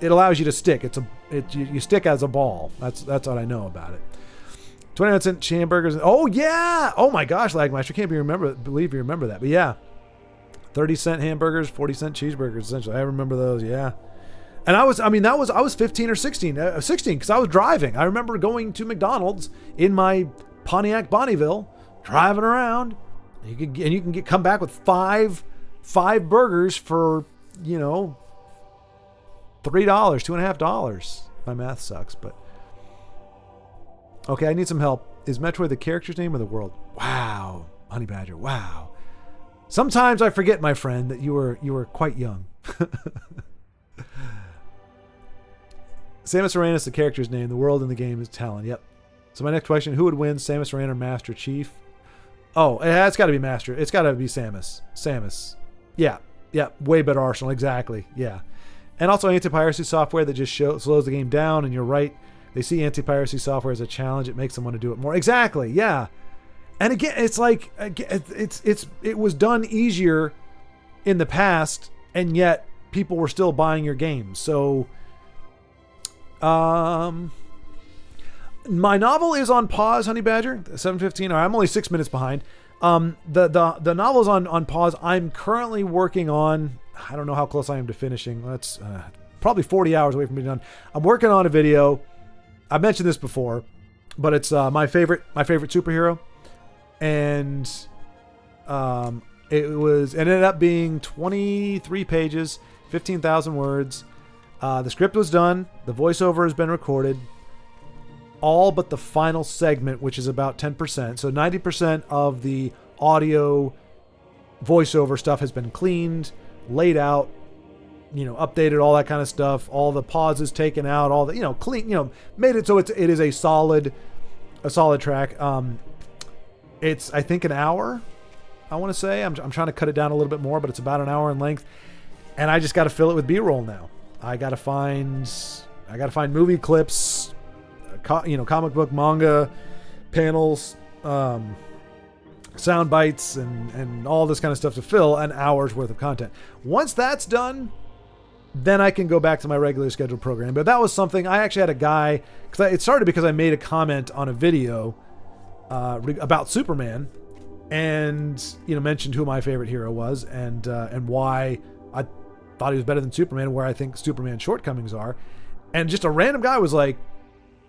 Speaker 1: allows you to stick. You stick as a ball. That's what I know about it. 29-cent hamburgers. Oh yeah. Oh my gosh, Lagmeister, can't believe you remember that. But yeah, 30-cent hamburgers, 40-cent cheeseburgers. Essentially, I remember those. Yeah. And I was 15 or 16, 16 because I was driving. I remember going to McDonald's in my Pontiac Bonneville, driving around. You can come back with five burgers for $3, $2.50. My math sucks, but okay. I need some help. Is Metroid the character's name or the world? Wow, Honey Badger. Wow. Sometimes I forget, my friend, that you were quite young. Samus Aran is the character's name. The world in the game is Talon. Yep. So my next question: who would win, Samus Aran or Master Chief? Oh, it's got to be Master. It's got to be Samus. Samus. Yeah. Way better arsenal. Exactly. Yeah. And also anti-piracy software that just slows the game down. And you're right. They see anti-piracy software as a challenge. It makes them want to do it more. Exactly. Yeah. And again, it's like it was done easier in the past, and yet people were still buying your games. So, my novel is on pause, Honey Badger. 7:15. I'm only 6 minutes behind. The novel's on pause. I'm currently working on. I don't know how close I am to finishing. That's probably 40 hours away from being done. I'm working on a video. I mentioned this before, but it's my favorite superhero, and it ended up being 23 pages, 15,000 words. The script was done. The voiceover has been recorded. All but the final segment, which is about 10%. So 90% of the audio voiceover stuff has been cleaned, laid out, updated, all that kind of stuff. All the pauses taken out, all the, clean, made it so it is a solid track. It's, I think, an hour, I want to say. I'm trying to cut it down a little bit more, but it's about an hour in length. And I just got to fill it with B-roll now. I got to find movie clips, comic book, manga, panels, sound bites, and all this kind of stuff to fill an hour's worth of content. Once that's done, then I can go back to my regularly scheduled program. But that was something I actually had a guy, because it started because I made a comment on a video about Superman, and mentioned who my favorite hero was, and why I thought he was better than Superman, where I think Superman's shortcomings are. And just a random guy was like,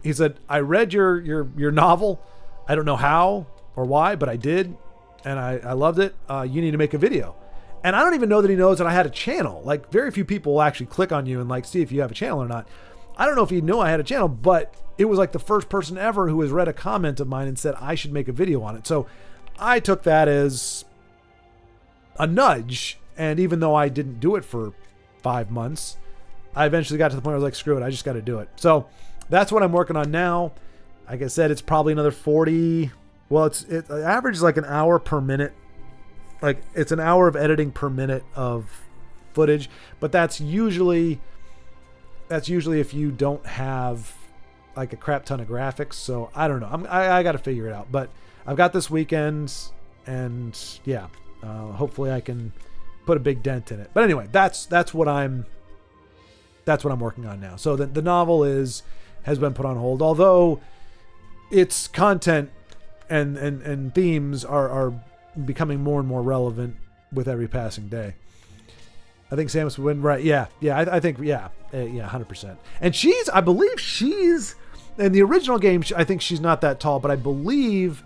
Speaker 1: he said, I read your novel. I don't know how or why, but I did, and I loved it. You need to make a video. And I don't even know that he knows that I had a channel. Like, very few people will actually click on you and see if you have a channel or not. I don't know if he knew I had a channel, but it was like the first person ever who has read a comment of mine and said I should make a video on it. So I took that as a nudge. And even though I didn't do it for 5 months. I eventually got to the point where I was like, screw it, I just got to do it. So that's what I'm working on now. Like I said, it's probably another 40. Well, it averages like an hour per minute. Like it's an hour of editing per minute of footage, but that's usually if you don't have like a crap ton of graphics. So I don't know. I got to figure it out, but I've got this weekend, and yeah, hopefully I can put a big dent in it. But anyway, that's what I'm working on now. So the novel has been put on hold, although its content and themes are becoming more and more relevant with every passing day. I think Samus would win, right? Yeah. I think 100%. And I believe she's in the original game. I think she's not that tall, but I believe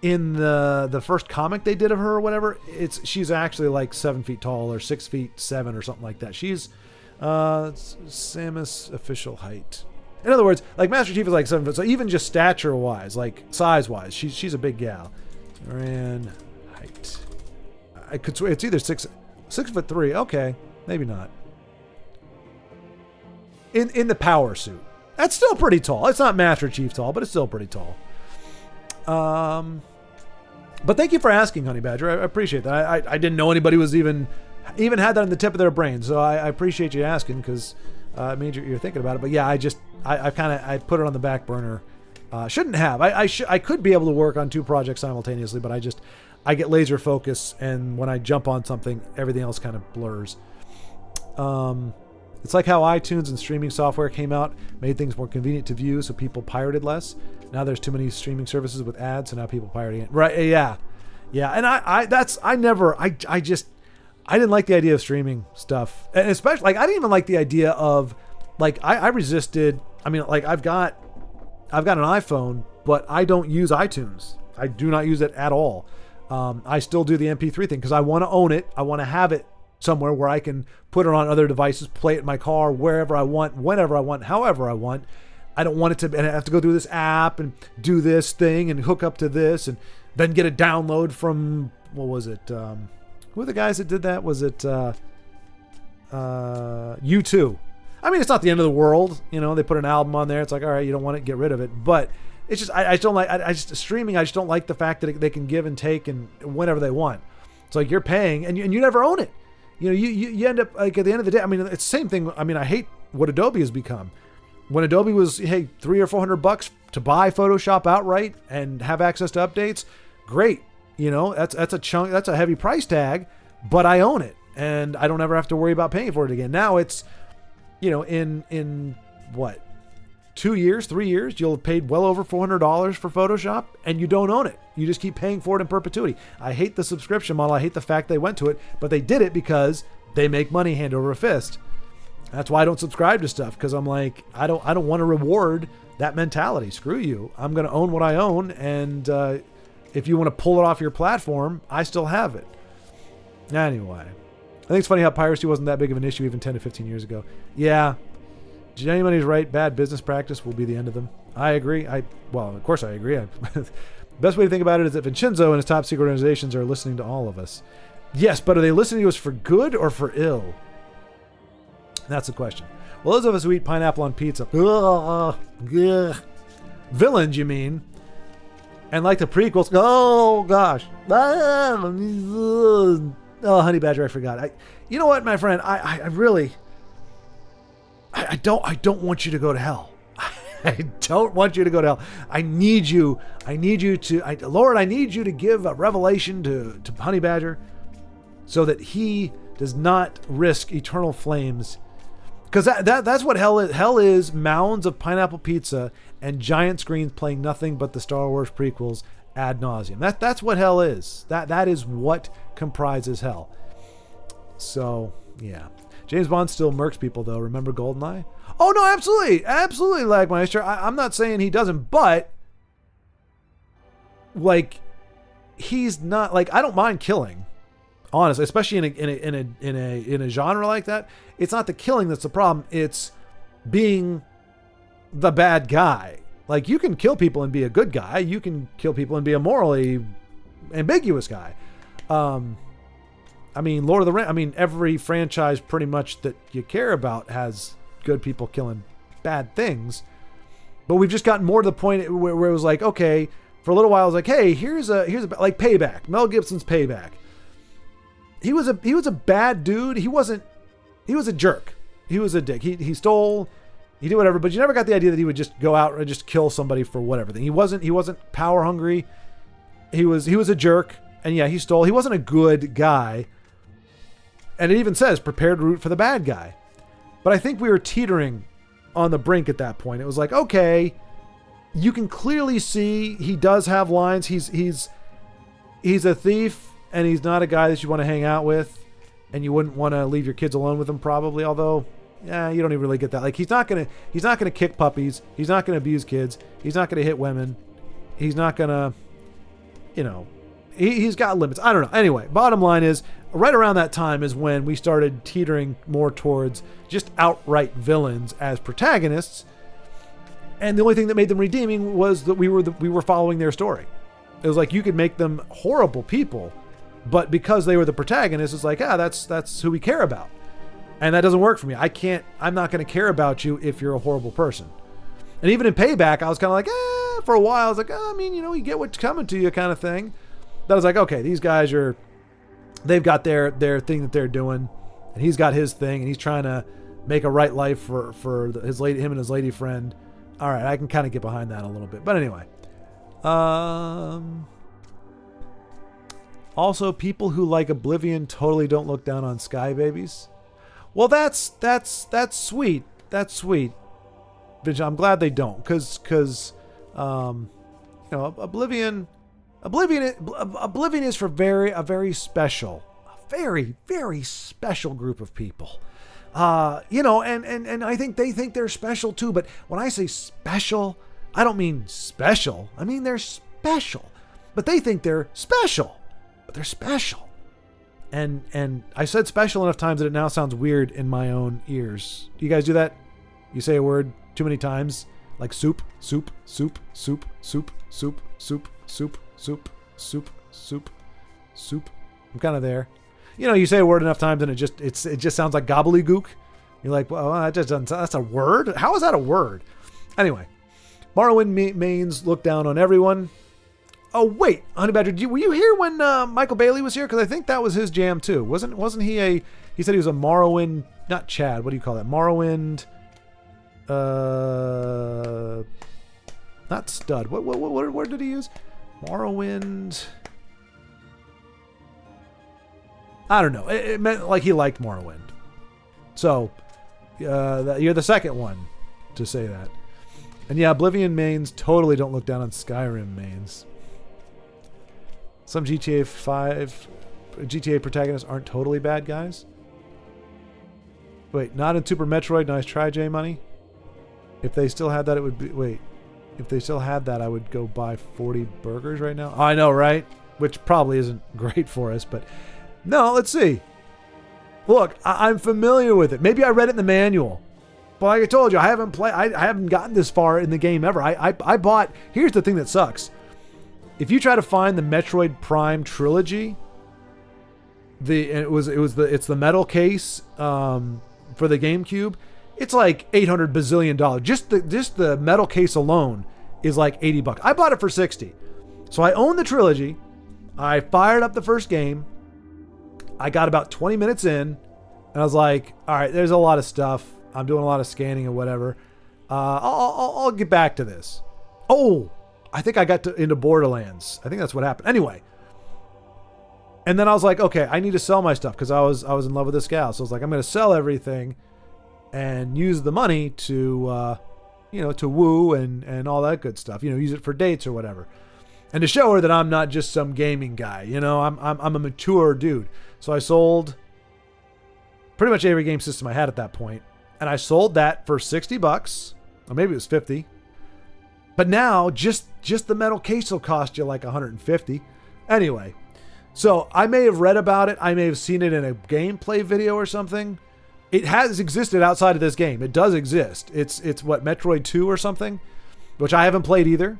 Speaker 1: in the first comic they did of her or whatever, she's actually like 7 feet tall or 6'7" or something like that. She's Samus official height. In other words, like Master Chief is like 7 foot, so even just stature wise, like size wise, she's a big gal. Ran height. I could swear it's either 6'3". Okay, maybe not. In the power suit, that's still pretty tall. It's not Master Chief tall, but it's still pretty tall. But thank you for asking, Honey Badger. I appreciate that. I didn't know anybody was even had that on the tip of their brain, so I appreciate you asking, because it means you're thinking about it. But yeah, I put it on the back burner. Shouldn't have. I could be able to work on 2 projects simultaneously, but I get laser focus, and when I jump on something, everything else kind of blurs. It's like how iTunes and streaming software came out, made things more convenient to view, so people pirated less. Now there's too many streaming services with ads, so now people pirating it. Right? Yeah. And I didn't like the idea of streaming stuff, and especially like I didn't even like the idea of like I resisted. I mean, like I've got an iPhone, but I don't use iTunes. I do not use it at all. I still do the MP3 thing because I want to own it. I want to have it somewhere where I can put it on other devices, play it in my car, wherever I want, whenever I want, however I want. I don't want it to, and I have to go through this app and do this thing and hook up to this and then get a download from, what was it? Who were the guys that did that? Was it U2? I mean, it's not the end of the world. You know, they put an album on there. It's like, all right, you don't want it, get rid of it. But it's just, I just don't like, streaming, I just don't like the fact that they can give and take and whenever they want. It's like you're paying and you never own it. You know, you end up like at the end of the day. I mean, it's the same thing. I mean, I hate what Adobe has become. When Adobe was, hey, $300 or $400 to buy Photoshop outright and have access to updates, great. You know, that's a chunk, that's a heavy price tag, but I own it and I don't ever have to worry about paying for it again. Now it's, you know, in what, 2 years, 3 years, you'll have paid well over $400 for Photoshop and you don't own it. You just keep paying for it in perpetuity. I hate the subscription model. I hate the fact they went to it, but they did it because they make money hand over fist. That's why I don't subscribe to stuff, because I'm like, I don't want to reward that mentality. Screw you. I'm going to own what I own, and if you want to pull it off your platform, I still have it. Anyway, I think it's funny how piracy wasn't that big of an issue even 10 to 15 years ago. Yeah, Jenny Money's right. Bad business practice will be the end of them. I agree. Well, of course I agree. Best way to think about it is that Vincenzo and his top secret organizations are listening to all of us. Yes, but are they listening to us for good or for ill? That's the question. Well, those of us who eat pineapple on pizza. Villains, you mean? And like the prequels. Oh, gosh. Oh, Honey Badger, I forgot. You know what, my friend? I really... I don't want you to go to hell. I don't want you to go to hell. I need you to... Lord, I need you to give a revelation to Honey Badger so that he does not risk eternal flames. Because that's what hell is. Hell is mounds of pineapple pizza and giant screens playing nothing but the Star Wars prequels ad nauseum. That's what hell is. That is what comprises hell. So, yeah. James Bond still murks people, though. Remember GoldenEye? Oh, no, absolutely. Absolutely, Lagmeister. I'm not saying he doesn't, but, like, he's not, like, I don't mind killing. Honestly, especially in a genre like that, it's not the killing that's the problem. It's being the bad guy. Like, you can kill people and be a good guy. You can kill people and be a morally ambiguous guy. I mean, Lord of the Rings, I mean, every franchise pretty much that you care about has good people killing bad things. But we've just gotten more to the point where it was like, okay, for a little while, I was like, hey, here's a like Payback, Mel Gibson's Payback. He was a bad dude. He was a jerk. He was a dick. He stole, he did whatever, but you never got the idea that he would just go out and just kill somebody for whatever thing. He wasn't power hungry. He was a jerk, and yeah, he stole. He wasn't a good guy. And it even says, prepare to root for the bad guy. But I think we were teetering on the brink at that point. It was like, okay, you can clearly see he does have lines. He's a thief, and he's not a guy that you want to hang out with, and you wouldn't want to leave your kids alone with him probably, although, yeah, you don't even really get that. Like, he's not gonna kick puppies. He's not gonna abuse kids. He's not gonna hit women. He's not gonna, he's got limits. I don't know. Anyway, bottom line is, right around that time is when we started teetering more towards just outright villains as protagonists. And the only thing that made them redeeming was that we were following their story. It was like you could make them horrible people, but because they were the protagonists, it's like, that's who we care about. And that doesn't work for me. I'm not going to care about you if you're a horrible person. And even in Payback, I was kind of like, for a while, I was like, you get what's coming to you kind of thing. That was like, okay, these guys they've got their thing that they're doing, and he's got his thing, and he's trying to make a right life for him and his lady friend. All right, I can kind of get behind that a little bit. But anyway, also, people who like Oblivion totally don't look down on Sky Babies. Well, that's sweet. That's sweet. I'm glad they don't, because Oblivion is for a very special group of people. And I think they think they're special too. But when I say special, I don't mean special. I mean they're special. But they think they're special. But they're special. And I said special enough times that it now sounds weird in my own ears. Do you guys do that? You say a word too many times, like soup, soup, soup, soup, soup, soup, soup, soup, soup, soup, soup, soup. I'm kind of there. You say a word enough times and it just sounds like gobbledygook. You're like, well, that's a word? How is that a word? Anyway, Morrowind mains look down on everyone. Oh wait, Honey Badger, were you here when Michael Bailey was here? Because I think that was his jam too. Wasn't he he said he was a Morrowind, not Chad, what do you call that? Morrowind, not stud. What word did he use? Morrowind. I don't know. It meant like he liked Morrowind. So, you're the second one to say that. And yeah, Oblivion mains totally don't look down on Skyrim mains. Some GTA protagonists aren't totally bad guys. Wait, not in Super Metroid. Nice try, J Money. If they still had that, it would be... Wait. If they still had that, I would go buy 40 burgers right now. I know, right? Which probably isn't great for us, but... No, let's see. Look, I'm familiar with it. Maybe I read it in the manual. But like I told you, I haven't gotten this far in the game ever. I bought... Here's the thing that sucks. If you try to find the Metroid Prime trilogy, it's the metal case for the GameCube. It's like $800 bazillion. Just the metal case alone is like $80. I bought it for $60. So I own the trilogy. I fired up the first game. I got about 20 minutes in, and I was like, all right, there's a lot of stuff. I'm doing a lot of scanning and whatever. I'll get back to this. Oh, I think I got into Borderlands. I think that's what happened. Anyway. And then I was like, okay, I need to sell my stuff because I was in love with this gal. So I was like, I'm going to sell everything and use the money to, to woo and all that good stuff. Use it for dates or whatever. And to show her that I'm not just some gaming guy. I'm a mature dude. So I sold pretty much every game system I had at that point. And I sold that for $60. Or maybe it was 50. But now, just the metal case will cost you like $150. Anyway, so I may have read about it. I may have seen it in a gameplay video or something. It has existed outside of this game. It does exist. It's what, Metroid 2 or something? Which I haven't played either.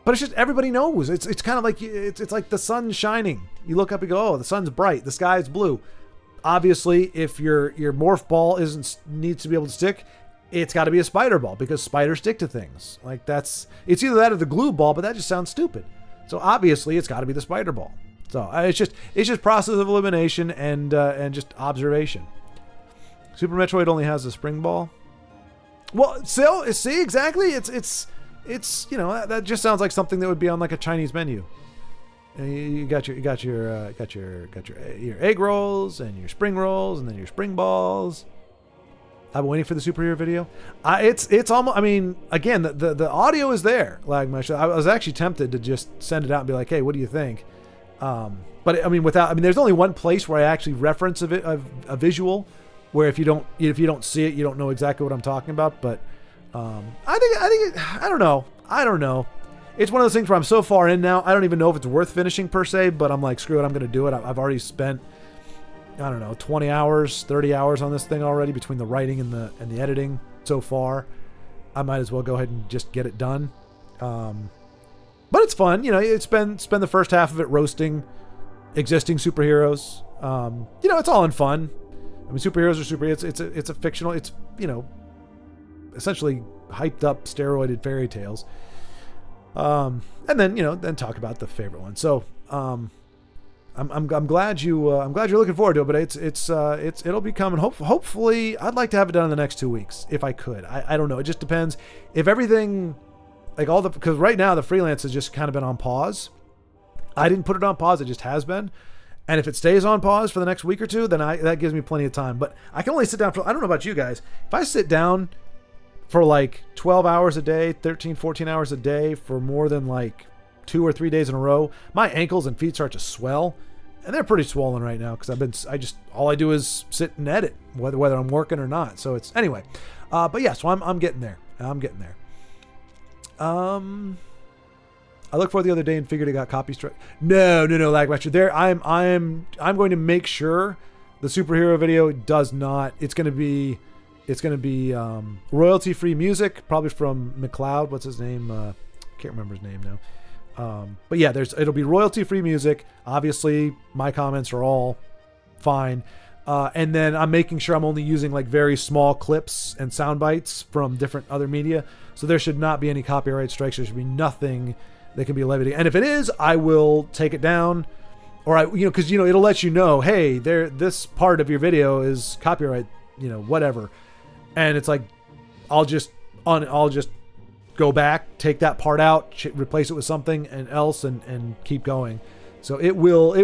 Speaker 1: But it's just everybody knows. It's kind of like it's like the sun shining. You look up and go, oh, the sun's bright, the sky's blue. Obviously, if your morph ball needs to be able to stick, it's got to be a spider ball because spiders stick to things. Like it's either that or the glue ball, but that just sounds stupid. So obviously, it's got to be the spider ball. So it's just process of elimination and just observation. Super Metroid only has a spring ball. Well, so see exactly. It's that just sounds like something that would be on like a Chinese menu. You got your egg rolls and your spring rolls and then your spring balls. I've been waiting for the superhero video. It's almost. I mean, again, the audio is there. Like I was actually tempted to just send it out and be like, hey, what do you think? But I mean, there's only one place where I actually reference a visual, where if you don't see it, you don't know exactly what I'm talking about. But I don't know. It's one of those things where I'm so far in now, I don't even know if it's worth finishing per se, but I'm like, screw it, I'm going to do it. I've already spent, I don't know, 20 hours, 30 hours on this thing already between the writing and the editing so far. I might as well go ahead and just get it done. But it's fun. It's spend the first half of it roasting existing superheroes. It's all in fun. I mean, superheroes are superheroes. It's a fictional, it's, essentially hyped up steroided fairy tales. And then talk about the favorite one. So, I'm glad I'm glad you're looking forward to it, but it'll be coming. Hopefully I'd like to have it done in the next 2 weeks if I could. I don't know. It just depends if everything, like because right now the freelance has just kind of been on pause. I didn't put it on pause. It just has been. And if it stays on pause for the next week or two, then that gives me plenty of time, but I can only sit down I don't know about you guys. If I sit down for like 12 hours a day, 13, 14 hours a day for more than like 2 or 3 days in a row, my ankles and feet start to swell, and they're pretty swollen right now because all I do is sit and edit, whether I'm working or not. So it's anyway. But yeah, so I'm getting there. I looked for it the other day and figured it got copy strike. No, Lagmaster. There, I'm going to make sure the superhero video does not. It's going to be royalty-free music, probably from McLeod. What's his name? Can't remember his name now. But yeah, it'll be royalty-free music. Obviously, my comments are all fine. And then I'm making sure I'm only using like very small clips and sound bites from different other media. So there should not be any copyright strikes. There should be nothing that can be levied. And if it is, I will take it down. Or because it'll let you know, hey, this part of your video is copyright, whatever. And it's like, I'll just go back, take that part out, replace it with something else, and keep going. So it will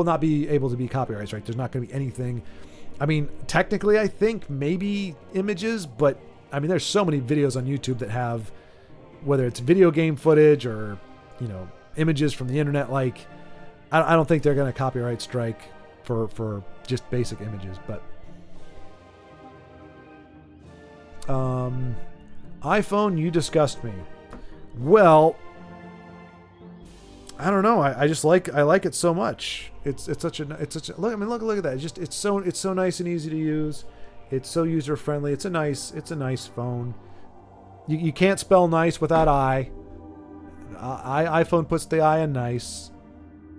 Speaker 1: not be able to be copyright strike. There's not going to be anything. I mean, technically, I think maybe images, but I mean, there's so many videos on YouTube that have, whether it's video game footage or images from the internet. Like, I don't think they're going to copyright strike for just basic images, but. iPhone, you disgust me. Well, I don't know. I like it so much. It's such a look. I mean, look at that. It's so nice and easy to use. It's so user friendly. It's a nice phone. You can't spell nice without I. iPhone puts the I in nice,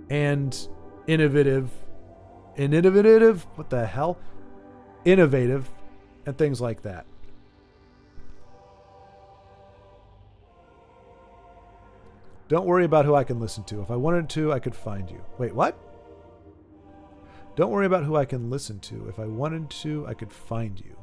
Speaker 1: and innovative. What the hell? Innovative, and things like that. Don't worry about who I can listen to. If I wanted to, I could find you. Wait, what? Don't worry about who I can listen to. If I wanted to, I could find you.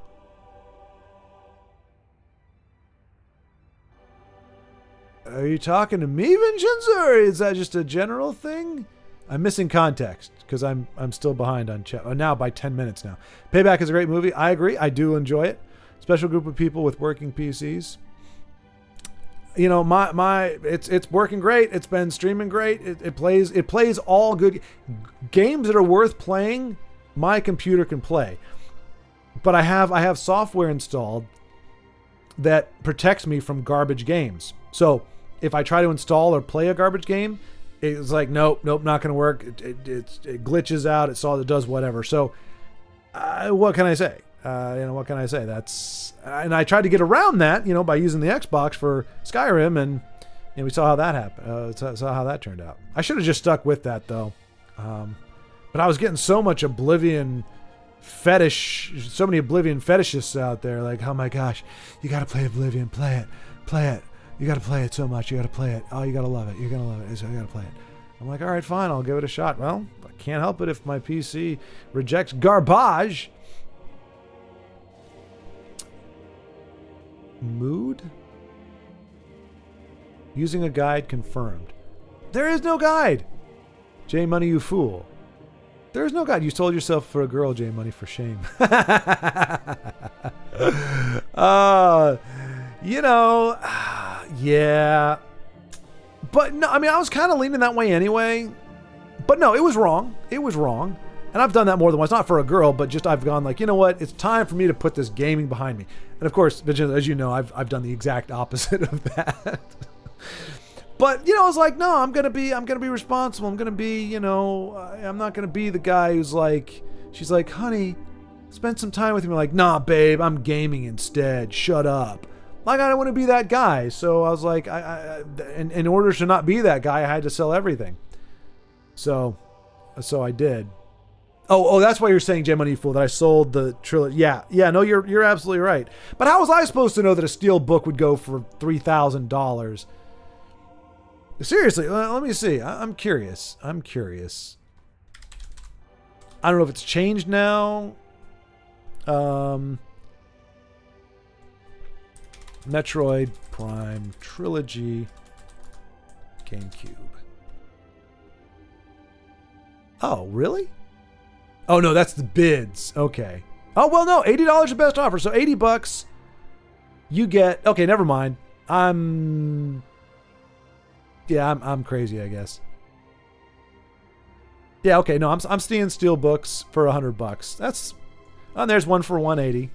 Speaker 1: Are you talking to me, Vincenzo, or is that just a general thing? I'm missing context because I'm still behind on chat. Oh, now by 10 minutes now. Payback is a great movie. I agree. I do enjoy it. Special group of people with working PCs. It's working great. It's been streaming great. It plays all good games that are worth playing. My computer can play, but I have software installed that protects me from garbage games. So if I try to install or play a garbage game, it's like nope, not going to work. It glitches out. It does whatever. So what can I say? What can I say? And I tried to get around that, by using the Xbox for Skyrim, and And we saw how that happened. Saw how that turned out. I should have just stuck with that though. But I was getting so much Oblivion fetish, so many Oblivion fetishists out there. Like, oh my gosh, you got to play Oblivion. Play it. You got to play it so much. You got to play it. Oh, you got to love it. You're going to love it. So you got to play it. I'm like, all right, fine. I'll give it a shot. Well, I can't help it if my PC rejects garbage. Mood? Using a guide confirmed. There is no guide. J Money, you fool. There is no guide. You sold yourself for a girl, J Money, for shame. Yeah. But no, I mean, I was kind of leaning that way anyway. But no, it was wrong. It was wrong. And I've done that more than once. Not for a girl, but just I've gone like, you know what? It's time for me to put this gaming behind me. And of course, as you know, I've done the exact opposite of that. But, I was like, no, I'm going to be responsible. I'm going to be, I'm not going to be the guy who's like, she's like, honey, spend some time with me. I'm like, nah, babe, I'm gaming instead. Shut up. Like, I don't want to be that guy. So I was like, in order to not be that guy, I had to sell everything. So I did. Oh, that's why you're saying, J Money Fool, that I sold the trilogy. Yeah, no, you're absolutely right. But how was I supposed to know that a steel book would go for $3,000? Seriously, let me see. I'm curious. I don't know if it's changed now. Metroid Prime Trilogy GameCube. Oh, really? Oh, no, that's the bids. Okay. Oh, well, no, $80 the best offer. So $80 you get... Okay, never mind. I'm crazy, I guess. Yeah, okay, no, I'm seeing steel books for $100. That's... Oh, and there's one for $180.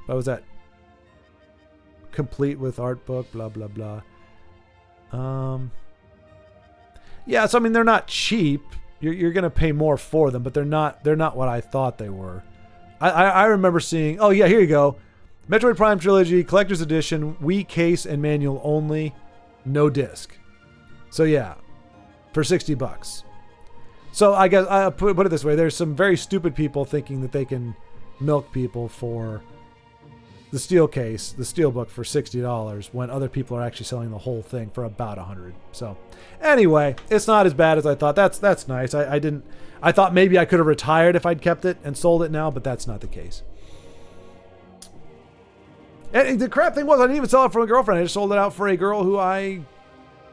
Speaker 1: What was that? Complete with art book, blah, blah, blah. Yeah, so I mean, they're not cheap. You're going to pay more for them, but they're not what I thought they were. I remember seeing... Oh, yeah, here you go. Metroid Prime Trilogy, Collector's Edition, Wii case and manual only, no disc. So yeah, for $60. So I guess I put it this way: there's some very stupid people thinking that they can milk people for the steel case, the steel book for $60, when other people are actually selling the whole thing for about $100. So anyway, it's not as bad as I thought. That's nice. I thought maybe I could have retired if I'd kept it and sold it now, but that's not the case. And the crap thing was, I didn't even sell it for a girlfriend. I just sold it out for a girl who I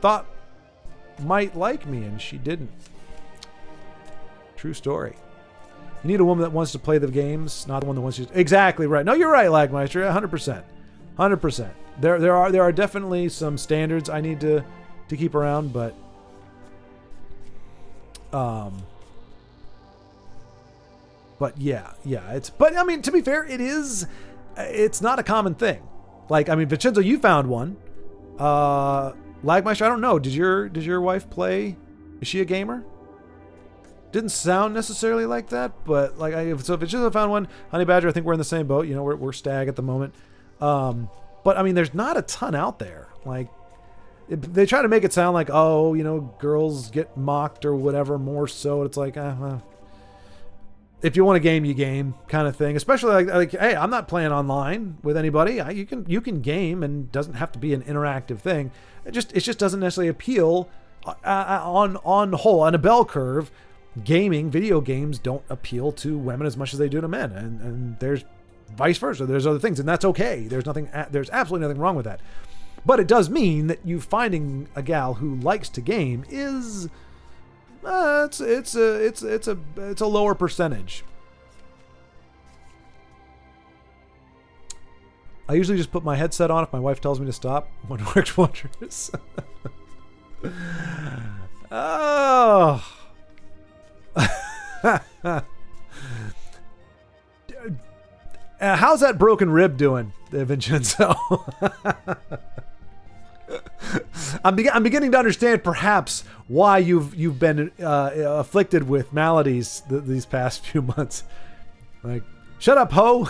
Speaker 1: thought might like me, and she didn't. True story. You need a woman that wants to play the games, not the one that wants to... Exactly right. No, you're right, Lagmeister. 100%. 100%. There are definitely some standards I need to keep around, but... But yeah. But I mean, to be fair, it's not a common thing. Like, I mean, Vincenzo, you found one. Lagmeister, I don't know. Does your wife play? Is she a gamer? Didn't sound necessarily like that, but like, so if Vincenzo found one, Honey Badger, I think we're in the same boat. We're stag at the moment. But I mean, there's not a ton out there. Like, they try to make it sound like, oh, girls get mocked or whatever more so. It's like, if you want a game, you game kind of thing. Especially like, hey, I'm not playing online with anybody. You can game, and it doesn't have to be an interactive thing. It just doesn't necessarily appeal on whole, on a bell curve. Video games don't appeal to women as much as they do to men, and there's vice versa. There's other things, and that's okay. There's absolutely nothing wrong with that. But it does mean that you finding a gal who likes to game is it's a lower percentage. I usually just put my headset on if my wife tells me to stop when Works Wonders. Oh. How's that broken rib doing, Vincenzo? I'm beginning to understand perhaps why you've been afflicted with maladies these past few months. Like, shut up, ho!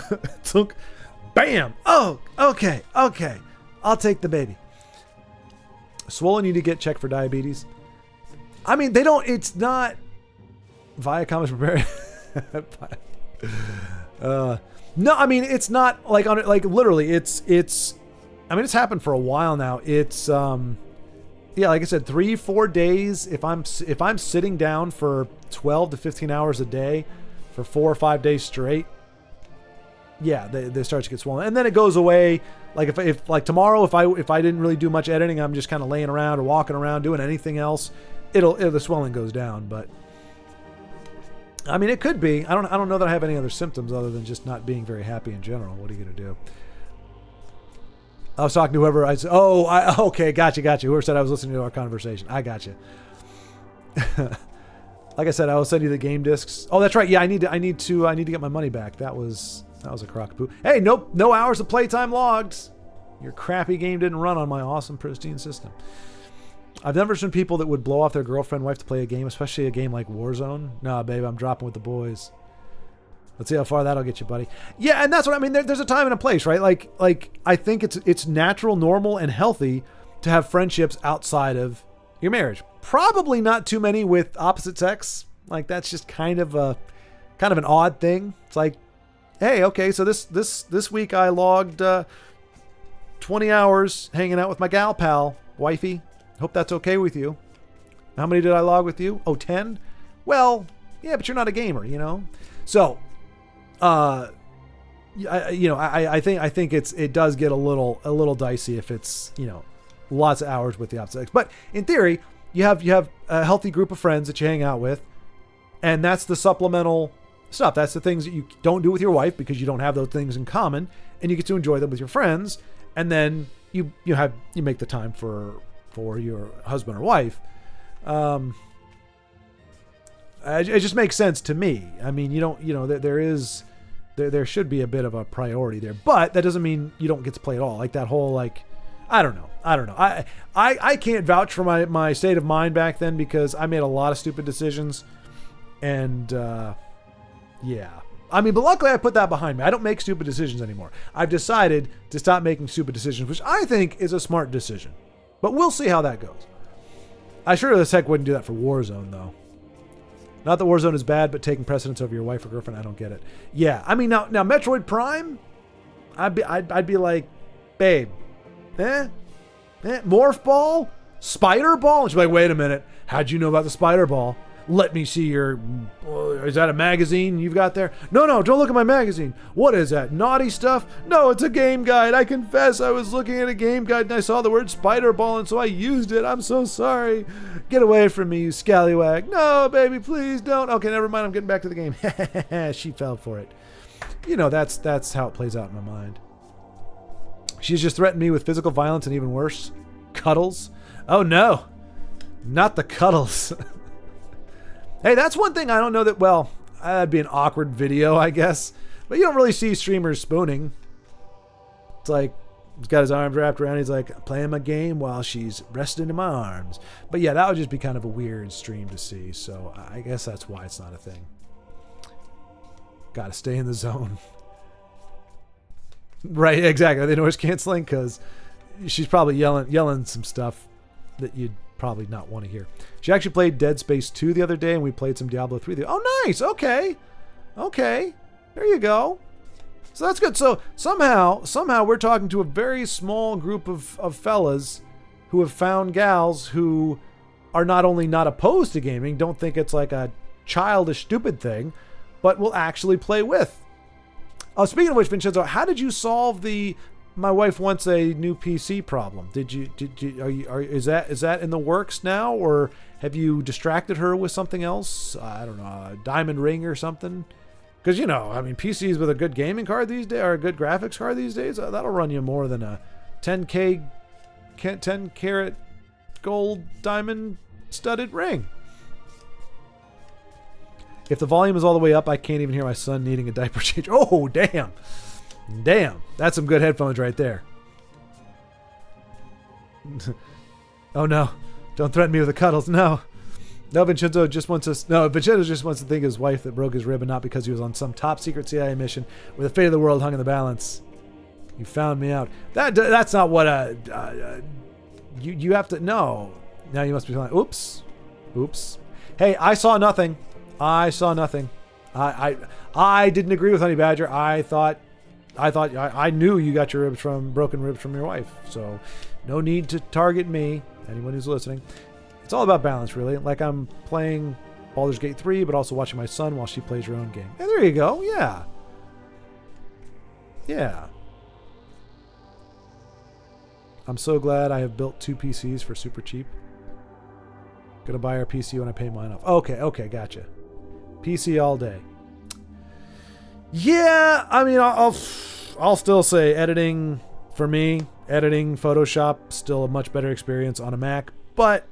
Speaker 1: Bam! Oh, okay. I'll take the baby. Swollen, you need to get checked for diabetes. I mean, they don't. It's not Viacom is prepared. No, I mean it's not like on it. Like literally, it's. I mean, it's happened for a while now. It's yeah, like I said, 3-4 days. If I'm sitting down for 12 to 15 hours a day for 4 or 5 days straight, yeah, they start to get swollen, and then it goes away. Like if like tomorrow, if I didn't really do much editing, I'm just kind of laying around or walking around doing anything else, the swelling goes down. But I mean, it could be. I don't know that I have any other symptoms other than just not being very happy in general. What are you gonna do? I was talking to whoever. I said, okay, gotcha. Whoever said I was listening to our conversation. I gotcha. Like I said, I will send you the game discs. Oh, that's right. Yeah, I need to get my money back. That was a crock poo. Hey, no hours of playtime logged. Your crappy game didn't run on my awesome pristine system. I've never seen people that would blow off their girlfriend, wife to play a game, especially a game like Warzone. Nah, babe, I'm dropping with the boys. Let's see how far that'll get you, buddy. Yeah, and that's what I mean. There's a time and a place, right? Like I think it's natural, normal, and healthy to have friendships outside of your marriage. Probably not too many with opposite sex. Like that's just kind of an odd thing. It's like, hey, okay, so this week I logged 20 hours hanging out with my gal pal, wifey. Hope that's okay with you. How many did I log with you? Oh, 10? Well, yeah, but you're not a gamer, you know? So, I think it does get a little dicey if it's, lots of hours with the opposite sex. But in theory, you have a healthy group of friends that you hang out with, and that's the supplemental stuff. That's the things that you don't do with your wife because you don't have those things in common, and you get to enjoy them with your friends, and then you make the time for your husband or wife. It just makes sense to me. I mean, there should be a bit of a priority there, but that doesn't mean you don't get to play at all. Like that whole, I don't know. I can't vouch for my state of mind back then because I made a lot of stupid decisions, and yeah. I mean, but luckily I put that behind me. I don't make stupid decisions anymore. I've decided to stop making stupid decisions, which I think is a smart decision. But we'll see how that goes. I sure as heck wouldn't do that for Warzone, though. Not that Warzone is bad, but taking precedence over your wife or girlfriend, I don't get it. Yeah, I mean, now Metroid Prime, I'd be like, babe, morph ball? Spider ball? And she's like, wait a minute. How'd you know about the spider ball? Let me see your... is that a magazine you've got there? No, don't look at my magazine. What is that? Naughty stuff? No, it's a game guide. I confess I was looking at a game guide and I saw the word spider ball and so I used it. I'm so sorry. Get away from me, you scallywag. No, baby, please don't. Okay, never mind. I'm getting back to the game. She fell for it. That's how it plays out in my mind. She's just threatened me with physical violence and even worse, cuddles. Oh, no. Not the cuddles. Hey, that's one thing I don't know that, well, that'd be an awkward video, I guess. But you don't really see streamers spooning. It's like, he's got his arms wrapped around, he's like, playing my game while she's resting in my arms. But yeah, that would just be kind of a weird stream to see. So I guess that's why it's not a thing. Gotta stay in the zone. Right, exactly. Are they noise canceling? Because she's probably yelling some stuff that you'd probably not want to hear. She actually played Dead Space 2 the other day, and we played some Diablo 3. Oh, nice. Okay. There you go. So that's good. So somehow we're talking to a very small group of fellas who have found gals who are not only not opposed to gaming, don't think it's like a childish, stupid thing, but will actually play with. Speaking of which, Vincenzo, how did you solve the my wife wants a new PC problem? Is that in the works now, or have you distracted her with something else? I don't know, a diamond ring or something? Because PCs with a good gaming card these days, or a good graphics card these days, that'll run you more than a 10 karat gold diamond studded ring. If the volume is all the way up, I can't even hear my son needing a diaper change. Oh, damn. That's some good headphones right there. Oh no, don't threaten me with the cuddles. No, Vincenzo just wants to thank his wife that broke his rib, and not because he was on some top secret CIA mission where the fate of the world hung in the balance. You found me out. That's not what You have to no. Now you must be like, oops. Hey, I saw nothing. I didn't agree with Honey Badger. I knew you got your broken ribs from your wife. So no need to target me. Anyone who's listening. It's all about balance, really. Like I'm playing Baldur's Gate 3, but also watching my son while she plays her own game. And there you go. Yeah. I'm so glad I have built 2 PCs for super cheap. Gonna buy our PC when I pay mine off. Okay, gotcha. PC all day. Yeah, I mean, I'll still say editing for me, editing Photoshop, still a much better experience on a Mac, but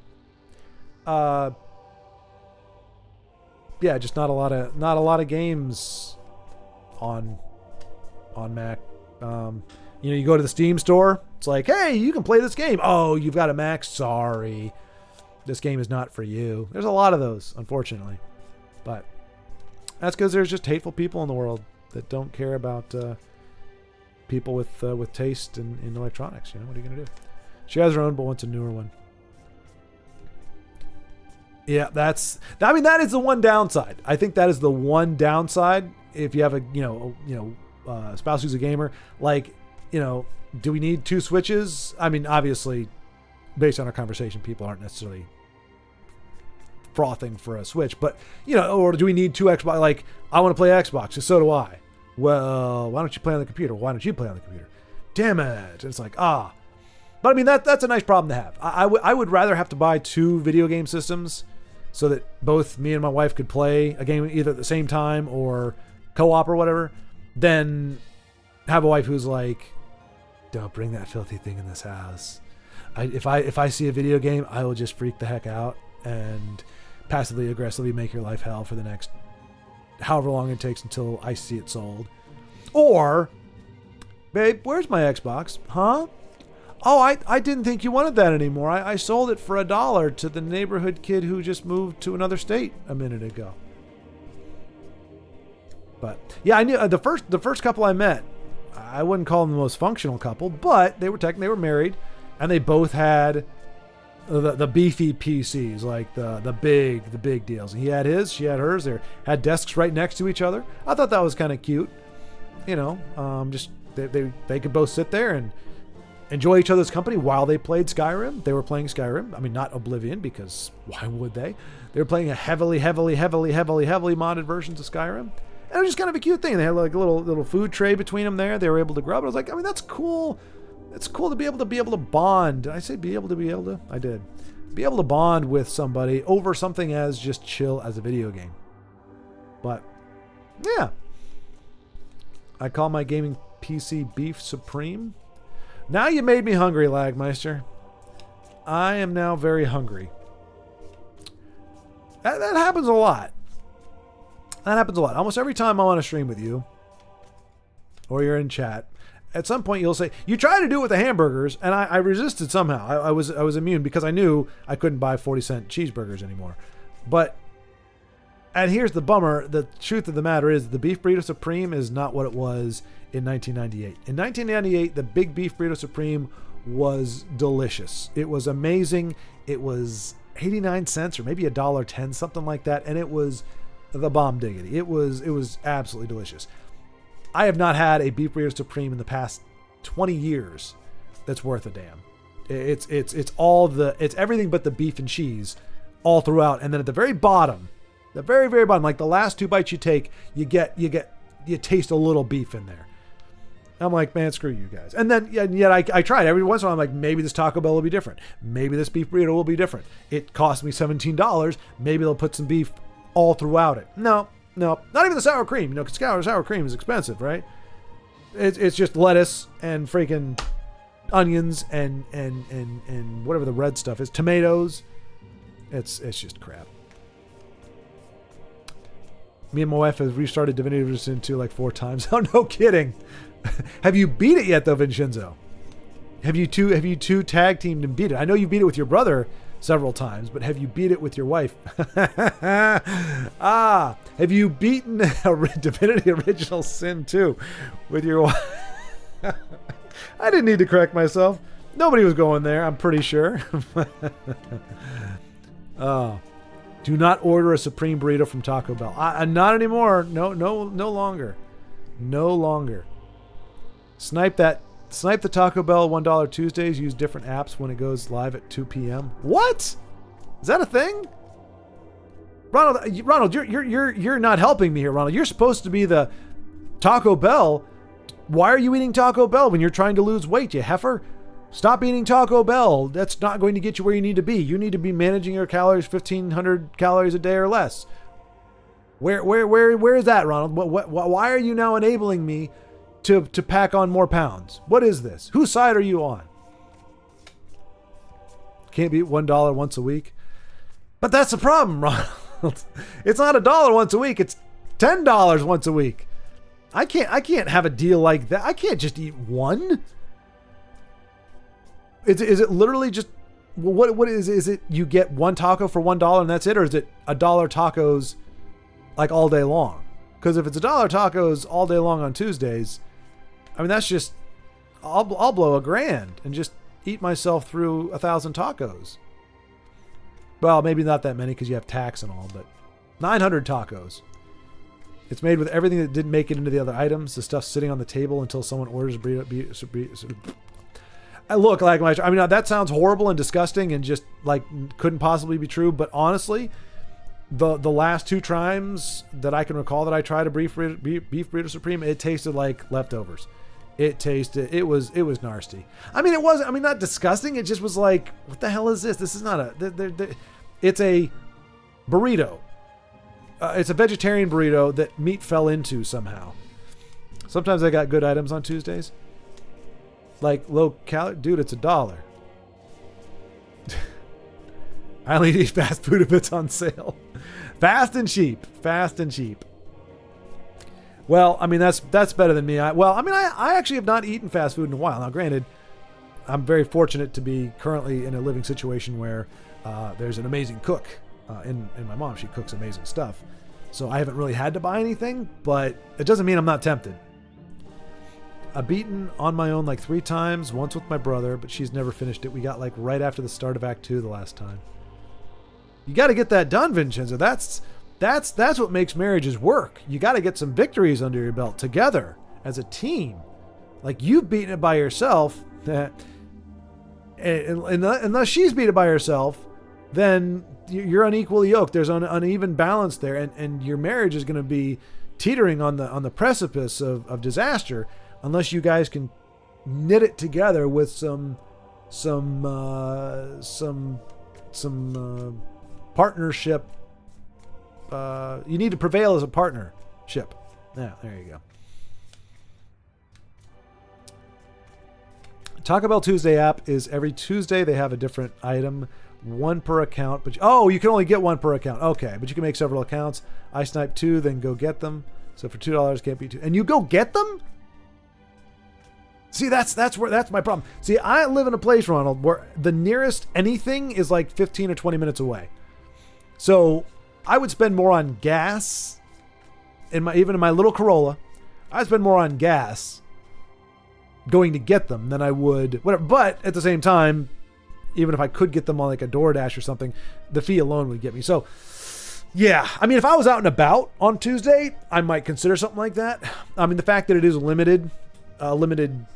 Speaker 1: yeah, just not a lot of games on Mac. You go to the Steam store, it's like, hey, you can play this game. Oh, you've got a Mac? Sorry. This game is not for you. There's a lot of those, unfortunately. But that's because there's just hateful people in the world that don't care about people with taste in electronics. What are you going to do? She has her own, but wants a newer one. Yeah, that is the one downside. I think that is the one downside if you have a spouse who's a gamer. Like, do we need 2 Switches? I mean, obviously, based on our conversation, people aren't necessarily frothing for a Switch, but or do we need 2 Xbox? Like, I want to play Xbox, and so do I. Well, why don't you play on the computer? Why don't you play on the computer? Damn it! It's like but I mean that's a nice problem to have. I would rather have to buy 2 video game systems so that both me and my wife could play a game either at the same time or co-op or whatever, than have a wife who's like, don't bring that filthy thing in this house. If I see a video game, I will just freak the heck out and passively aggressively make your life hell for the next however long it takes until I see it sold. Or, babe, where's my Xbox? Huh? Oh, I didn't think you wanted that anymore. I sold it for $1 to the neighborhood kid who just moved to another state a minute ago. But yeah, I knew the first couple I met, I wouldn't call them the most functional couple, but they were married, and they both had the beefy PCs, like the big deals. He had his, she had hers. They had desks right next to each other. I thought that was kind of cute. Just they could both sit there and enjoy each other's company while they played Skyrim. They were playing Skyrim. I mean, not Oblivion, because why would they? They were playing a heavily modded versions of Skyrim. And it was just kind of a cute thing. They had like a little food tray between them there. They were able to grub. I was like, I mean, that's cool. It's cool to be able to bond. Did I say be able to? I did. Be able to bond with somebody over something as just chill as a video game. But yeah, I call my gaming PC Beef Supreme. Now you made me hungry, Lagmeister. I am now very hungry. That happens a lot. Almost every time I'm on a stream with you, or you're in chat, at some point you'll say, you try to do it with the hamburgers, and I resisted somehow. I was immune because I knew I couldn't buy 40-cent cheeseburgers anymore. And here's the bummer. The truth of the matter is the Beef Burrito Supreme is not what it was in 1998. In 1998, the Big Beef Burrito Supreme was delicious. It was amazing. It was 89 cents or maybe $1.10, something like that, and it was the bomb diggity. It was absolutely delicious. I have not had a Beef Burrito Supreme in the past 20 years that's worth a damn. It's everything but the beef and cheese all throughout, and then at the very bottom, the very, very bottom, like the last 2 bites you take, you taste a little beef in there. I'm like, man, screw you guys. And then yet I tried every once in a while. I'm like, maybe this Taco Bell will be different. Maybe this beef burrito will be different. It cost me $17. Maybe they'll put some beef all throughout it. No, not even the sour cream. Because sour cream is expensive, right? It's just lettuce and freaking onions and whatever the red stuff is, tomatoes. It's just crap. Me and my wife have restarted Divinity Original Sin 2 like 4 times. Oh, no kidding. Have you beat it yet, though, Vincenzo? Have you two tag teamed and beat it? I know you beat it with your brother several times, but have you beat it with your wife? Have you beaten Divinity Original Sin 2 with your wife? I didn't need to correct myself. Nobody was going there, I'm pretty sure. Do not order a Supreme Burrito from Taco Bell. Not anymore. No longer. No longer. Snipe the Taco Bell $1 Tuesdays. Use different apps when it goes live at 2 p.m. What? Is that a thing? Ronald, you're not helping me here, Ronald. You're supposed to be the Taco Bell. Why are you eating Taco Bell when you're trying to lose weight, you heifer? Stop eating Taco Bell. That's not going to get you where you need to be. You need to be managing your calories, 1,500 calories a day or less. Where is that, Ronald? Why are you now enabling me to pack on more pounds? What is this? Whose side are you on? Can't beat $1 once a week. But that's the problem, Ronald. It's not $1 once a week. It's $10 once a week. I can't have a deal like that. I can't just eat one. Is it literally just what is it? You get one taco for $1 and that's it, or is it $1 tacos like all day long? Because if it's $1 tacos all day long on Tuesdays, I mean that's just I'll blow $1,000 and just eat myself through 1,000 tacos. Well, maybe not that many because you have tax and all, but 900 tacos. It's made with everything that didn't make it into the other items. The stuff's sitting on the table until someone orders a burrito. Look, like I mean, that sounds horrible and disgusting and just like couldn't possibly be true. But honestly, the last 2 times that I can recall that I tried a beef burrito supreme, it tasted like leftovers. It was nasty. I mean, it wasn't. I mean, not disgusting. It just was like, what the hell is this? This is not a. It's a burrito. It's a vegetarian burrito that meat fell into somehow. Sometimes I got good items on Tuesdays. Like low calorie, dude, it's $1. I only eat fast food if it's on sale. Fast and cheap. Well, I mean, that's better than me. I actually have not eaten fast food in a while. Now, granted, I'm very fortunate to be currently in a living situation where there's an amazing cook. In my mom, she cooks amazing stuff. So I haven't really had to buy anything, but it doesn't mean I'm not tempted. I've eaten on my own like 3 times, once with my brother, but she's never finished it. We got like right after the start of Act 2 the last time. You got to get that done, Vincenzo. That's what makes marriages work. You got to get some victories under your belt together as a team. Like you've beaten it by yourself, unless she's beat it by herself, then you're unequally yoked. There's an uneven balance there, and your marriage is going to be teetering on the precipice of disaster unless you guys can knit it together with some partnership. You need to prevail as a partnership. Yeah, there you go. Taco Bell Tuesday app is every Tuesday they have a different item, 1 per account. But you can only get 1 per account. Okay, but you can make several accounts. I snipe 2, then go get them. So for $2 can't be 2, and you go get them. See, that's my problem. See, I live in a place, Ronald, where the nearest anything is like 15 or 20 minutes away. So I would spend more on gas even in my little Corolla. I'd spend more on gas going to get them than I would whatever. But at the same time, even if I could get them on like a DoorDash or something, the fee alone would get me. So yeah, I mean, if I was out and about on Tuesday, I might consider something like that. I mean, the fact that it is limited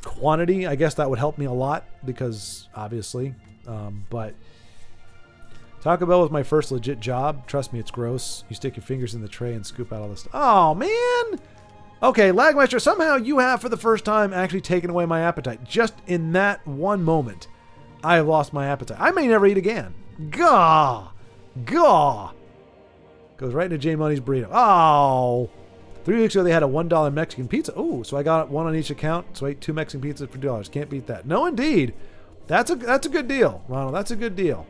Speaker 1: quantity, I guess that would help me a lot because obviously, but Taco Bell was my first legit job. Trust me, it's gross. You stick your fingers in the tray and scoop out all this stuff. Oh, man. Okay, Lagmeister, somehow you have, for the first time, actually taken away my appetite. Just in that one moment, I have lost my appetite. I may never eat again. Gah! Goes right into J Money's burrito. Oh! 3 weeks ago, they had a $1 Mexican pizza. Oh, so I got 1 on each account. So I ate 2 Mexican pizzas for $2. Can't beat that. No, indeed. That's a good deal, Ronald. That's a good deal.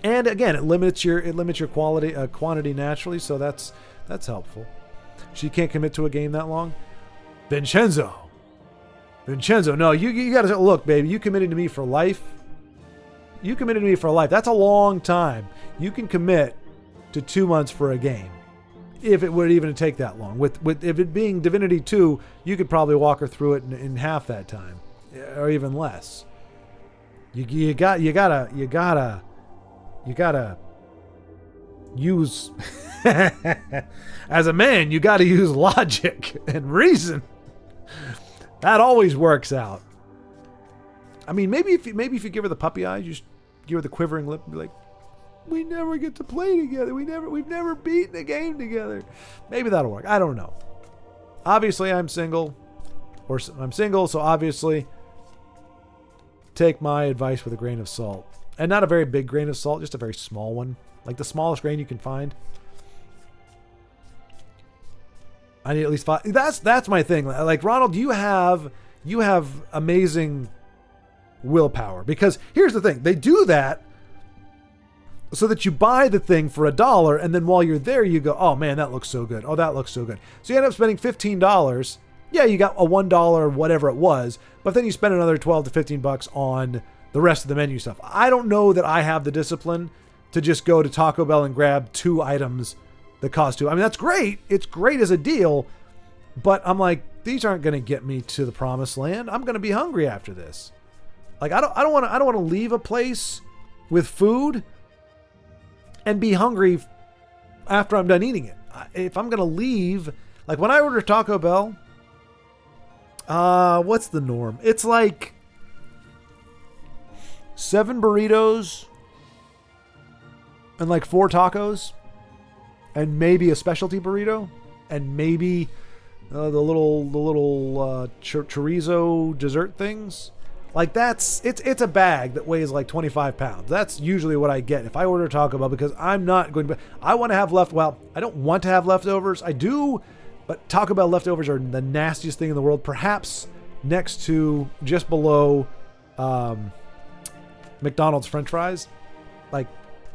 Speaker 1: And again, it limits your quantity naturally, so that's helpful. She can't commit to a game that long. Vincenzo, no, you got to look, baby. You committed to me for life. That's a long time. You can commit to 2 months for a game, if it would even take that long. With if it being Divinity 2, you could probably walk her through it in half that time, or even less. You gotta use as a man, you gotta use logic and reason. That always works out. I mean, maybe if you give her the puppy eyes, you just give her the quivering lip and be like, we never get to play together. We've never beaten a game together. Maybe that'll work. I don't know. Obviously, I'm single, so obviously take my advice with a grain of salt. And not a very big grain of salt, just a very small one. Like the smallest grain you can find. I need at least 5. That's my thing. Like, Ronald, you have amazing willpower. Because here's the thing. They do that so that you buy the thing for $1, and then while you're there, you go, oh man, that looks so good. Oh, that looks so good. So you end up spending $15. Yeah, you got a $1, whatever it was, but then you spend another $12 to $15 on the rest of the menu stuff. I don't know that I have the discipline to just go to Taco Bell and grab 2 items that cost $2. I mean, that's great. It's great as a deal, but I'm like, these aren't going to get me to the promised land. I'm going to be hungry after this. Like, I don't want to leave a place with food and be hungry after I'm done eating it. If I'm going to leave, like when I order Taco Bell, what's the norm? It's like 7 burritos and like 4 tacos and maybe a specialty burrito and maybe the little chorizo dessert things. Like it's a bag that weighs like 25 pounds. That's usually what I get if I order Taco Bell, because I'm not going to, I want to have I don't want to have leftovers. I do, but Taco Bell leftovers are the nastiest thing in the world. Perhaps next to, just below McDonald's French fries. Like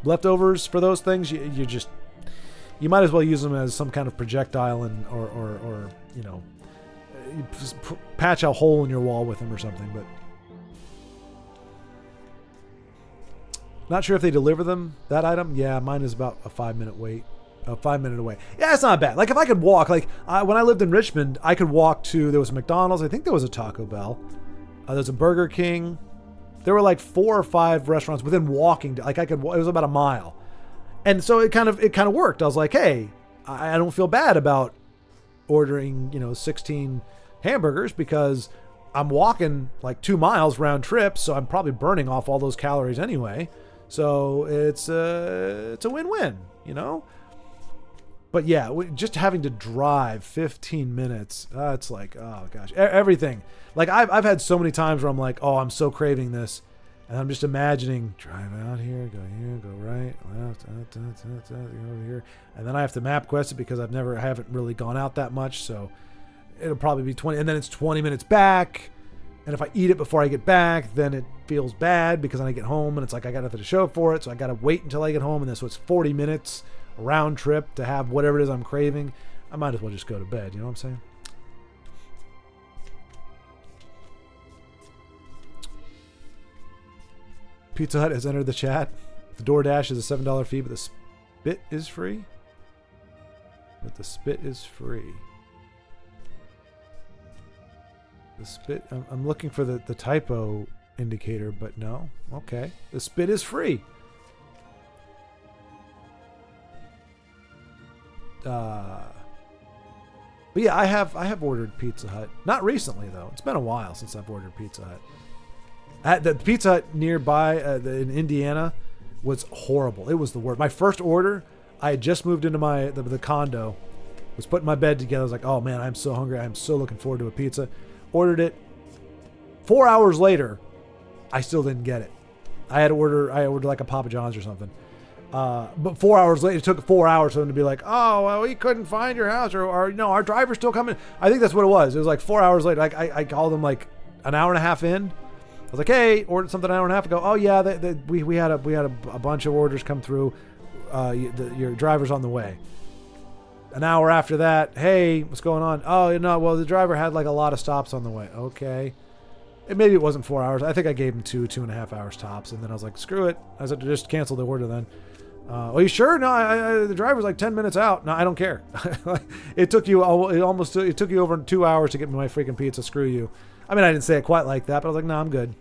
Speaker 1: leftovers for those things, you might as well use them as some kind of projectile and or you know, patch a hole in your wall with them or something. But not sure if they deliver them, that item. Yeah, mine is about a 5-minute wait. A 5-minute away. Yeah, it's not bad. Like if I could walk, like when I lived in Richmond, I could walk to, there was a McDonald's, I think there was a Taco Bell. There's a Burger King. There were like 4 or 5 restaurants within walking. Like it was about a mile. And so it kind of worked. I was like, hey, I don't feel bad about ordering, 16 hamburgers because I'm walking like 2 miles round trip. So I'm probably burning off all those calories anyway. So it's a win-win, But yeah, just having to drive 15 minutes, it's like, oh gosh, everything. Like I've had so many times where I'm like, oh, I'm so craving this. And I'm just imagining, drive out here, go right, left, go over here. And then I have to map quest it because I haven't really gone out that much. So it'll probably be 20, and then it's 20 minutes back. And if I eat it before I get back, then it feels bad because then I get home and it's like I got nothing to show for it. So I got to wait until I get home. And so it's 40 minutes round trip to have whatever it is I'm craving. I might as well just go to bed. You know what I'm saying? Pizza Hut has entered the chat. The DoorDash is a $7 fee, but the spit is free. The spit, I'm looking for the typo indicator, but no. Okay. The spit is free. But yeah, I have ordered Pizza Hut. Not recently though. It's been a while since I've ordered Pizza Hut. The Pizza Hut nearby in Indiana was horrible. It was the worst. My first order, I had just moved into the condo, was putting my bed together. I was like, oh man, I'm so hungry. I'm so looking forward to a pizza. Ordered it. 4 hours later, I still didn't get it. I ordered like a Papa John's or something. But 4 hours later, it took 4 hours for them to be like, oh, well, we couldn't find your house, or no, our driver's still coming. I think that's what it was. It was like 4 hours later. Like I called them like an hour and a half in. I was like, hey, ordered something an hour and a half ago. Oh yeah, we had a bunch of orders come through. Your driver's on the way. An hour after that, hey, what's going on? Oh, no, well, the driver had like a lot of stops on the way. Okay. And maybe it wasn't 4 hours. I think I gave him 2.5 hours tops. And then I was like, screw it. I said, just cancel the order then. Are you sure? No, the driver's like 10 minutes out. No, I don't care. It took you over 2 hours to get me my freaking pizza. Screw you. I mean, I didn't say it quite like that, but I was like, no, I'm good.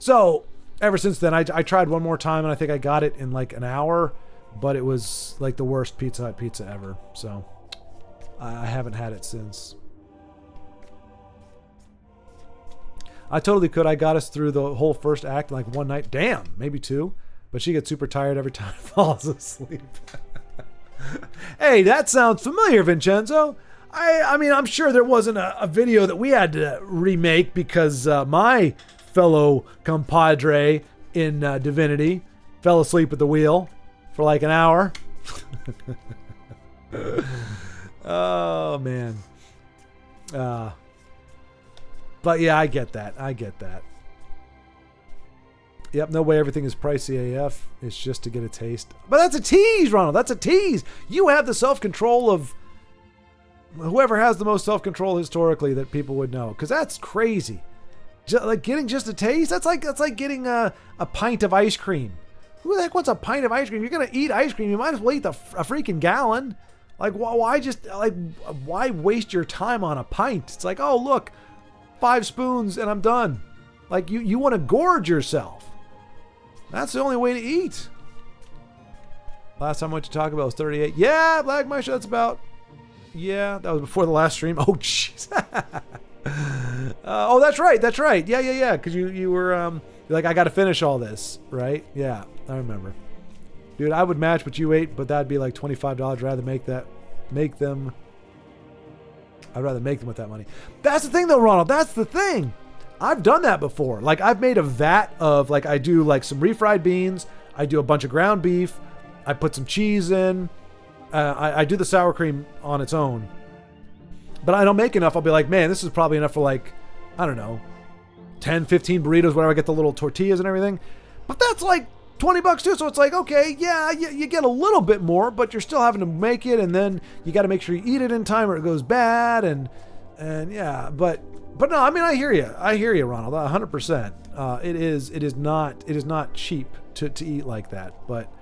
Speaker 1: So ever since then, I tried one more time, and I think I got it in like an hour, but it was like the worst Pizza Hut pizza ever. So I haven't had it since. I totally could. I got us through the whole first act in like one night. Damn, maybe two. But she gets super tired every time she falls asleep. Hey, that sounds familiar, Vincenzo. I mean, I'm sure there wasn't a video that we had to remake because my fellow compadre in Divinity fell asleep at the wheel for like an hour. Oh, man. But yeah, I get that. Yep, no way everything is pricey AF. It's just to get a taste. But that's a tease, Ronald. That's a tease. You have the self-control of whoever has the most self-control historically that people would know. Because that's crazy. Like getting just a taste? That's like getting a pint of ice cream. Who the heck wants a pint of ice cream? You're going to eat ice cream. You might as well eat a freaking gallon. Like, why waste your time on a pint? It's like, oh, look, 5 spoons and I'm done. Like, you want to gorge yourself. That's the only way to eat. Last time I went to Taco Bell was 38. Yeah, Black Mice, that's about... Yeah, that was before the last stream. Oh, jeez. Oh, that's right. Yeah. Because you were like, I got to finish all this, right? Yeah, I remember. Dude, I would match what you ate, but that'd be like $25. I'd rather make them with that money. That's the thing, though, Ronald. That's the thing. I've done that before. Like, I've made a vat of, like, I do, like, some refried beans. I do a bunch of ground beef. I put some cheese in. I do the sour cream on its own. But I don't make enough. I'll be like, man, this is probably enough for, like, I don't know, 10, 15 burritos, whenever I get the little tortillas and everything. But that's, like, $20 too. So it's like, okay, yeah, you get a little bit more, but you're still having to make it. And then you got to make sure you eat it in time or it goes bad. And yeah, but no, I mean, I hear you, Ronald, 100%. It is not cheap to eat like that, but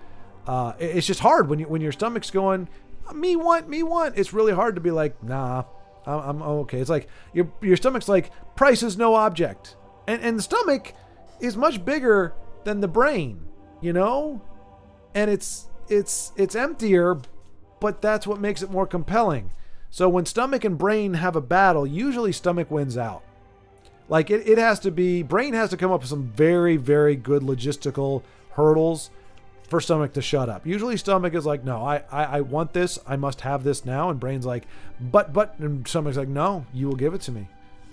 Speaker 1: it's just hard when your stomach's going, me want. It's really hard to be like, nah, I'm okay. It's like your stomach's like, price is no object, and the stomach is much bigger than the brain, you know, and it's emptier, but that's what makes it more compelling. So when stomach and brain have a battle, usually stomach wins out. Like it has to be, brain has to come up with some very, very good logistical hurdles for stomach to shut up. Usually stomach is like, no, I want this. I must have this now. And brain's like, but, and stomach's like, no, you will give it to me.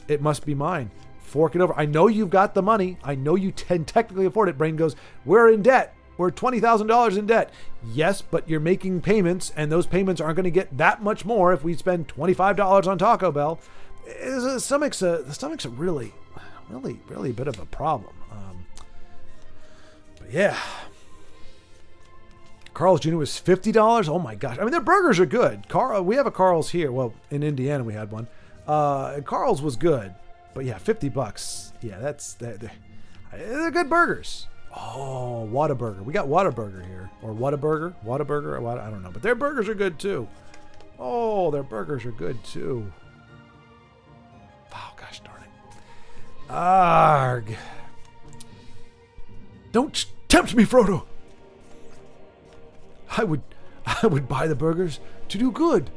Speaker 1: It must be mine. Fork it over. I know you've got the money. I know you can technically afford it. Brain goes, we're in debt. We're $20,000 in debt. Yes, but you're making payments, and those payments aren't going to get that much more if we spend $25 on Taco Bell. The stomach's a really a bit of a problem. But yeah, Carl's Jr. was $50. Oh my gosh! I mean, their burgers are good. We have a Carl's here. Well, in Indiana we had one. Carl's was good, but yeah, $50. Yeah, they're good burgers. Oh, Whataburger. We got Whataburger here. Or Whataburger. I don't know. But their burgers are good too. Oh, their burgers are good too. Oh, gosh darn it. Arg. Don't tempt me, Frodo. I would buy the burgers to do good,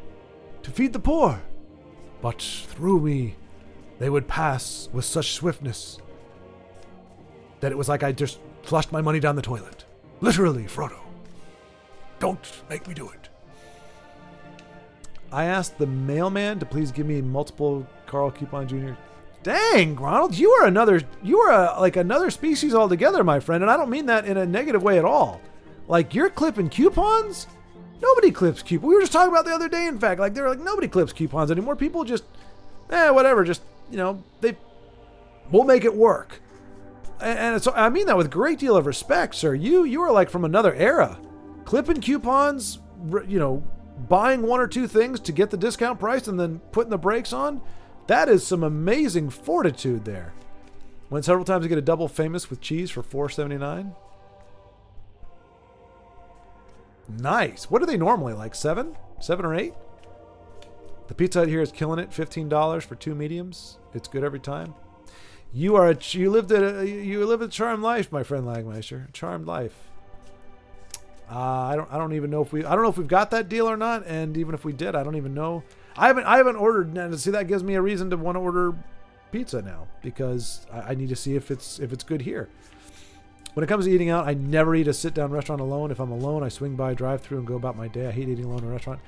Speaker 1: to feed the poor. But through me, they would pass with such swiftness that it was like I just flushed my money down the toilet. Literally, Frodo. Don't make me do it. I asked the mailman to please give me multiple Carl Coupon Jr. Dang, Ronald, you are another species altogether, my friend, and I don't mean that in a negative way at all. Like, you're clipping coupons? Nobody clips coupons. We were just talking about the other day, in fact. Like, they were like, nobody clips coupons anymore. People just, whatever. Just, we'll make it work. And so I mean that with a great deal of respect, sir. You are like from another era. Clipping coupons, buying one or two things to get the discount price and then putting the brakes on. That is some amazing fortitude there. Went several times to get a double famous with cheese for $4.79. Nice. What are they normally, like 7 or 8? The Pizza Hut here is killing it. $15 for 2 mediums. It's good every time. You lived a charmed life, my friend Lagmeister. A charmed life. I don't even know if we've got that deal or not, and even if we did, I don't even know. I haven't ordered. Now, see, that gives me a reason to want to order pizza now, because I need to see if it's good here. When it comes to eating out, I never eat a sit-down restaurant alone. If I'm alone, I swing by a drive-thru and go about my day. I hate eating alone in a restaurant.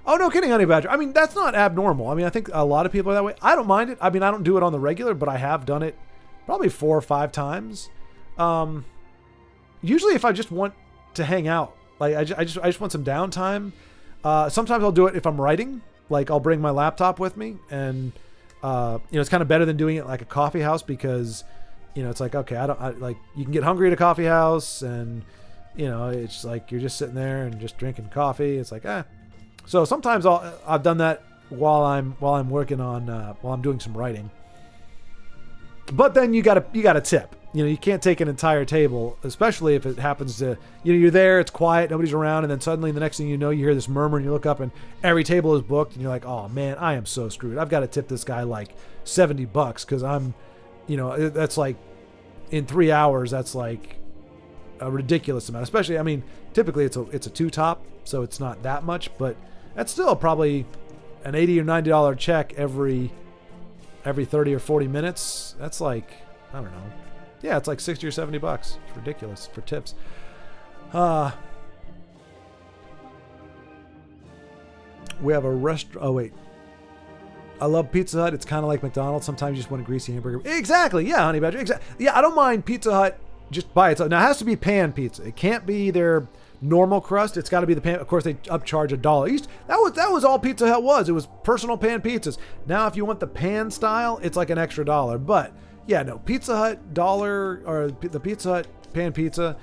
Speaker 1: Oh, no kidding, Honey Badger. I mean, that's not abnormal. I mean, I think a lot of people are that way. I don't mind it. I mean, I don't do it on the regular, but I have done it probably 4 or 5 times. Usually if I just want to hang out, like I just want some downtime. Sometimes I'll do it if I'm writing. Like I'll bring my laptop with me, and it's kind of better than doing it like a coffee house, because it's like, okay, like you can get hungry at a coffee house, and it's like you're just sitting there and just drinking coffee. It's like, So sometimes I've done that while I'm working on while I'm doing some writing. But then you gotta tip. You can't take an entire table, especially if it happens to you're there, it's quiet, nobody's around, and then suddenly the next thing you know, you hear this murmur, and you look up and every table is booked, and you're like, oh man, I am so screwed. I've got to tip this guy like $70 because I'm, that's like in 3 hours, that's like a ridiculous amount. Especially, I mean, typically it's a 2-top, so it's not that much, but that's still probably an $80 or $90 check every 30 or 40 minutes. That's like, I don't know. Yeah, it's like $60 or $70. It's ridiculous for tips. We have a restaurant. Oh, wait. I love Pizza Hut. It's kind of like McDonald's. Sometimes you just want a greasy hamburger. Exactly. Yeah, Honey Badger. Exactly. Yeah, I don't mind Pizza Hut just by itself. Now, it has to be pan pizza. It can't be their normal crust. It's got to be the pan. Of course, they upcharge $1 each. That was all Pizza Hut was. It was personal pan pizzas. Now, if you want the pan style, it's like an extra $1. But yeah, no, Pizza Hut $1 or the Pizza Hut pan pizza,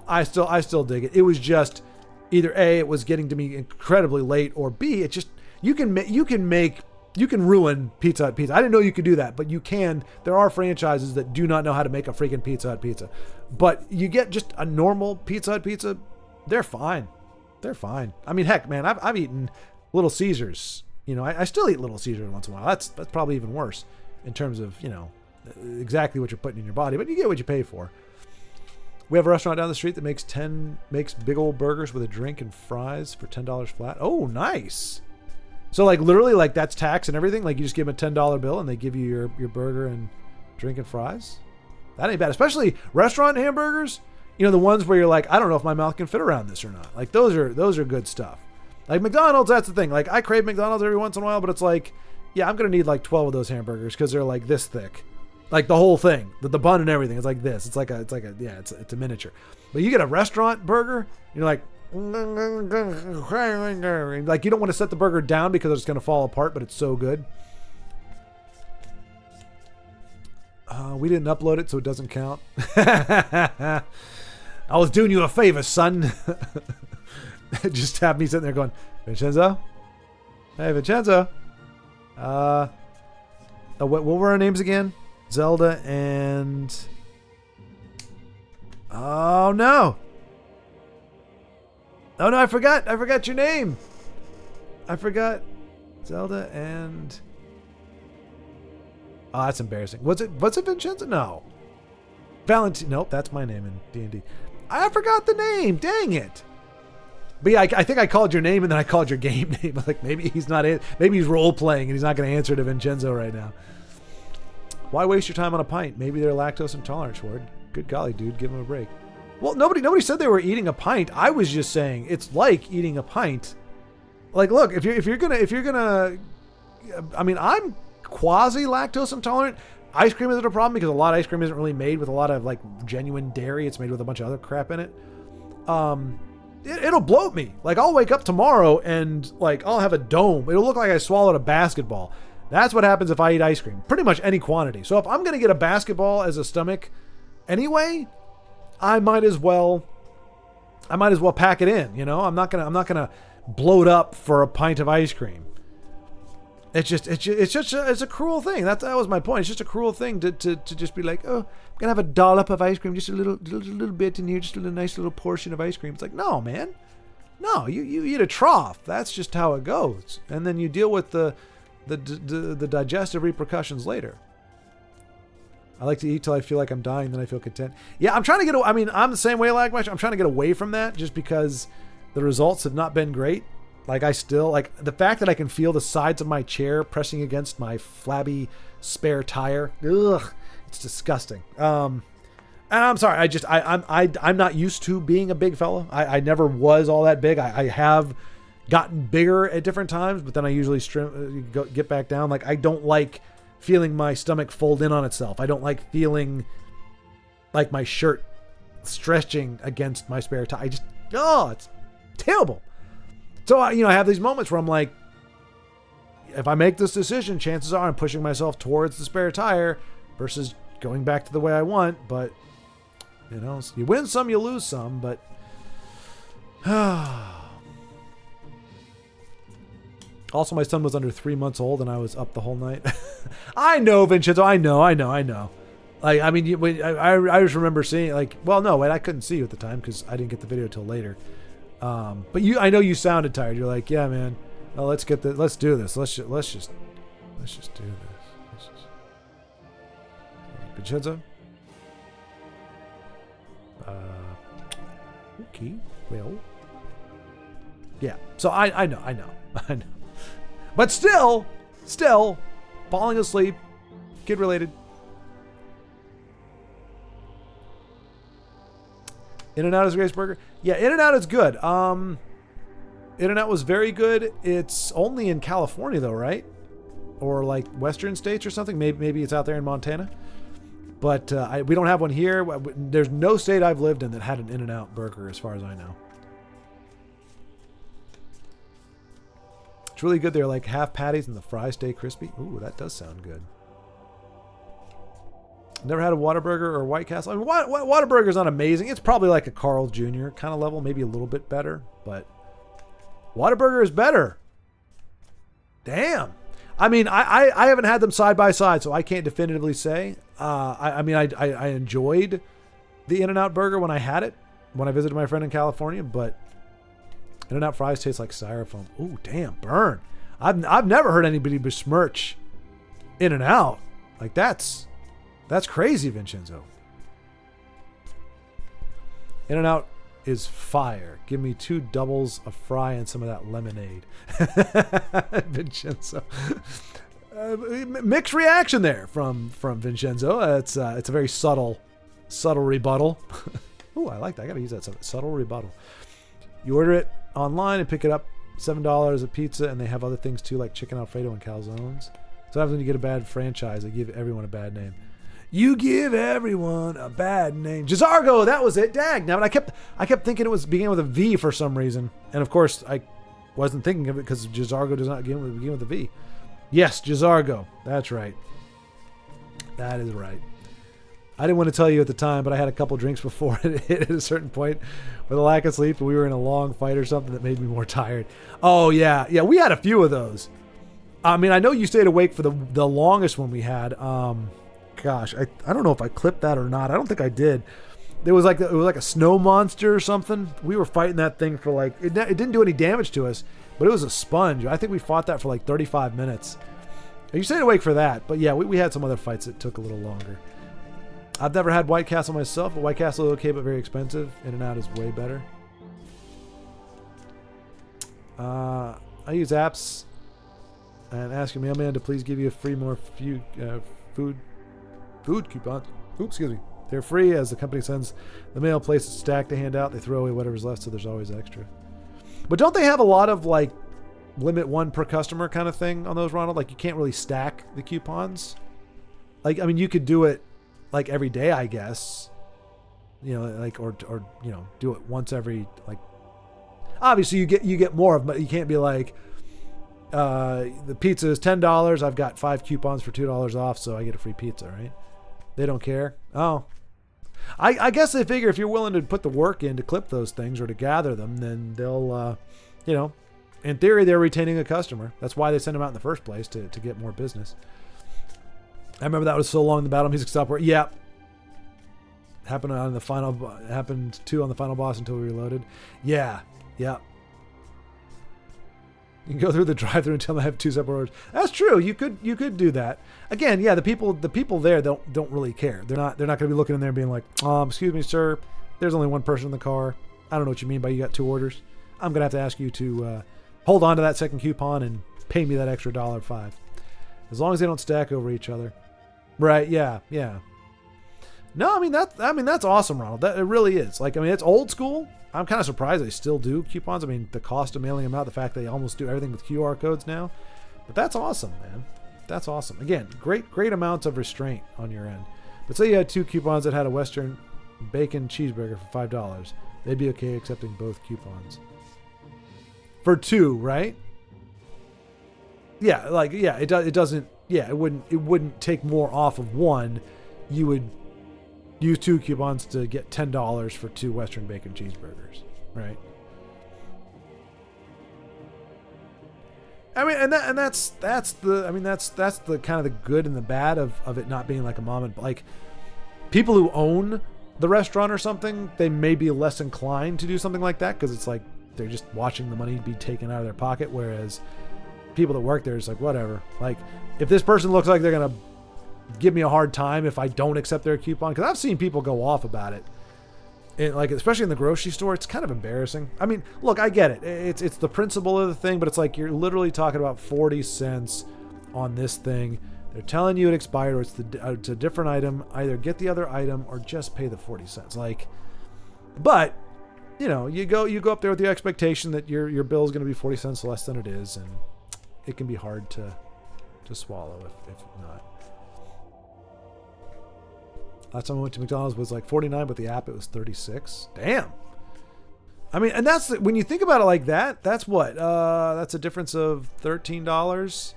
Speaker 1: I still dig it. It was just either A, it was getting to me incredibly late, or B, it just you can ruin Pizza Hut pizza. I didn't know you could do that, but you can. There are franchises that do not know how to make a freaking Pizza Hut pizza. But you get just a normal Pizza Hut pizza, they're fine. They're fine. I mean, heck, man, I've eaten Little Caesars. I still eat Little Caesars once in a while. That's probably even worse in terms of, exactly what you're putting in your body, but you get what you pay for. We have a restaurant down the street that makes big old burgers with a drink and fries for $10 flat. Oh, nice. So like literally like that's tax and everything. Like you just give them a $10 bill and they give you your burger and drink and fries. That ain't bad. Especially restaurant hamburgers. The ones where you're like, I don't know if my mouth can fit around this or not. Like those are good stuff. Like McDonald's, that's the thing. Like I crave McDonald's every once in a while, but it's like, yeah, I'm gonna need like 12 of those hamburgers because they're like this thick. Like the whole thing, the bun and everything. It's like this. It's a miniature. But you get a restaurant burger, you're like, like you don't want to set the burger down because it's going to fall apart, but it's so good. We didn't upload it, so it doesn't count. I was doing you a favor, son. Just have me sitting there going, Vincenzo? Hey, Vincenzo. What were our names again? Zelda and... Oh, no. Oh, no, I forgot. I forgot your name. I forgot. Zelda and... Oh, that's embarrassing. Was it Vincenzo? No. Valentine. Nope, that's my name in D&D. I forgot the name. Dang it. But yeah, I think I called your name and then I called your game name. Like maybe he's not in. Maybe he's role playing and he's not going to answer to Vincenzo right now. Why waste your time on a pint? Maybe they're lactose intolerant, Schward. Good golly, dude, give them a break. Well, nobody said they were eating a pint. I was just saying it's like eating a pint. Like, look, if you're gonna, I mean, I'm quasi lactose intolerant. Ice cream isn't a problem because a lot of ice cream isn't really made with a lot of like genuine dairy. It's made with a bunch of other crap in it. It'll bloat me. Like I'll wake up tomorrow and like I'll have a dome. It'll look like I swallowed a basketball. That's what happens if I eat ice cream. Pretty much any quantity. So if I'm gonna get a basketball as a stomach anyway, I might as well pack it in. I'm not gonna bloat up for a pint of ice cream. It's a cruel thing. That was my point. It's just a cruel thing to just be like, oh, I'm gonna have a dollop of ice cream, just a little bit in here, just a nice little portion of ice cream. It's like, no, man, no. You eat a trough. That's just how it goes, and then you deal with the digestive repercussions later. I like to eat till I feel like I'm dying, then I feel content. Yeah, I'm trying to get. I mean, I'm the same way. Like, I'm trying to get away from that, just because the results have not been great. Like, I still like the fact that I can feel the sides of my chair pressing against my flabby spare tire. Ugh, it's disgusting. And I'm sorry. I'm not used to being a big fella. I never was all that big. I have gotten bigger at different times, but then I usually get back down. Like, I don't like feeling my stomach fold in on itself. I don't like feeling like my shirt stretching against my spare tire. It's terrible. So I have these moments where I'm like, if I make this decision, chances are I'm pushing myself towards the spare tire versus going back to the way I want. But you win some, you lose some. But also, my son was under 3 months old, and I was up the whole night. I know, Vincenzo. I know. Like, I mean, I just remember seeing, like, well, no, wait, I couldn't see you at the time because I didn't get the video till later. But I know you sounded tired. You're like, yeah, man. Well, let's do this. Let's just do this. Vincenzo. Okay. Well. Yeah. So I know. But still, falling asleep, kid related. In-N-Out is a great burger. Yeah, In-N-Out is good. In-N-Out was very good. It's only in California though, right? Or like Western states or something. Maybe it's out there in Montana. But we don't have one here. There's no state I've lived in that had an In-N-Out burger, as far as I know. It's really good. They're like half patties and the fries stay crispy. Ooh, that does sound good. Never had a Whataburger or White Castle. I mean, Whataburger's not amazing. It's probably like a Carl Jr. kind of level, maybe a little bit better, but Whataburger is better. Damn. I mean, I haven't had them side by side, so I can't definitively say. I mean, I enjoyed the In-N-Out burger when I had it, when I visited my friend in California, but In-N-Out fries taste like styrofoam. Ooh, damn, burn. I've never heard anybody besmirch In-N-Out. Like, that's crazy, Vincenzo. In-N-Out is fire. Give me 2 doubles, a fry, and some of that lemonade. Vincenzo. Mixed reaction there from Vincenzo. It's a very subtle rebuttal. Ooh, I like that. I gotta use that subtle rebuttal. You order it online and pick it up, $7 a pizza, and they have other things too, like chicken Alfredo and calzones. So when you get a bad franchise, they give everyone a bad name. You give everyone a bad name. Jazargo, that was it. Dag. Now, I kept thinking it was beginning with a V for some reason, and of course I wasn't thinking of it because Jazargo does not begin with a V. Yes, Jazargo. That's right. That is right. I didn't want to tell you at the time, but I had a couple drinks before it hit at a certain point with a lack of sleep, and we were in a long fight or something that made me more tired. Oh yeah, we had a few of those. I mean, I know you stayed awake for the longest one we had. Gosh, I don't know if I clipped that or not. I don't think I did. It was like a snow monster or something. We were fighting that thing for like it didn't do any damage to us, but it was a sponge. I think we fought that for like 35 minutes. You stayed awake for that, but yeah, we had some other fights that took a little longer. I've never had White Castle myself, but White Castle is okay, but very expensive. In-N-Out is way better. I use apps and ask your mailman to please give you a free food coupons. Oops, excuse me. They're free as the company sends the mail, places a stack to hand out. They throw away whatever's left, so there's always extra. But don't they have a lot of like limit 1 per customer kind of thing on those, Ronald? Like you can't really stack the coupons. Like, I mean, you could do it like every day, I guess. You know, like or you know, do it once every like. Obviously, you get more of them, but you can't be like, the pizza is $10. I've got 5 coupons for $2 off, so I get a free pizza, right? They don't care. Oh, I guess they figure if you're willing to put the work in to clip those things or to gather them, then they'll, you know, in theory, they're retaining a customer. That's why they send them out in the first place, to get more business. I remember that was so long the battle music stopped. Yeah. Happened too on the final boss until we reloaded. Yeah. You can go through the drive-thru and tell them I have 2 separate orders. That's true. You could do that. Again, yeah, the people there don't really care. They're not going to be looking in there and being like, excuse me, sir, there's only one person in the car. I don't know what you mean by you got 2 orders. I'm going to have to ask you to hold on to that second coupon and pay me that extra $1.05. As long as they don't stack over each other. Right, yeah. No, I mean that's awesome, Ronald. It really is. Like, I mean, it's old school. I'm kind of surprised they still do coupons. I mean, the cost of mailing them out, the fact they almost do everything with QR codes now. But that's awesome, man. That's awesome. Again, great amounts of restraint on your end. But say you had 2 coupons that had a Western bacon cheeseburger for $5. They'd be okay accepting both coupons. For 2, right? Yeah, like, yeah, it doesn't, yeah, it wouldn't take more off of one. You would use 2 coupons to get $10 for 2 Western bacon cheeseburgers, right? I mean, and that's the kind of the good and the bad of it not being like a mom and like people who own the restaurant or something, they may be less inclined to do something like that because it's like they're just watching the money be taken out of their pocket, whereas people that work there is like, whatever. Like, if this person looks like they're gonna give me a hard time if I don't accept their coupon, because I've seen people go off about it. And like, especially in the grocery store, it's kind of embarrassing. I mean, look, I get it. It's the principle of the thing, but it's like you're literally talking about 40 cents on this thing. They're telling you it expired or it's a different item. Either get the other item or just pay the 40 cents. Like, but you know, you go up there with the expectation that your bill is going to be 40 cents less than it is, and it can be hard to swallow if not. Last time I went to McDonald's was like 49, but the app it was 36. Damn. I mean, and that's when you think about it like that. That's what that's a difference of $13.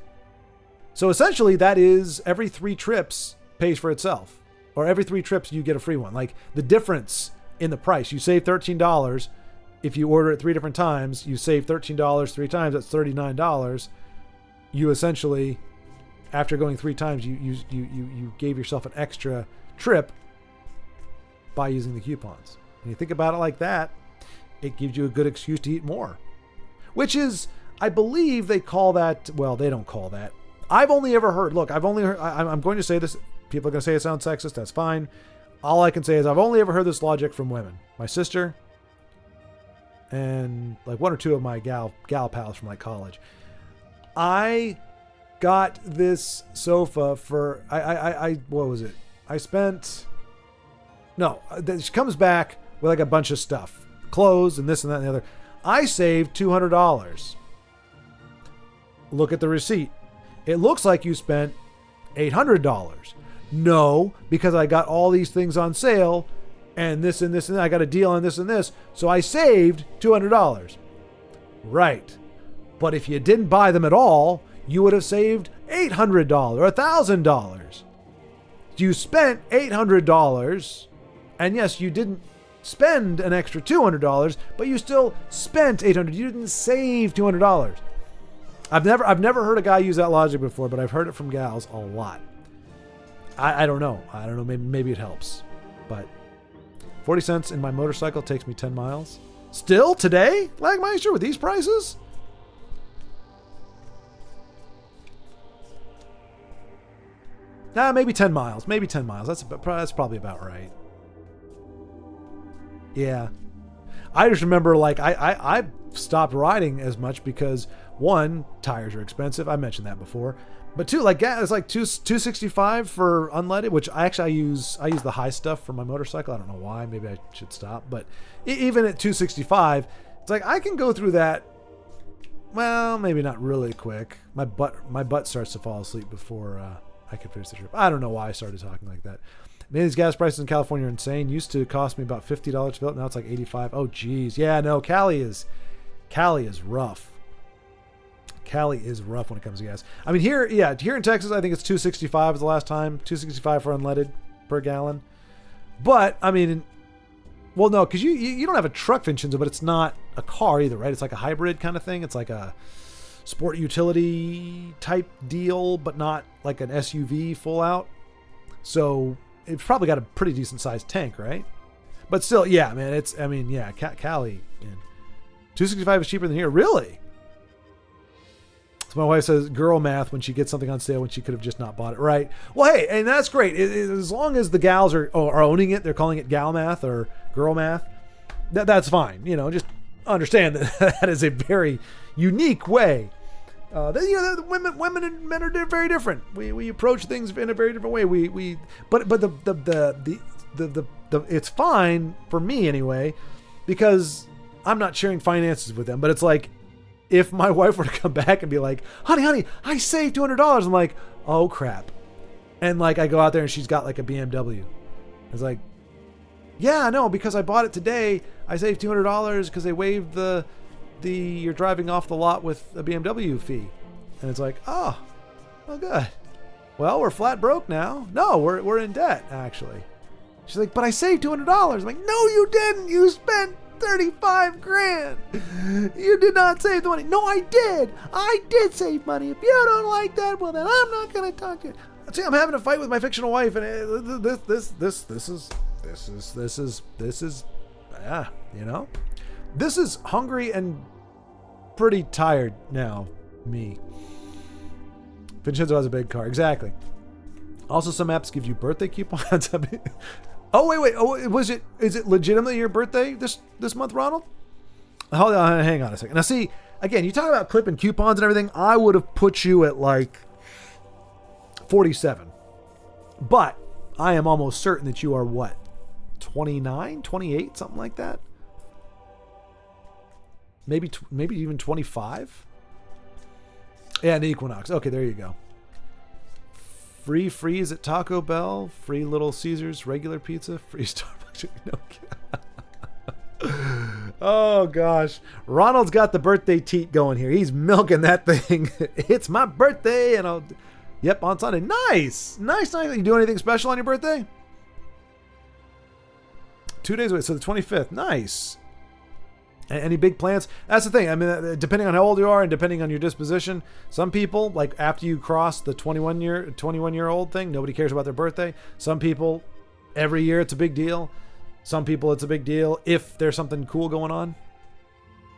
Speaker 1: So essentially, that is every 3 trips pays for itself, or every 3 trips you get a free one. Like the difference in the price, you save $13 if you order it 3 different times. You save $13 3 times. That's $39. You essentially, after going 3 times, you gave yourself an extra trip by using the coupons. When you think about it like that, it gives you a good excuse to eat more, which is, I believe they call that, well, they don't call that. I've only ever heard, look, I'm going to say this, people are going to say it sounds sexist, that's fine. All I can say is I've only ever heard this logic from women. My sister and like 1 or 2 of my gal pals from like college. I got this sofa for, what was it? She comes back with like a bunch of stuff, clothes and this and that and the other. I saved $200. Look at the receipt. It looks like you spent $800. No, because I got all these things on sale and this and this and that. I got a deal on this and this. So I saved $200. Right. But if you didn't buy them at all, you would have saved $800 or $1,000. You spent $800, and yes, you didn't spend an extra $200, but you still spent $800. You didn't save $200. I've never heard a guy use that logic before, but I've heard it from gals a lot. I don't know. Maybe it helps, but 40 cents in my motorcycle takes me 10 miles. Still today, Lagmeister, with these prices? Nah, maybe 10 miles. Maybe 10 miles. That's probably about right. Yeah. I just remember, like, I stopped riding as much because, 1, tires are expensive. I mentioned that before. But 2, like, gas is like $2.65 for unleaded, which I use the high stuff for my motorcycle. I don't know why. Maybe I should stop. But even at $2.65, it's like I can go through that. Well, maybe not really quick. My butt starts to fall asleep before I could finish the trip. I don't know why I started talking like that. Man, these gas prices in California are insane. Used to cost me about $50 to fill it. Now it's like $85. Oh, geez. Yeah, no, Cali is rough. Cali is rough when it comes to gas. I mean, here in Texas, I think it's $2.65 the last time. $2.65 for unleaded per gallon. But, I mean, well, no, because you don't have a truck, Vincenzo, but it's not a car either, right? It's like a hybrid kind of thing. It's like a sport utility type deal, but not like an SUV full out. So it's probably got a pretty decent sized tank, right? But still, yeah, man, Cali, man. $2.65 is cheaper than here. Really? So my wife says girl math when she gets something on sale when she could have just not bought it. Right. Well, hey, and that's great. As long as the gals are owning it, they're calling it gal math or girl math. That's fine. You know, just understand that that is a very unique way. Women and men are very different. We approach things in a very different way. But the it's fine for me anyway, because I'm not sharing finances with them. But it's like, if my wife were to come back and be like, honey, I saved $200. I'm like, oh crap. And like, I go out there and she's got like a BMW. It's like, yeah, no, because I bought it today. I saved $200 because they waived the you're driving off the lot with a BMW fee. And it's like, oh, well, good. Well, we're flat broke now. No, we're in debt, actually. She's like, but I saved $200. I'm like, no, you didn't. You spent 35 grand. You did not save the money. No, I did. I did save money. If you don't like that, well, then I'm not going to talk to you. See, I'm having a fight with my fictional wife, and this is, yeah, you know, this is hungry and pretty tired now. Me. Vincenzo has a big car. Exactly. Also, some apps give you birthday coupons. Oh, wait. Oh, is it legitimately your birthday this month, Ronald? Hold on, hang on a second. Now, see, again, you talk about clipping coupons and everything. I would have put you at like 47. But I am almost certain that you are what? 29, 28, something like that? Maybe even 25? Yeah, an Equinox. Okay, there you go. Free freeze at Taco Bell, free Little Caesars regular pizza, free Starbucks. Oh gosh, Ronald's got the birthday teat going here. He's milking that thing. It's my birthday, and yep, on Sunday. Nice. You do anything special on your birthday? 2 days away, so the 25th. Nice. Any big plans? That's the thing. I mean, depending on how old you are and depending on your disposition, some people, like after you cross the 21-year-old thing, nobody cares about their birthday. Some people, every year it's a big deal. Some people it's a big deal if there's something cool going on.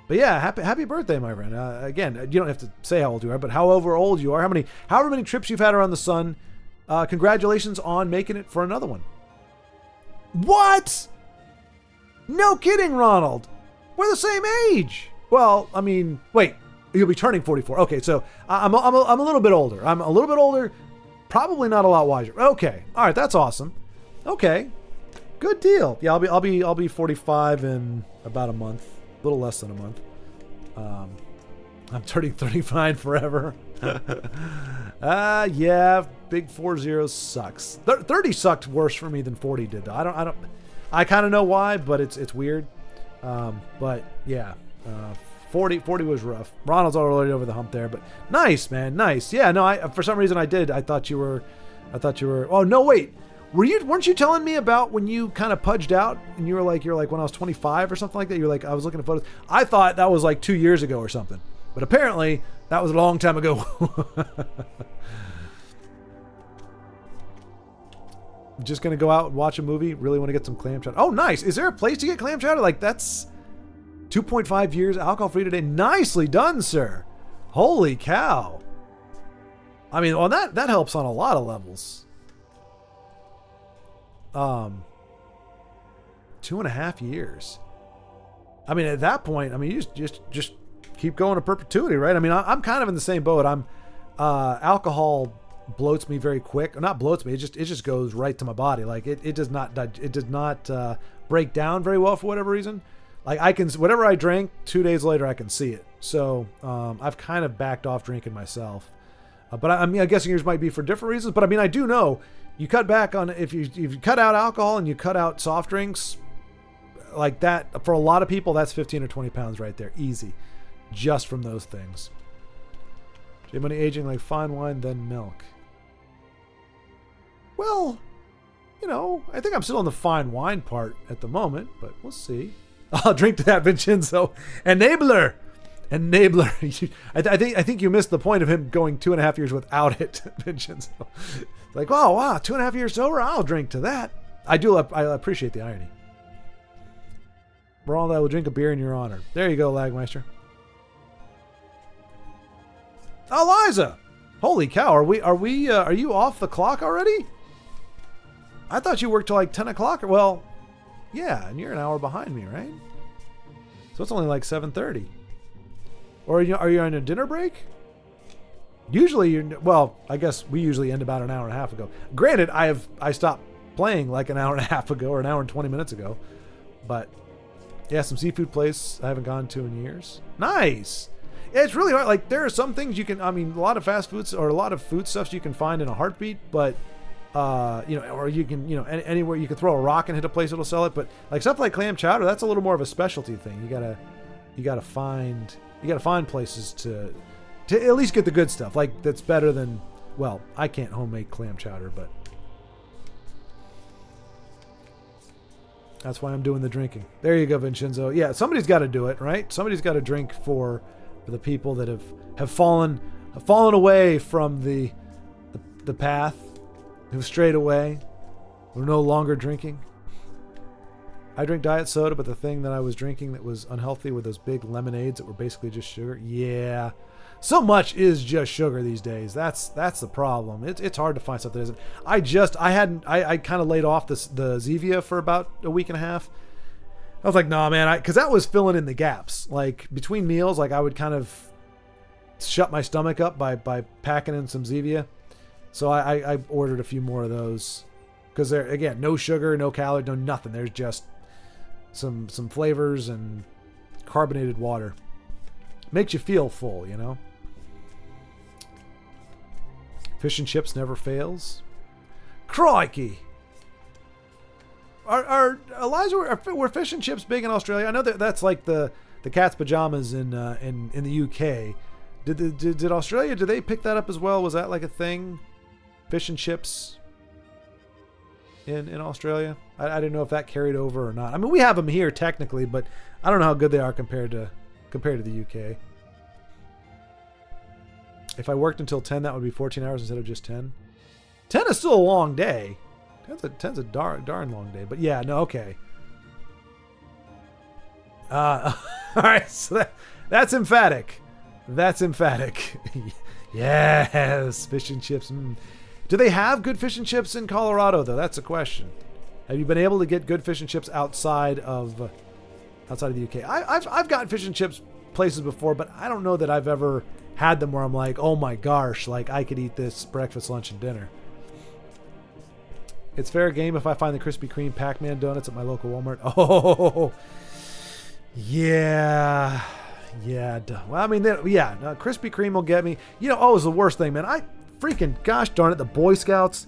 Speaker 1: But yeah, happy birthday, my friend. Again, you don't have to say how old you are, but however old you are, however many trips you've had around the sun, congratulations on making it for another one. What? No kidding, Ronald. We're the same age. Well, I mean, wait, you'll be turning 44. Okay, so I'm a little bit older. I'm a little bit older, probably not a lot wiser. Okay, all right, that's awesome. Okay, good deal. Yeah, I'll be 45 in about a month, a little less than a month. I'm turning 39 forever. Yeah, big 40 sucks. 30 sucked worse for me than 40 did. Though. I kind of know why, but it's weird. But yeah, 40 was rough. Ronald's already over the hump there, but nice, man. Nice. Yeah, no, for some reason I thought you were, oh no, wait, weren't you telling me about when you kind of pudged out and you're like when I was 25 or something like that? You're like, I was looking at photos. I thought that was like 2 years ago or something, but apparently that was a long time ago. Just gonna go out and watch a movie. Really want to get some clam chowder. Oh, nice. Is there a place to get clam chowder? Like, that's 2.5 years alcohol free today. Nicely done, sir. Holy cow. I mean, well, that helps on a lot of levels. 2.5 years. I mean, at that point, I mean, you just keep going to perpetuity, right? I mean, I'm kind of in the same boat. Alcohol bloats me very quick. Not bloats me, it just goes right to my body. Like it does not break down very well for whatever reason. Like whatever I drank 2 days later, I can see it. So I've kind of backed off drinking myself. But I'm guessing yours might be for different reasons. But I mean, I do know you cut back on if you cut out alcohol and you cut out soft drinks like that. For a lot of people, that's 15 or 20 pounds right there, easy, just from those things. Money aging like fine wine, then milk. Well, I think I'm still in the fine wine part at the moment, but we'll see. I'll drink to that, Vincenzo. Enabler. I think you missed the point of him going 2.5 years without it, Vincenzo. Like, oh wow, 2.5 years sober. I'll drink to that. I appreciate the irony. Ronald, I will drink a beer in your honor. There you go, Lagmeister. Eliza! Holy cow, are you off the clock already? I thought you worked till like 10 o'clock. Well, yeah, and you're an hour behind me, right? So it's only like 7:30. Or are you on a dinner break? Usually, well, I guess we usually end about an hour and a half ago. Granted, I stopped playing like an hour and a half ago or an hour and 20 minutes ago. But yeah, some seafood place I haven't gone to in years. Nice. Yeah, it's really hard. Like there are some things you can, I mean, a lot of fast foods or a lot of foodstuffs you can find in a heartbeat, but or you can, anywhere you can throw a rock and hit a place that'll sell it. But like stuff like clam chowder, that's a little more of a specialty thing. You gotta find places to at least get the good stuff. Like that's better than, well, I can't homemade clam chowder, but that's why I'm doing the drinking. There you go, Vincenzo. Yeah, somebody's got to do it, right? Somebody's got to drink for the people that have fallen away from the path, who've strayed away, who are no longer drinking. I drink diet soda, but the thing that I was drinking that was unhealthy were those big lemonades that were basically just sugar. Yeah. So much is just sugar these days. That's the problem. It's hard to find stuff that isn't. I kind of laid off the Zevia for about a week and a half. I was like, nah, man, because that was filling in the gaps. Like between meals, like I would kind of shut my stomach up by packing in some Zevia. So I ordered a few more of those because they're, again, no sugar, no calories, no nothing. There's just some flavors and carbonated water. Makes you feel full, Fish and chips never fails. Crikey! Eliza, were fish and chips big in Australia? I know that's like the cat's pajamas in the UK. Did Australia? Did they pick that up as well? Was that like a thing? Fish and chips in Australia? I didn't know if that carried over or not. I mean, we have them here technically, but I don't know how good they are compared to the UK. If I worked until 10, that would be 14 hours instead of just 10. 10 is still a long day. 10's a darn long day. But yeah, no, okay. All right, so that's emphatic. That's emphatic. Yes, fish and chips. Do they have good fish and chips in Colorado, though? That's a question. Have you been able to get good fish and chips outside of the UK? I've gotten fish and chips places before, but I don't know that I've ever had them where I'm like, oh my gosh, like I could eat this breakfast, lunch, and dinner. It's fair game if I find the Krispy Kreme Pac-Man donuts at my local Walmart. Oh, yeah. Well, I mean, Krispy Kreme will get me. It was the worst thing, man. Gosh darn it, the Boy Scouts.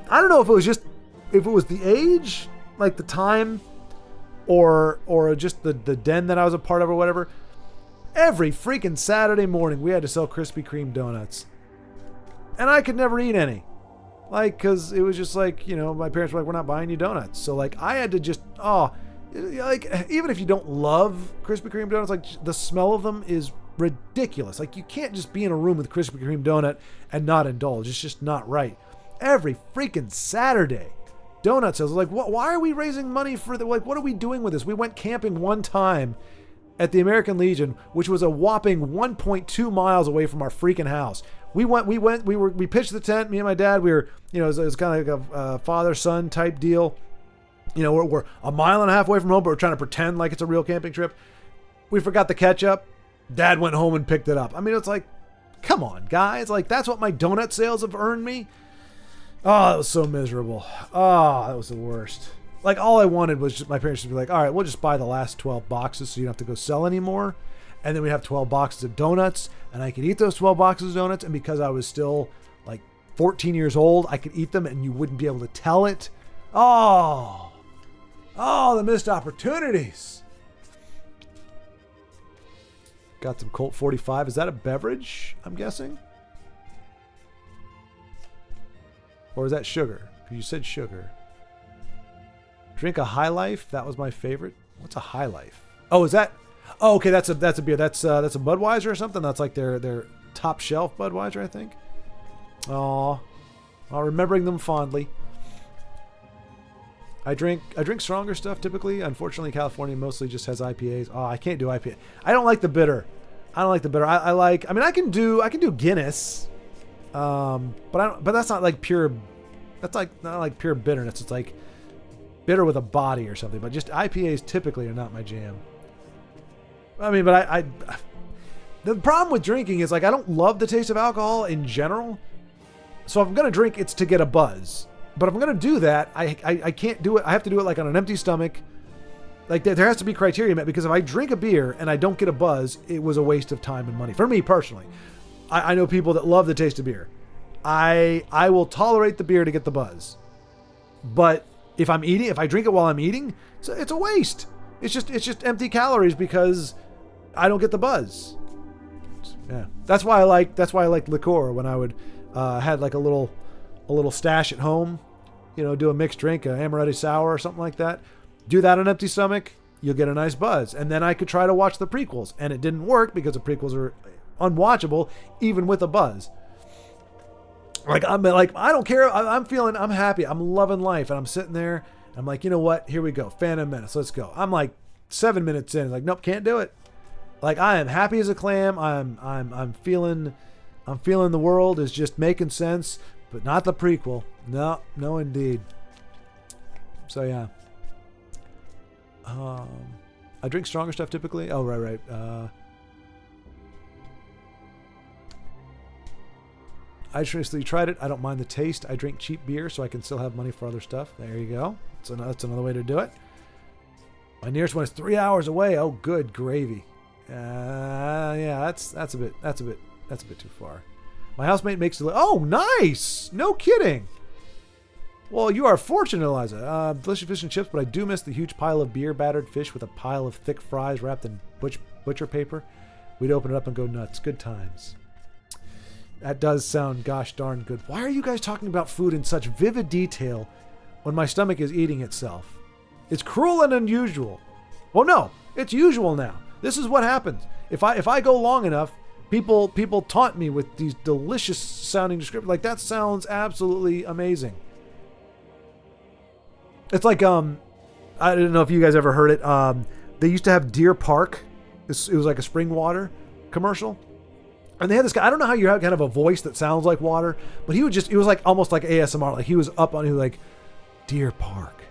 Speaker 1: I don't know if it was the age, like the time, or just the den that I was a part of or whatever. Every freaking Saturday morning we had to sell Krispy Kreme donuts. And I could never eat any. Like, because it was just like, my parents were like, we're not buying you donuts. So, like, I had to just, like, even if you don't love Krispy Kreme donuts, like, the smell of them is ridiculous. Like, you can't just be in a room with Krispy Kreme donut and not indulge. It's just not right. Every freaking Saturday. Donut sales. Like, why are we raising money for like, what are we doing with this? We went camping one time at the American Legion, which was a whopping 1.2 miles away from our freaking house. We pitched the tent, me and my dad. We were, it was kind of like a father-son type deal. We're a mile and a half away from home, but we're trying to pretend like it's a real camping trip. We forgot the ketchup. Dad went home and picked it up. I mean, it's like, come on, guys. Like, that's what my donut sales have earned me. Oh, that was so miserable. Oh, that was the worst. Like, all I wanted was just my parents to be like, all right, we'll just buy the last 12 boxes so you don't have to go sell anymore. And then we have 12 boxes of donuts, and I could eat those 12 boxes of donuts. And because I was still like 14 years old, I could eat them and you wouldn't be able to tell it. Oh, the missed opportunities. Got some Colt 45. Is that a beverage, I'm guessing? Or is that sugar? Because you said sugar. Drink a High Life. That was my favorite. What's a High Life? Oh, is that? Oh, okay. That's a beer. That's a Budweiser or something. That's like their top shelf Budweiser, I think. Oh, remembering them fondly. I drink stronger stuff typically. Unfortunately, California mostly just has IPAs. Oh, I can't do IPA. I don't like the bitter. I don't like the bitter. I mean, I can do Guinness, but that's not like pure. That's like not like pure bitterness. It's like bitter with a body or something. But just IPAs typically are not my jam. I mean, but I the problem with drinking is like I don't love the taste of alcohol in general. So if I'm gonna drink, it's to get a buzz. But if I'm gonna do that, I can't do it. I have to do it like on an empty stomach. Like there has to be criteria met, because if I drink a beer and I don't get a buzz, it was a waste of time and money for me personally. I know people that love the taste of beer. I will tolerate the beer to get the buzz, but if I drink it while I'm eating, it's a waste. It's just empty calories because I don't get the buzz. Yeah, that's why I like liqueur when I would had like a little stash at home, do a mixed drink, a amaretto sour or something like that. Do that on an empty stomach, you'll get a nice buzz. And then I could try to watch the prequels, and it didn't work because the prequels are unwatchable even with a buzz. I don't care. I'm happy. I'm loving life, and I'm sitting there. I'm like, you know what? Here we go. Phantom Menace. Let's go. I'm like 7 minutes in. Like, nope, can't do it. Like, I am happy as a clam. I'm feeling the world is just making sense, but not the prequel. No, indeed. So yeah. I drink stronger stuff typically. Oh, right. I seriously tried it. I don't mind the taste. I drink cheap beer so I can still have money for other stuff. There you go. That's another way to do it. My nearest one is 3 hours away. Oh, good gravy. Yeah, that's a bit too far. My housemate makes it. Oh, nice. No kidding. Well, you are fortunate, Eliza. Delicious fish and chips, but I do miss the huge pile of beer battered fish with a pile of thick fries wrapped in butcher paper. We'd open it up and go nuts. Good times. That does sound gosh darn good. Why are you guys talking about food in such vivid detail when my stomach is eating itself? It's cruel and unusual. Well, no, it's usual now. This is what happens. If I go long enough, people taunt me with these delicious sounding descriptions. Like, that sounds absolutely amazing. It's like, I don't know if you guys ever heard it. They used to have Deer Park. It was like a spring water commercial. And they had this guy, I don't know how you have kind of a voice that sounds like water, but it was like almost like ASMR. Like he was up on, he was like, Deer Park.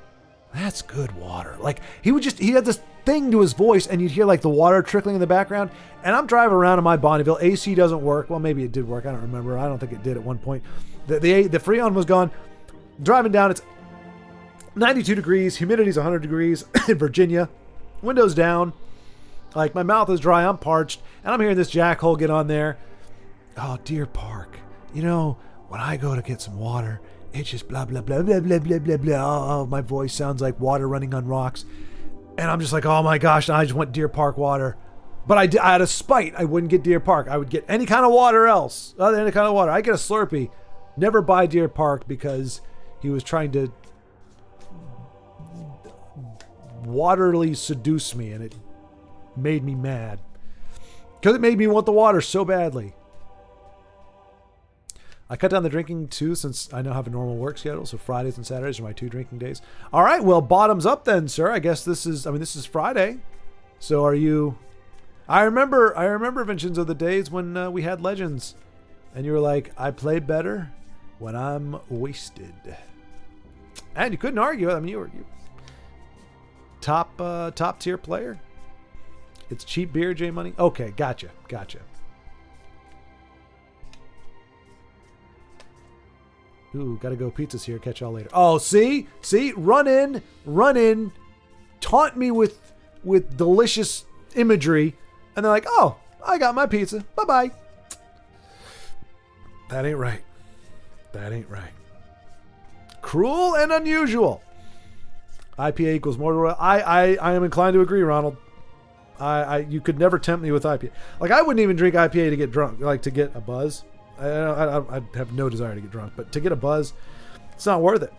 Speaker 1: That's good water. Like he had this thing to his voice, and you'd hear like the water trickling in the background. And I'm driving around in my Bonneville. AC doesn't work. Well, maybe it did work. I don't remember. I don't think it did at one point. The Freon was gone. Driving down, it's 92 degrees. Humidity's 100 degrees in Virginia. Windows down. Like, my mouth is dry. I'm parched. And I'm hearing this jackhole get on there. Oh, Deer Park. When I go to get some water, it's just blah, blah, blah, blah, blah, blah, blah, blah. Oh, my voice sounds like water running on rocks. And I'm just like, oh my gosh, I just want Deer Park water. But out of spite, I wouldn't get Deer Park. I would get any kind of water else. Any kind of water. I get a Slurpee. Never buy Deer Park because he was trying to waterly seduce me, and it made me mad because it made me want the water so badly. I cut down the drinking too, since I now have a normal work schedule. So Fridays and Saturdays are my 2 drinking days. All right, well, bottoms up then, sir. I guess this is Friday. So are you? I remember Vincents of the days when we had Legends, and you were like, I play better when I'm wasted, and you couldn't argue. I mean, you were top tier player. It's cheap beer, J Money. Okay, gotcha. Ooh, gotta go pizzas here. Catch y'all later. Oh, see, run in, taunt me with delicious imagery, and they're like, oh, I got my pizza. Bye-bye. That ain't right. Cruel and unusual. IPA equals more to I am inclined to agree, Ronald. You could never tempt me with IPA. Like, I wouldn't even drink IPA to get drunk, like to get a buzz. I have no desire to get drunk, but to get a buzz, it's not worth it.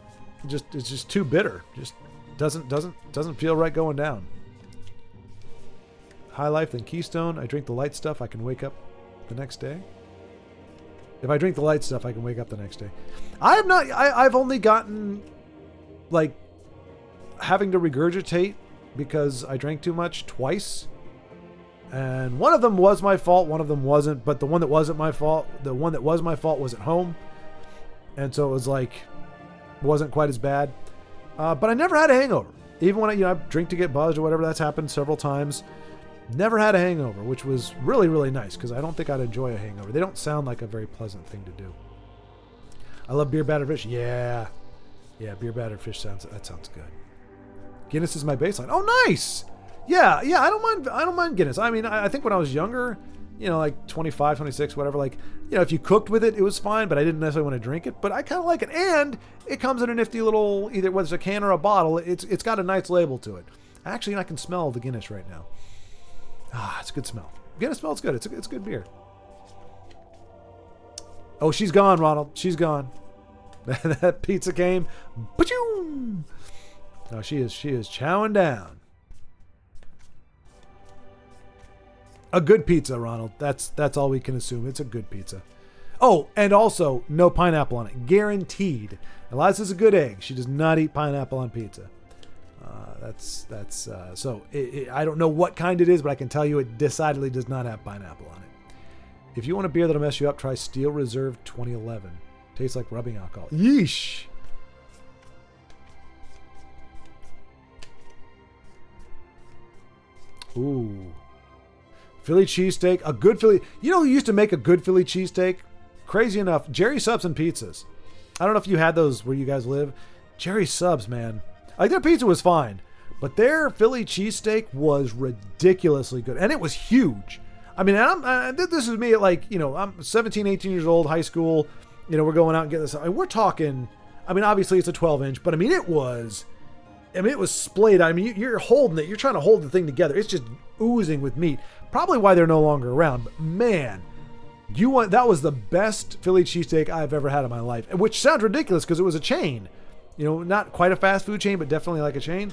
Speaker 1: It's just too bitter. Just doesn't feel right going down. High Life then Keystone. I drink the light stuff. I can wake up the next day. If I drink the light stuff, I can wake up the next day. I have not. I've only gotten like having to regurgitate because I drank too much twice. And one of them was my fault, one of them wasn't. But the one that wasn't my fault, the one that was my fault was at home. And so it was like, wasn't quite as bad. But I never had a hangover. Even when I drink to get buzzed or whatever, that's happened several times. Never had a hangover, which was really, really nice because I don't think I'd enjoy a hangover. They don't sound like a very pleasant thing to do. I love beer battered fish. Yeah, beer battered fish sounds good. Guinness is my baseline. Oh, nice. Yeah. I don't mind Guinness. I mean, I think when I was younger, like 25, 26, whatever, like, if you cooked with it, it was fine, but I didn't necessarily want to drink it. But I kind of like it, and it comes in a nifty little, either whether it's a can or a bottle. It's got a nice label to it. Actually, I can smell the Guinness right now. It's a good smell. Guinness smells good. It's good beer. Oh, she's gone, Ronald. She's gone. That pizza came. Ba-choom! No, she is chowing down. A good pizza, Ronald. That's all we can assume. It's a good pizza. Oh, and also no pineapple on it. Guaranteed. Eliza's a good egg. She does not eat pineapple on pizza. So I don't know what kind it is, but I can tell you it decidedly does not have pineapple on it. If you want a beer that'll mess you up, try Steel Reserve 2011. Tastes like rubbing alcohol. Yeesh. Ooh. Philly cheesesteak. A good Philly. You know who used to make a good Philly cheesesteak? Crazy enough, Jerry Subs and Pizzas. I don't know if you had those where you guys live. Jerry Subs, man. Like, their pizza was fine, but their Philly cheesesteak was ridiculously good. And it was huge. I mean, this is me at I'm 17, 18 years old, high school. We're going out and getting this. I mean, we're talking, obviously it's a 12-inch, but it was splayed. You're holding it. You're trying to hold the thing together. It's just oozing with meat. Probably why they're no longer around. But man, that was the best Philly cheesesteak I've ever had in my life. Which sounds ridiculous because it was a chain. Not quite a fast food chain, but definitely like a chain.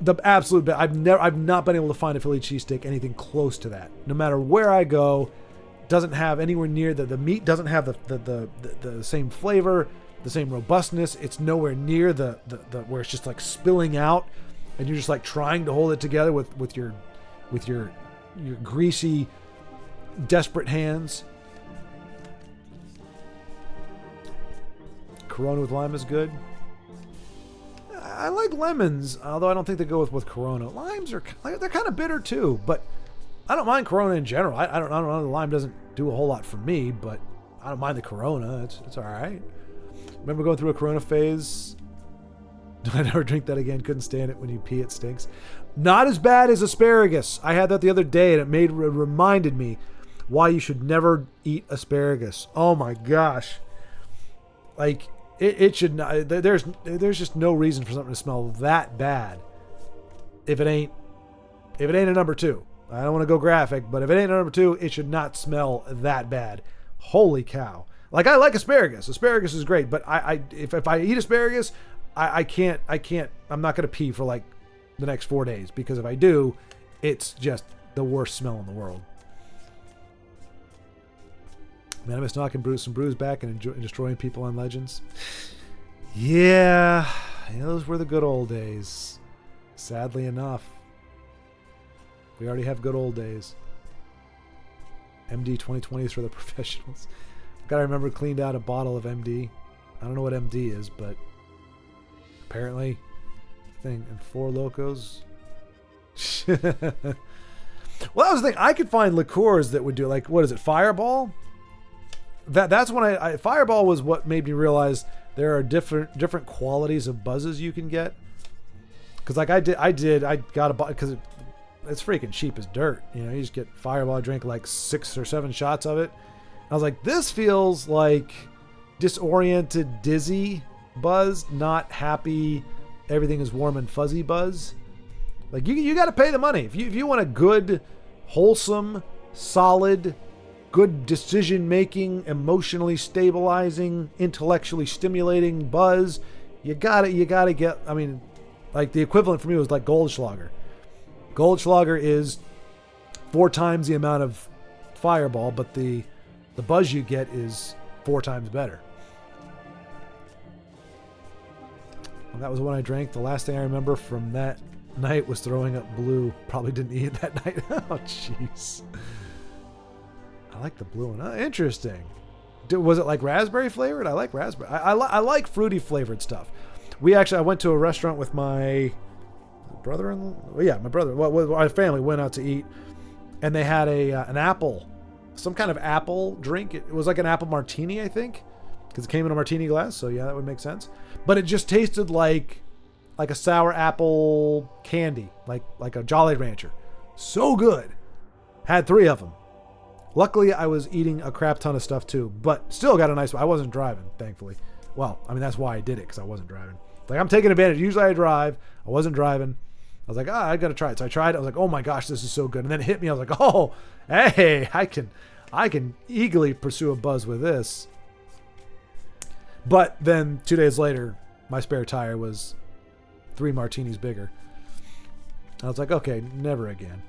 Speaker 1: The absolute best. I've not been able to find a Philly cheesesteak anything close to that. No matter where I go, doesn't have anywhere near the meat doesn't have the same flavor, the same robustness. It's nowhere near the where it's just like spilling out, and you're just like trying to hold it together with your greasy, desperate hands. Corona with lime is good. I like lemons, although I don't think they go with Corona. Limes they're kind of bitter too, but I don't mind Corona in general. I don't know. The lime doesn't do a whole lot for me, but I don't mind the Corona. It's all right. Remember going through a Corona phase? I never drink that again. Couldn't stand it when you pee. It stinks. Not as bad as asparagus. I had that the other day, and it reminded me why you should never eat asparagus. Oh my gosh! Like it should not. There's just no reason for something to smell that bad. If it ain't a number 2. I don't want to go graphic, but if it ain't a number 2, it should not smell that bad. Holy cow! Like, I like asparagus. Asparagus is great, but if I eat asparagus, I can't. I'm not gonna pee for like the next 4 days, because if I do, it's just the worst smell in the world. Man, I miss knocking some brews back and destroying people on Legends. Yeah, those were the good old days. Sadly enough, we already have good old days. MD 2020 is for the professionals. Gotta remember, cleaned out a bottle of MD. I don't know what MD is, but apparently, thing and 4 Locos. Well, that was the thing. I could find liqueurs that would do, like, what is it, Fireball? That's when Fireball was what made me realize there are different qualities of buzzes you can get. Because like I got a bottle because it's freaking cheap as dirt. You just get Fireball, drink like 6 or 7 shots of it. I was like, this feels like disoriented, dizzy buzz, not happy, everything is warm and fuzzy buzz. Like, you got to pay the money. If you want a good, wholesome, solid, good decision-making, emotionally stabilizing, intellectually stimulating buzz, you gotta get, like, the equivalent for me was like Goldschlager. Goldschlager is 4 times the amount of Fireball, but the buzz you get is 4 times better. And that was when I drank. The last thing I remember from that night was throwing up blue. Probably didn't eat it that night. Oh, jeez. I like the blue one. Interesting. Was it like raspberry flavored? I like raspberry. I like fruity flavored stuff. I went to a restaurant with my brother-in-law. Well, yeah, my brother. Well, our family went out to eat, and they had an apple, some kind of apple drink. It was like an apple martini, I think, because it came in a martini glass. So yeah, that would make sense. But it just tasted like a sour apple candy, like a Jolly Rancher. So good. Had 3 of them. Luckily, I was eating a crap ton of stuff too, but still got a nice one. I wasn't driving, thankfully. Well, I mean, that's why I did it, because I wasn't driving. Like, I'm taking advantage. Usually I drive. I wasn't driving. I was like, I got to try it. So I tried it. I was like, oh my gosh, this is so good. And then it hit me. I was like, oh, hey, I can eagerly pursue a buzz with this. But then 2 days later, my spare tire was 3 martinis bigger. I was like, okay, never again.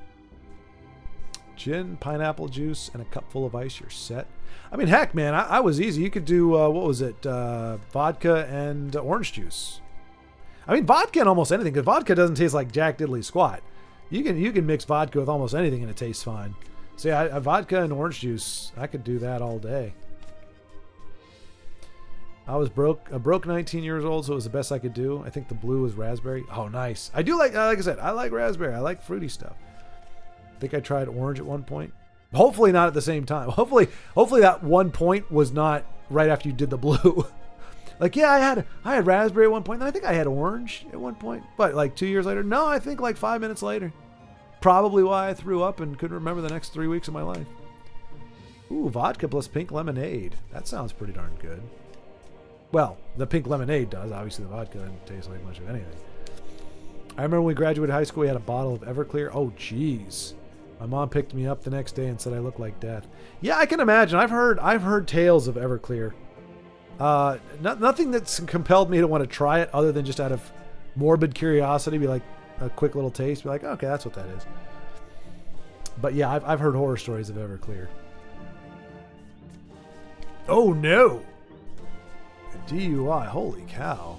Speaker 1: Gin, pineapple juice, and a cup full of ice, you're set. I mean, heck, man, I was easy. You could do, what was it? Vodka and orange juice. I mean, vodka and almost anything, because vodka doesn't taste like Jack Diddley squat. You can mix vodka with almost anything and it tastes fine. So yeah, vodka and orange juice, I could do that all day. I was broke 19 years old, so it was the best I could do. I think the blue was raspberry. Oh, nice. I do like I said, I like raspberry. I like fruity stuff. I think I tried orange at one point. Hopefully not at the same time. Hopefully that one point was not right after you did the blue. Like, yeah, I had raspberry at one point, and I think I had orange at one point. But like 2 years later, no, I think like 5 minutes later. Probably why I threw up and couldn't remember the next 3 weeks of my life. Ooh, vodka plus pink lemonade. That sounds pretty darn good. Well, the pink lemonade does. Obviously, the vodka doesn't taste like much of anything. I remember when we graduated high school, we had a bottle of Everclear. Oh, jeez. My mom picked me up the next day and said I looked like death. Yeah, I can imagine. I've heard tales of Everclear. Nothing that's compelled me to want to try it other than just out of morbid curiosity. Be like a quick little taste. Be like, okay, that's what that is. But yeah, I've heard horror stories of Everclear. Oh no! A DUI. Holy cow.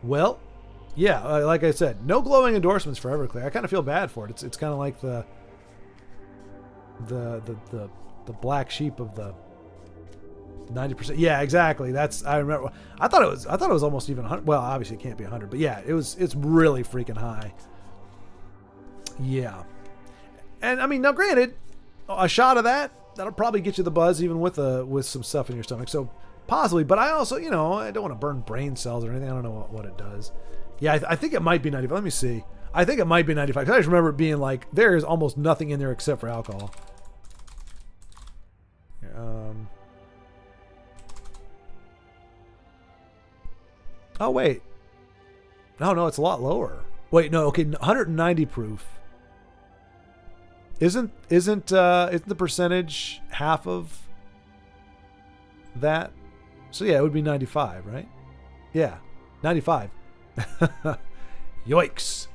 Speaker 1: Well, yeah, like I said, no glowing endorsements for Everclear. I kind of feel bad for it. It's kind of like the black sheep of the 90%. Yeah, exactly. I remember. I thought it was almost even 100. Well, obviously it can't be 100, but yeah, it's really freaking high. Yeah, and I mean, now granted, a shot of that'll probably get you the buzz even with some stuff in your stomach. So possibly, but I also, I don't want to burn brain cells or anything. I don't know what it does. Yeah, I think it might be 95. Let me see. I think it might be 95. I just remember it being like, there is almost nothing in there except for alcohol. Oh, wait. No, it's a lot lower. Wait, no, okay, 190 proof. Isn't the percentage half of that? So yeah, it would be 95, right? Yeah, 95. Yikes.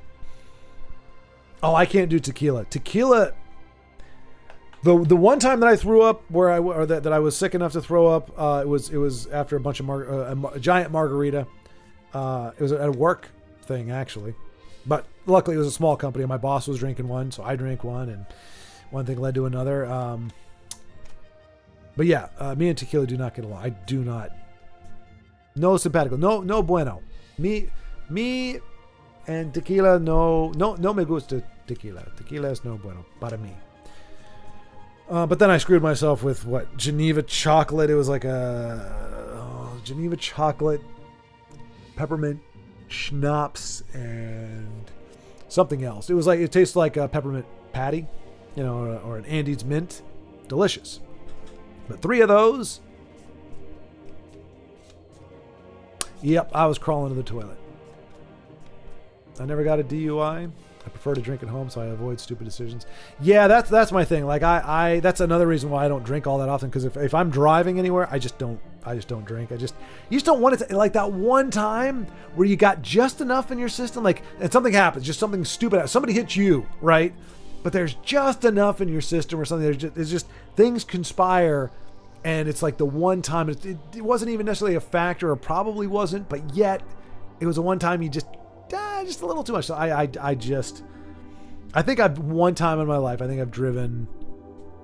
Speaker 1: Oh, I can't do tequila. Tequila. The one time that I threw up, that I was sick enough to throw up, it was after a bunch of a giant margarita. It was at a work thing actually, but luckily it was a small company. And my boss was drinking one, so I drank one, and one thing led to another. But yeah, me and tequila do not get along. I do not. No simpatico. No bueno. Me and tequila, no me gusta tequila. Tequila es no bueno para mí. But then I screwed myself with Geneva chocolate. It was like a Geneva chocolate, peppermint schnapps, and something else. It tastes like a peppermint patty, or an Andes mint. Delicious. But 3 of those. Yep, I was crawling to the toilet. I never got a DUI. I prefer to drink at home, so I avoid stupid decisions. Yeah, that's my thing. Like I that's another reason why I don't drink all that often. Because if I'm driving anywhere, I just don't drink. You just don't want it to, like that one time where you got just enough in your system, and something happens, just something stupid. Somebody hits you, right? But there's just enough in your system or something. It's just things conspire, and it's like the one time. It wasn't even necessarily a factor, or probably wasn't, but yet it was the one time you just just a little too much. So I think I've one time in my life, I think I've driven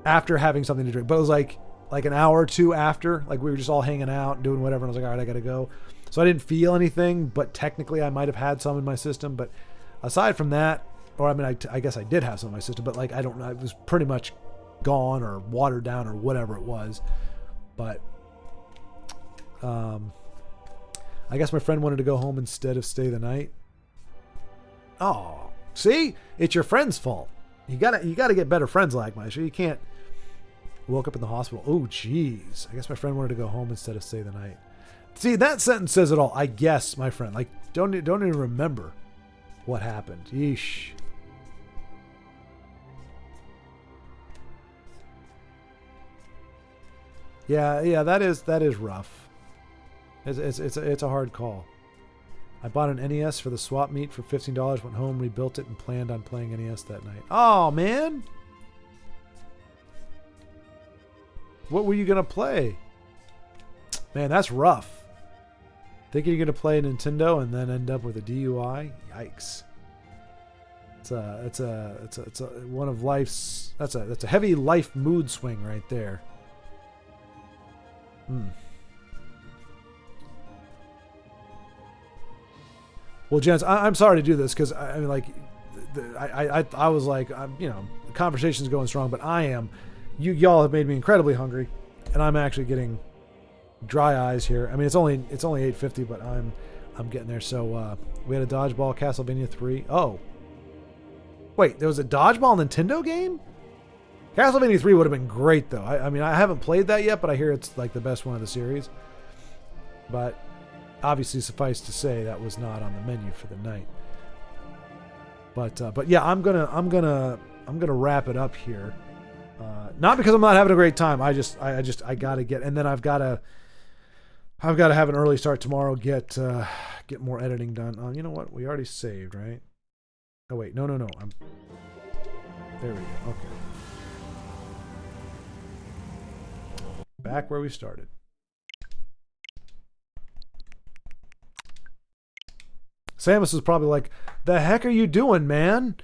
Speaker 1: after having something to drink, but it was like an hour or two after, like we were just all hanging out and doing whatever. And I was like, all right, I got to go. So I didn't feel anything, but technically I might've had some in my system. But aside from that, or I mean, I guess I did have some in my system, but like, I don't know, it was pretty much gone or watered down or whatever it was. But, I guess my friend wanted to go home instead of stay the night. Oh, see, it's your friend's fault. You gotta get better friends like mine. So you can't. Woke up in the hospital. Oh, jeez. I guess my friend wanted to go home instead of stay the night. See, that sentence says it all. I guess my friend. Like, don't even remember what happened. Yeesh. Yeah. That is rough. It's a hard call. I bought an NES for the swap meet for $15. Went home, rebuilt it, and planned on playing NES that night. Oh man. What were you going to play? Man, that's rough. Thinking you're going to play Nintendo and then end up with a DUI? Yikes. It's a one of life's, that's a heavy life mood swing right there. Well, gents, I'm sorry to do this because I mean, like, I was like, the conversation's going strong, but y'all have made me incredibly hungry, and I'm actually getting dry eyes here. I mean, it's only 8:50, but I'm getting there. So we had a dodgeball Castlevania 3. Oh, wait, there was a dodgeball Nintendo game? Castlevania 3 would have been great though. I mean, I haven't played that yet, but I hear it's like the best one of the series. But obviously, suffice to say, that was not on the menu for the night. But yeah, I'm gonna wrap it up here. Not because I'm not having a great time. I gotta get, and then I've gotta have an early start tomorrow. Get more editing done. You know what? We already saved, right? Oh wait, no. There we go. Okay. Back where we started. Samus was probably like, "The heck are you doing, man?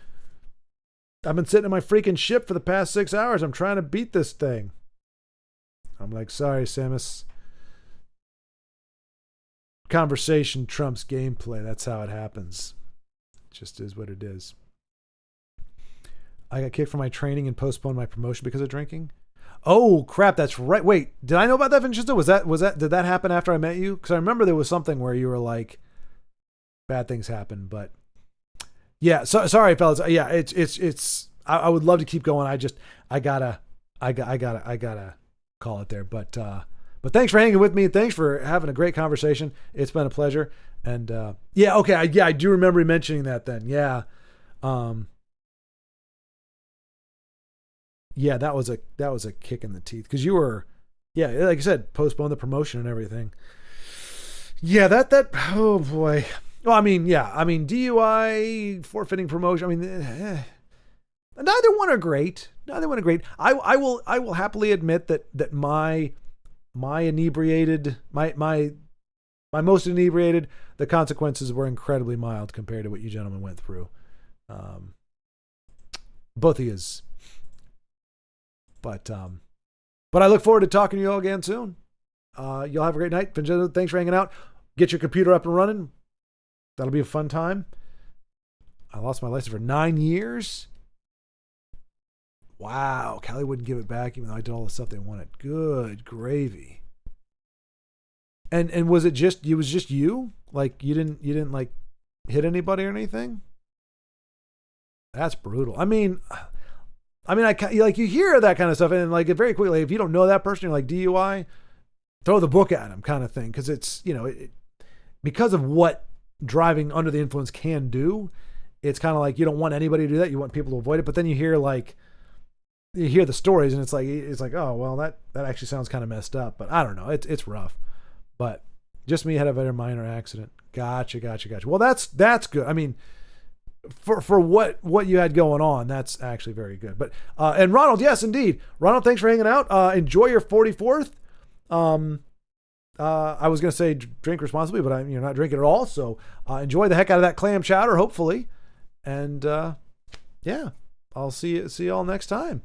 Speaker 1: I've been sitting in my freaking ship for the past 6 hours. I'm trying to beat this thing." I'm like, "Sorry, Samus. Conversation trumps gameplay. That's how it happens. It just is what it is." I got kicked from my training and postponed my promotion because of drinking. Oh crap, that's right. Wait, did I know about that, Vincenzo? Did that happen after I met you? Because I remember there was something where you were like, bad things happen, but yeah. So sorry, fellas. Yeah, it's. I would love to keep going. I gotta call it there. But thanks for hanging with me. Thanks for having a great conversation. It's been a pleasure. And yeah, okay. I do remember mentioning that then. Yeah. Yeah, that was a kick in the teeth because you were, yeah, like I said, postpone the promotion and everything. Yeah, that oh boy. Well, I mean, yeah, DUI, forfeiting promotion. I mean, neither one are great. I will happily admit that my inebriated, my most inebriated, the consequences were incredibly mild compared to what you gentlemen went through. Both of yous. But I look forward to talking to you all again soon. Y'all have a great night. Vincenzo, thanks for hanging out. Get your computer up and running. That'll be a fun time. I lost my license for 9 years. Wow. Callie wouldn't give it back even though I did all the stuff they wanted. Good gravy. And was it just you? Like you didn't like hit anybody or anything? That's brutal. I mean, like you hear that kind of stuff, and like very quickly, if you don't know that person, you're like DUI, throw the book at him, kind of thing, because it's because of what driving under the influence can do. It's kind of like you don't want anybody to do that. You want people to avoid it, but then you hear the stories, and it's like oh well, that actually sounds kind of messed up. But I don't know, it's rough. But just me had a very minor accident. Gotcha. Well, that's good. I mean, for what you had going on, that's actually very good. But and Ronald, yes indeed, Ronald, thanks for hanging out. Enjoy your 44th. I was going to say drink responsibly, but you're not drinking at all. So enjoy the heck out of that clam chowder, hopefully. And yeah, I'll see you all next time.